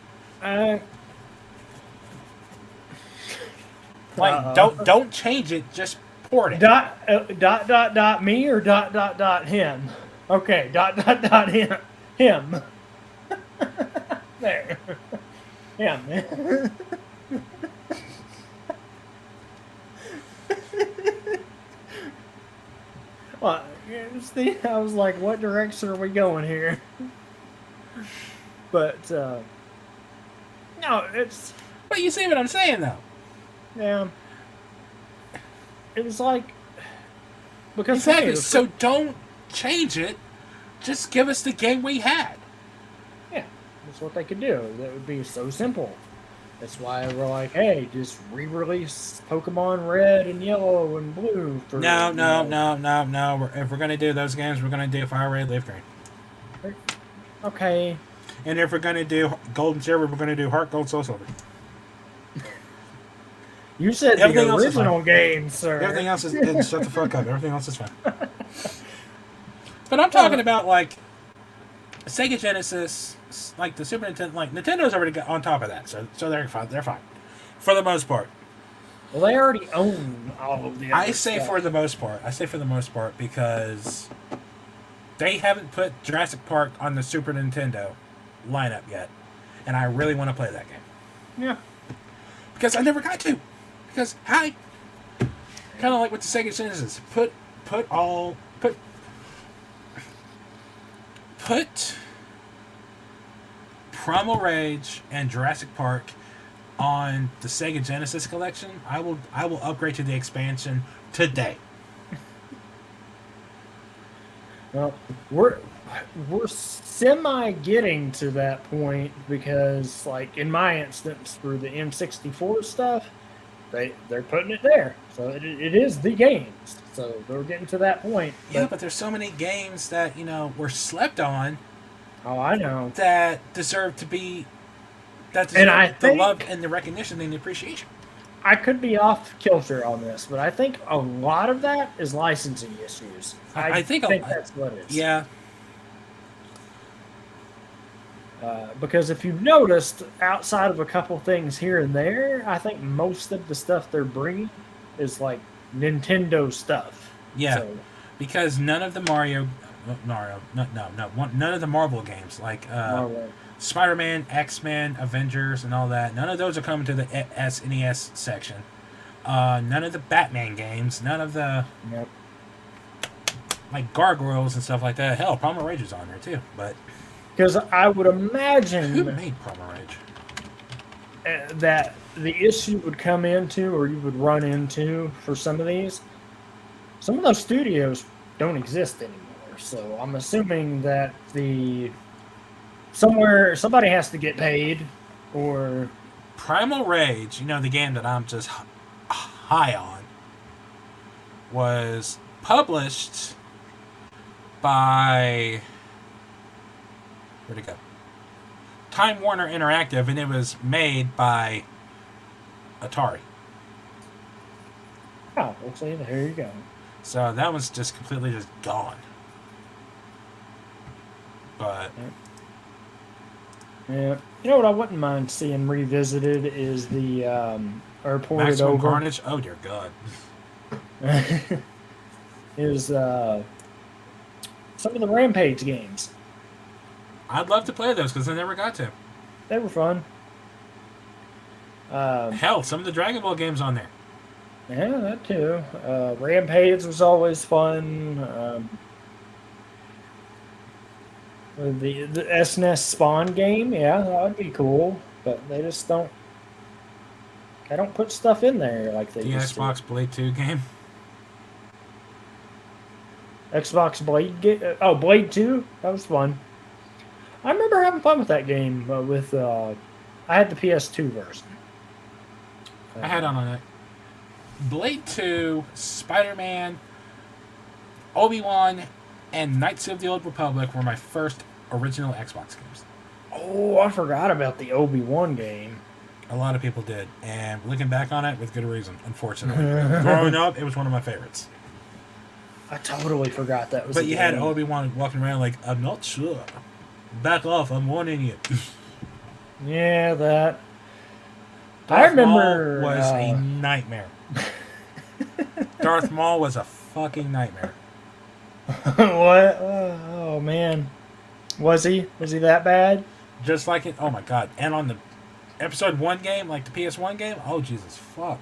Like, don't change it, just port it. Me or him? Okay, him. There. Him. Well, see, I was like, what direction are we going here? But, no, it's... But you see what I'm saying, though. Yeah. It was like... Because exactly, hey, so don't change it. Just give us the game we had. Yeah, that's what they could do. That would be so simple. That's why we're like, hey, just re-release Pokemon Red and Yellow and Blue. For, No. If we're going to do those games, we're going to do Fire Red, Leaf Green. Okay. And if we're going to do Golden Silver, we're going to do Heart Gold, Soul Silver. You said everything the original game, sir. Everything else is... shut the fuck up. Everything else is fine. But I'm talking about, like, Sega Genesis, like the Super Nintendo... Like, Nintendo's already got on top of that, so they're fine. They're fine. For the most part. Well, they already own all of the other stuff. For the most part. I say for the most part because they haven't put Jurassic Park on the Super Nintendo lineup yet. And I really want to play that game. Yeah. Because I never got to. Because, kind of like with the Sega Genesis, put Primal Rage and Jurassic Park on the Sega Genesis collection. I will upgrade to the expansion today. Well, we're semi getting to that point because, like in my instance, for the N64 stuff, they're putting it there, so it is the games. So they're getting to that point. Yeah, but there's so many games that were slept on. Oh, I know. That deserve to be. That deserve the love and the recognition and the appreciation. I could be off kilter on this, but I think a lot of that is licensing issues. I think that's what it is. Yeah. Because if you've noticed, outside of a couple things here and there, I think most of the stuff they're bringing is like Nintendo stuff. Yeah, so, because none of the Mario, Mario. No. None of the Marvel games like Marvel. Spider-Man, X-Men, Avengers, and all that. None of those are coming to the SNES section. None of the Batman games. None of the Yep. like Gargoyles and stuff like that. Hell, Primal Rage is on there too. But Because I would who imagine made Primal Rage? that the issue would come into, or you would run into for some of these. Some of those studios don't exist anymore, so I'm assuming that somebody has to get paid, or Primal Rage, the game that I'm just high on, was published by where'd it go? Time Warner Interactive, and it was made by Atari. oh, we'll see. There you go. So that was just completely just gone. But Yeah, you know what I wouldn't mind seeing revisited is the or ported Maximum over Carnage, oh dear God, is some of the Rampage games. I'd love to play those because I never got to. They were fun. Hell, some of the Dragon Ball games on there. Yeah, that too. Rampage was always fun. The SNES Spawn game, yeah, that would be cool. But they just don't. They don't put stuff in there like they The used to. Xbox Blade 2 game. Xbox Blade Blade 2? That was fun. I remember having fun with that game with I had the PS2 version. I had on it. Blade 2, Spider-Man, Obi-Wan, and Knights of the Old Republic were my first original Xbox games. Oh, I forgot about the Obi-Wan game. A lot of people did, and looking back on it, with good reason, unfortunately. Growing up, it was one of my favorites. I totally forgot that was But a you game. had Obi-Wan walking around like, I'm not sure. Back off, I'm warning you. Yeah, that. Darth I remember Maul was a nightmare. Darth Maul was a fucking nightmare. What? Oh man, was he? Was he that bad? Just like it. Oh my god! And on the episode 1 game, like the PS1 game, oh Jesus fuck!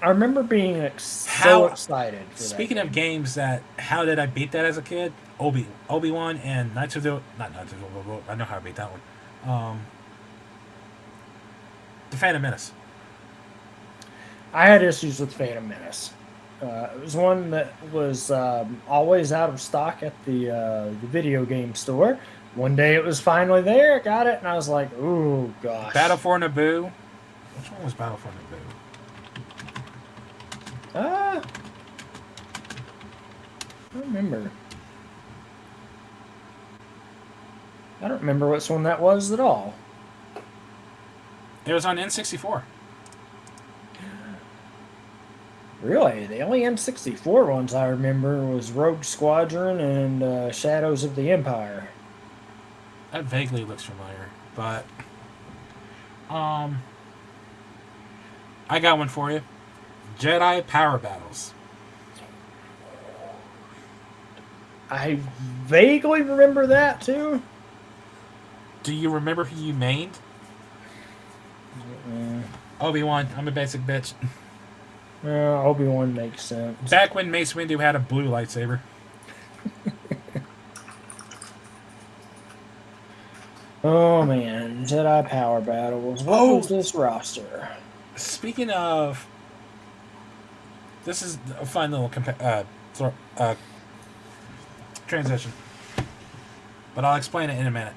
I remember being so excited. For Speaking that of games that, how did I beat that as a kid? Obi-Wan and Knights of the not Knights of the I know how to beat that one. The Phantom Menace. I had issues with Phantom Menace. It was one that was always out of stock at the video game store. One day it was finally there, got it, and I was like, "Ooh, gosh!" Battle for Naboo. Which one was Battle for Naboo? I don't remember. I don't remember which one that was at all. It was on N64. Really, the only N64 ones I remember was Rogue Squadron and Shadows of the Empire. That vaguely looks familiar, but I got one for you. Jedi Power Battles. I vaguely remember that too. Do you remember who you mained? Obi-Wan. I'm a basic bitch. Obi-Wan makes sense. Back when Mace Windu had a blue lightsaber. Oh man, Jedi Power Battles. What was this roster? Speaking of, this is a fun little transition, but I'll explain it in a minute.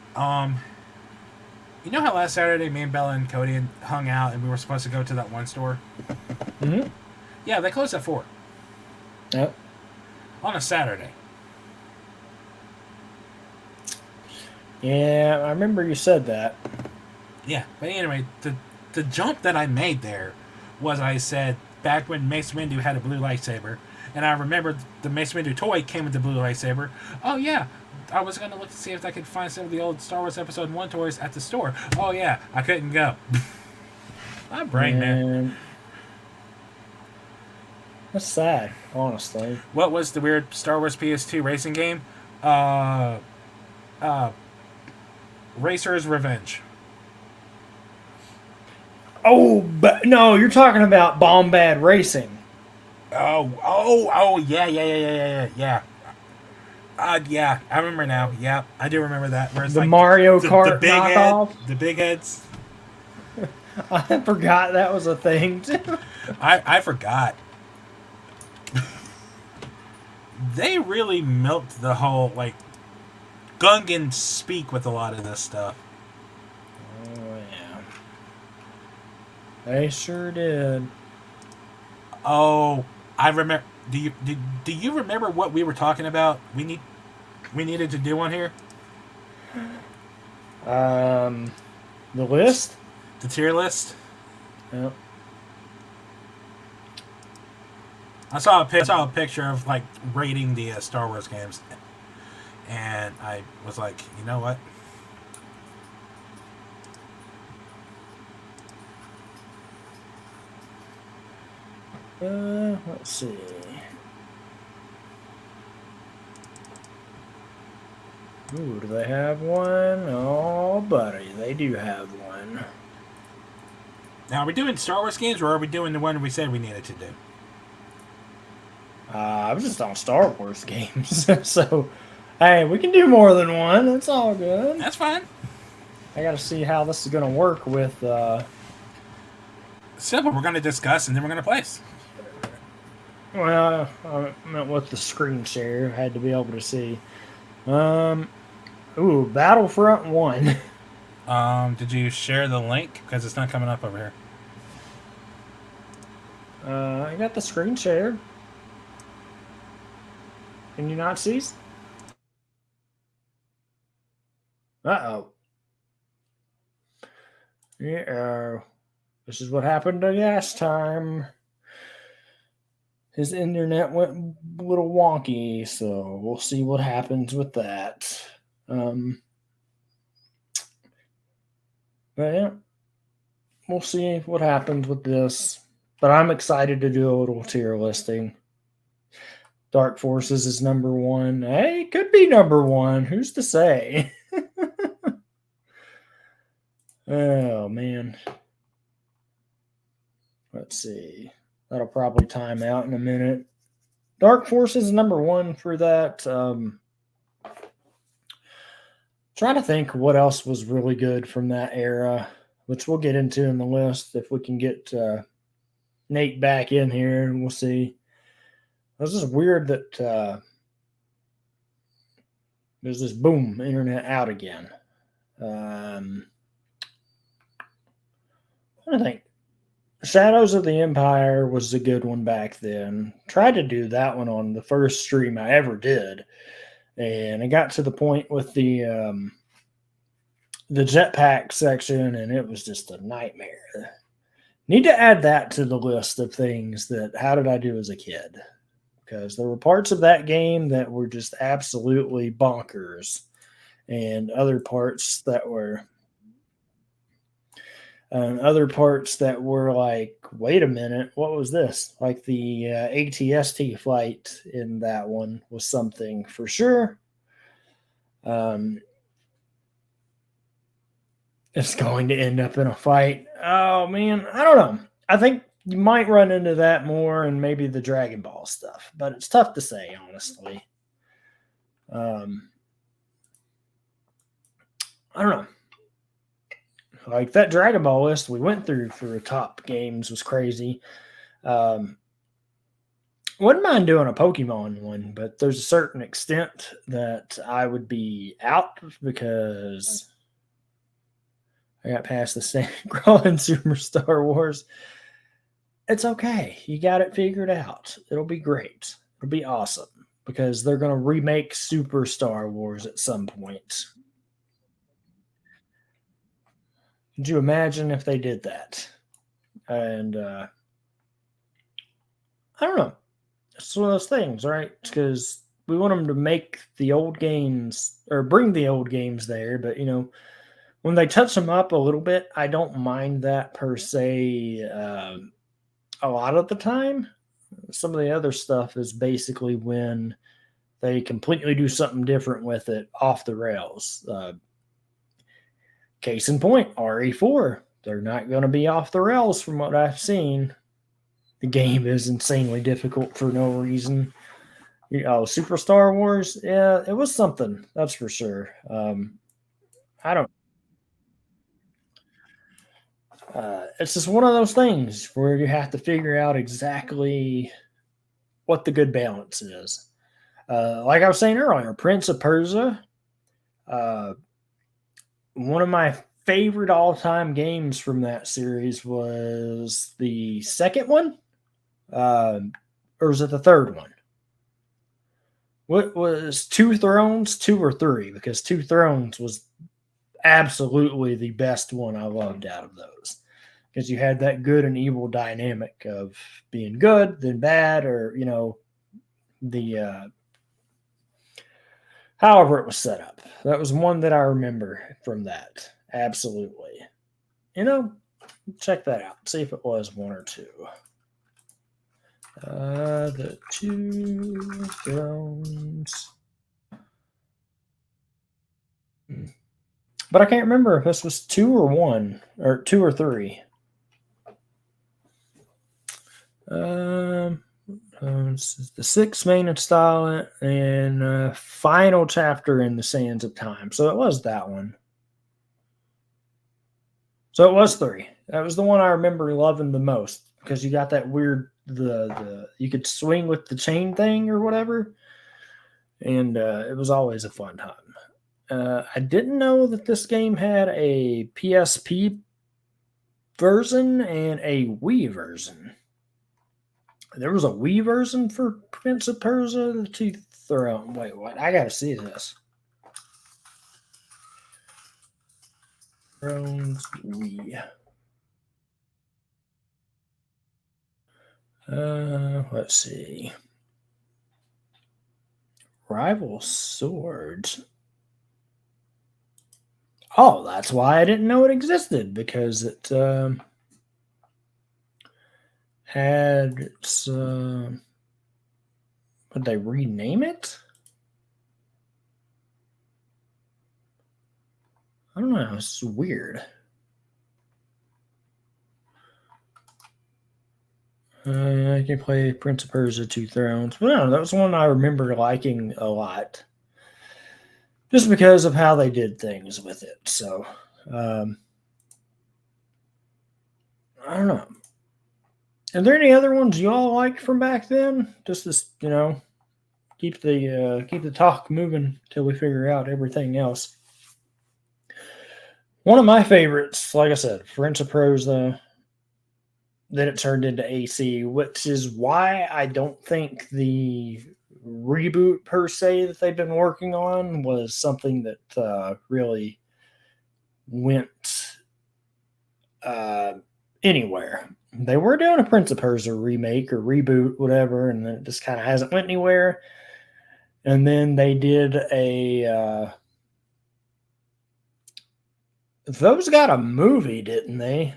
You know how last Saturday me and Bella and Cody hung out and we were supposed to go to that one store? Mm-hmm. Yeah, they closed at 4. Yep. On a Saturday. Yeah, I remember you said that. Yeah, but anyway, the jump that I made there was I said back when Mace Windu had a blue lightsaber, and I remembered the Mace Windu toy came with the blue lightsaber. Oh yeah, I was going to look to see if I could find some of the old Star Wars Episode 1 toys at the store. Oh yeah, I couldn't go. My brain, man. That's sad, honestly. What was the weird Star Wars PS2 racing game? Uh, uh, Racer's Revenge. Oh, but no, you're talking about Bombad Racing. Yeah. Yeah, I remember now. Yeah, I do remember that. Where it's The like Mario the Kart big head, knockoff. the big heads. I forgot that was a thing too. I forgot. They really milked the whole like Gungan speak with a lot of this stuff. Oh yeah, they sure did. Oh, I remember. Do you remember what we were talking about? We needed to do one here. The list. The tier list. Yep. I saw a picture of like rating the Star Wars games, and I was like, you know what? Let's see. Ooh, do they have one? Oh, buddy, they do have one. Now, are we doing Star Wars games, or are we doing the one we said we needed to do? I'm just on Star Wars games, so hey, we can do more than one. That's all good. That's fine. I got to see how this is going to work with. Simple. We're going to discuss, and then we're going to place. Well, I meant with the screen share. I had to be able to see. Ooh, Battlefront 1. Did you share the link? Because it's not coming up over here. I got the screen share. Can you not see? Uh-oh. Yeah. This is what happened last time. His internet went a little wonky, so we'll see what happens with that. But yeah, we'll see what happens with this. But I'm excited to do a little tier listing. Dark Forces is number 1. Hey, it could be number 1. Who's to say? Oh, man. Let's see. That'll probably time out in a minute. Dark Forces is number 1 for that. Trying to think what else was really good from that era, which we'll get into in the list if we can get Nate back in here, and we'll see. It's just weird that there's this boom, internet out again. I think Shadows of the Empire was a good one back then. Tried to do that one on the first stream I ever did, and I got to the point with the jetpack section, and it was just a nightmare. Need to add that to the list of things that how did I do as a kid? Because there were parts of that game that were just absolutely bonkers, and other parts that were like, wait a minute, what was this? Like the ATST flight in that one was something for sure. It's going to end up in a fight. Oh man, I don't know. I think you might run into that more and maybe the Dragon Ball stuff, but it's tough to say, honestly. I don't know. Like that Dragon Ball list we went through for top games was crazy. Wouldn't mind doing a Pokemon one, but there's a certain extent that I would be out because I got past the same crawling Super Star Wars. It's okay. You got it figured out. It'll be great. It'll be awesome because they're going to remake Super Star Wars at some point. Could you imagine if they did that? And I don't know. It's one of those things, right? Because we want them to make the old games or bring the old games there, but when they touch them up a little bit, I don't mind that per se. A lot of the time, Some of the other stuff is basically when they completely do something different with it off the rails. Case in point, RE4. They're not going to be off the rails from what I've seen. The game is insanely difficult for no reason. Super Star Wars, yeah, it was something, that's for sure. I don't. It's just one of those things where you have to figure out exactly what the good balance is. Like I was saying earlier, Prince of Persia, uh, one of my favorite all-time games from that series was the second one, uh, or was it the third one? What was Two Thrones, 2 or 3? Because Two Thrones was absolutely the best one I loved out of those. Because you had that good and evil dynamic of being good, then bad, or the however it was set up. That was one that I remember from that. Absolutely. Check that out. See if it was 1 or 2. The Two Thrones. But I can't remember if this was 2 or 1, or 2 or 3. This is the 6th main installment and final chapter in the Sands of Time. So it was that one. So it was 3. That was the one I remember loving the most because you got that weird the you could swing with the chain thing or whatever, and it was always a fun time. I didn't know that this game had a PSP version and a Wii version. There was a Wii version for Prince of Persia: The Two Thrones. Wait, what? I gotta see this. Thrones Wii. Let's see. Rival Swords. Oh, that's why I didn't know it existed, because it had its. Would they rename it? I don't know. It's weird. I can play Prince of Persia: Two Thrones. But no, that was one I remember liking a lot. Just because of how they did things with it. So, I don't know. Are there any other ones you all liked from back then? Just this, keep the talk moving till we figure out everything else. One of my favorites, like I said, Prince of Persia. Then it turned into AC, which is why I don't think the reboot per se that they've been working on was something that really went anywhere. They were doing a Prince of Persia remake or reboot, whatever, and it just kind of hasn't went anywhere. And then they did those got a movie, didn't they?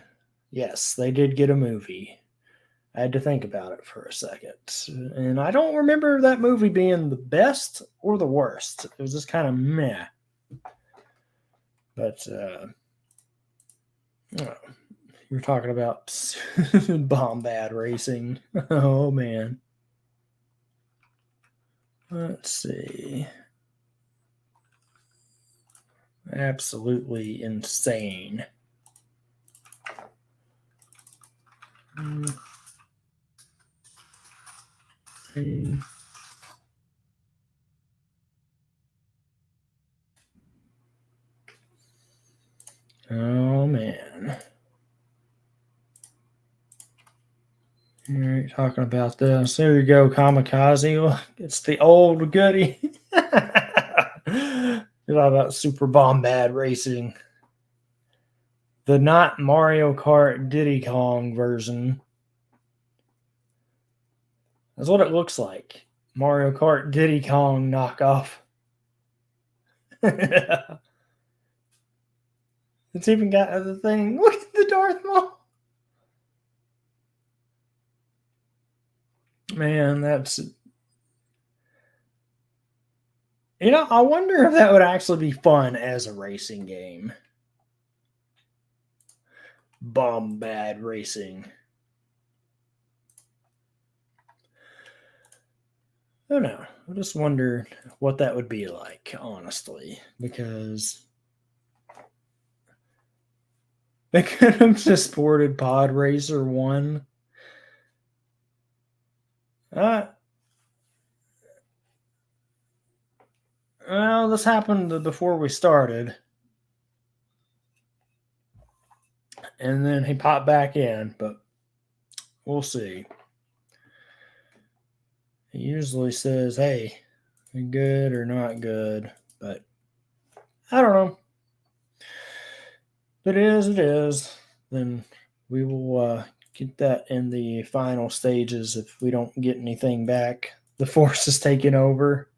Yes, they did get a movie. I had to think about it for a second. And I don't remember that movie being the best or the worst. It was just kind of meh. But you're talking about Bombad Racing. Oh, man. Let's see. Absolutely insane. Oh, man. You're talking about this. There you go, Kamikaze. Look, it's the old goodie. You're talking about Super Bombad Racing. The not Mario Kart Diddy Kong version. That's what it looks like. Mario Kart Diddy Kong knockoff. It's even got the thing. Look at the Darth Maul. Man, that's... I wonder if that would actually be fun as a racing game. Bombad Racing. I don't know. I just wonder what that would be like, honestly, because they could have just ported Pod Racer 1. Well, this happened before we started. And then he popped back in, but we'll see. He usually says, hey, good or not good, but I don't know. If it is. Then we will get that in the final stages if we don't get anything back. The force is taking over.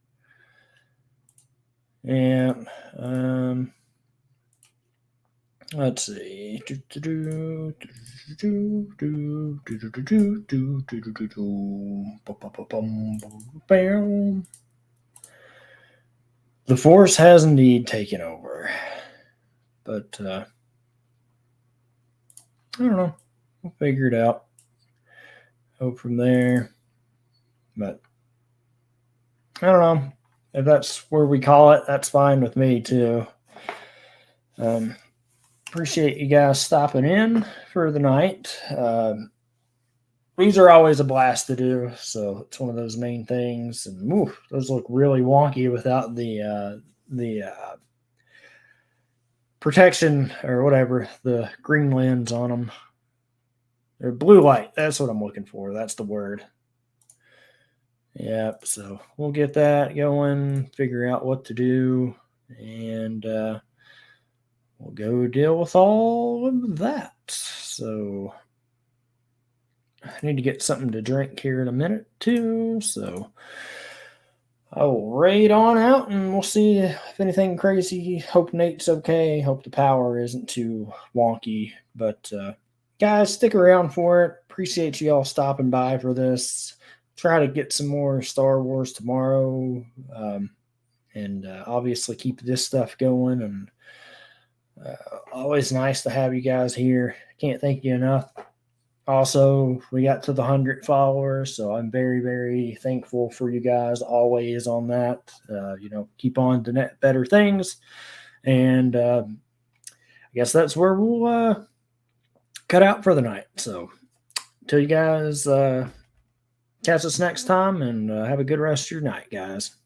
And let's see. The force has indeed taken over. But I don't know. We'll figure it out. Hope from there. But I don't know. If that's where we call it, that's fine with me too. Appreciate you guys stopping in for the night. These are always a blast to do, so it's one of those main things. And those look really wonky without the protection or whatever, the green lens on them. Or blue light. That's what I'm looking for. That's the word. Yep. So we'll get that going, figure out what to do, and we'll go deal with all of that. So I need to get something to drink here in a minute too. So I will raid on out and we'll see if anything crazy. Hope Nate's okay. Hope the power isn't too wonky. But guys, stick around for it. Appreciate you all stopping by for this. Try to get some more Star Wars tomorrow. And obviously keep this stuff going. And always nice to have you guys here. Can't thank you enough. Also, we got to the 100 followers, so I'm very, very thankful for you guys always on that. Keep on to better things. And I guess that's where we'll cut out for the night. So until you guys catch us next time, and have a good rest of your night, guys.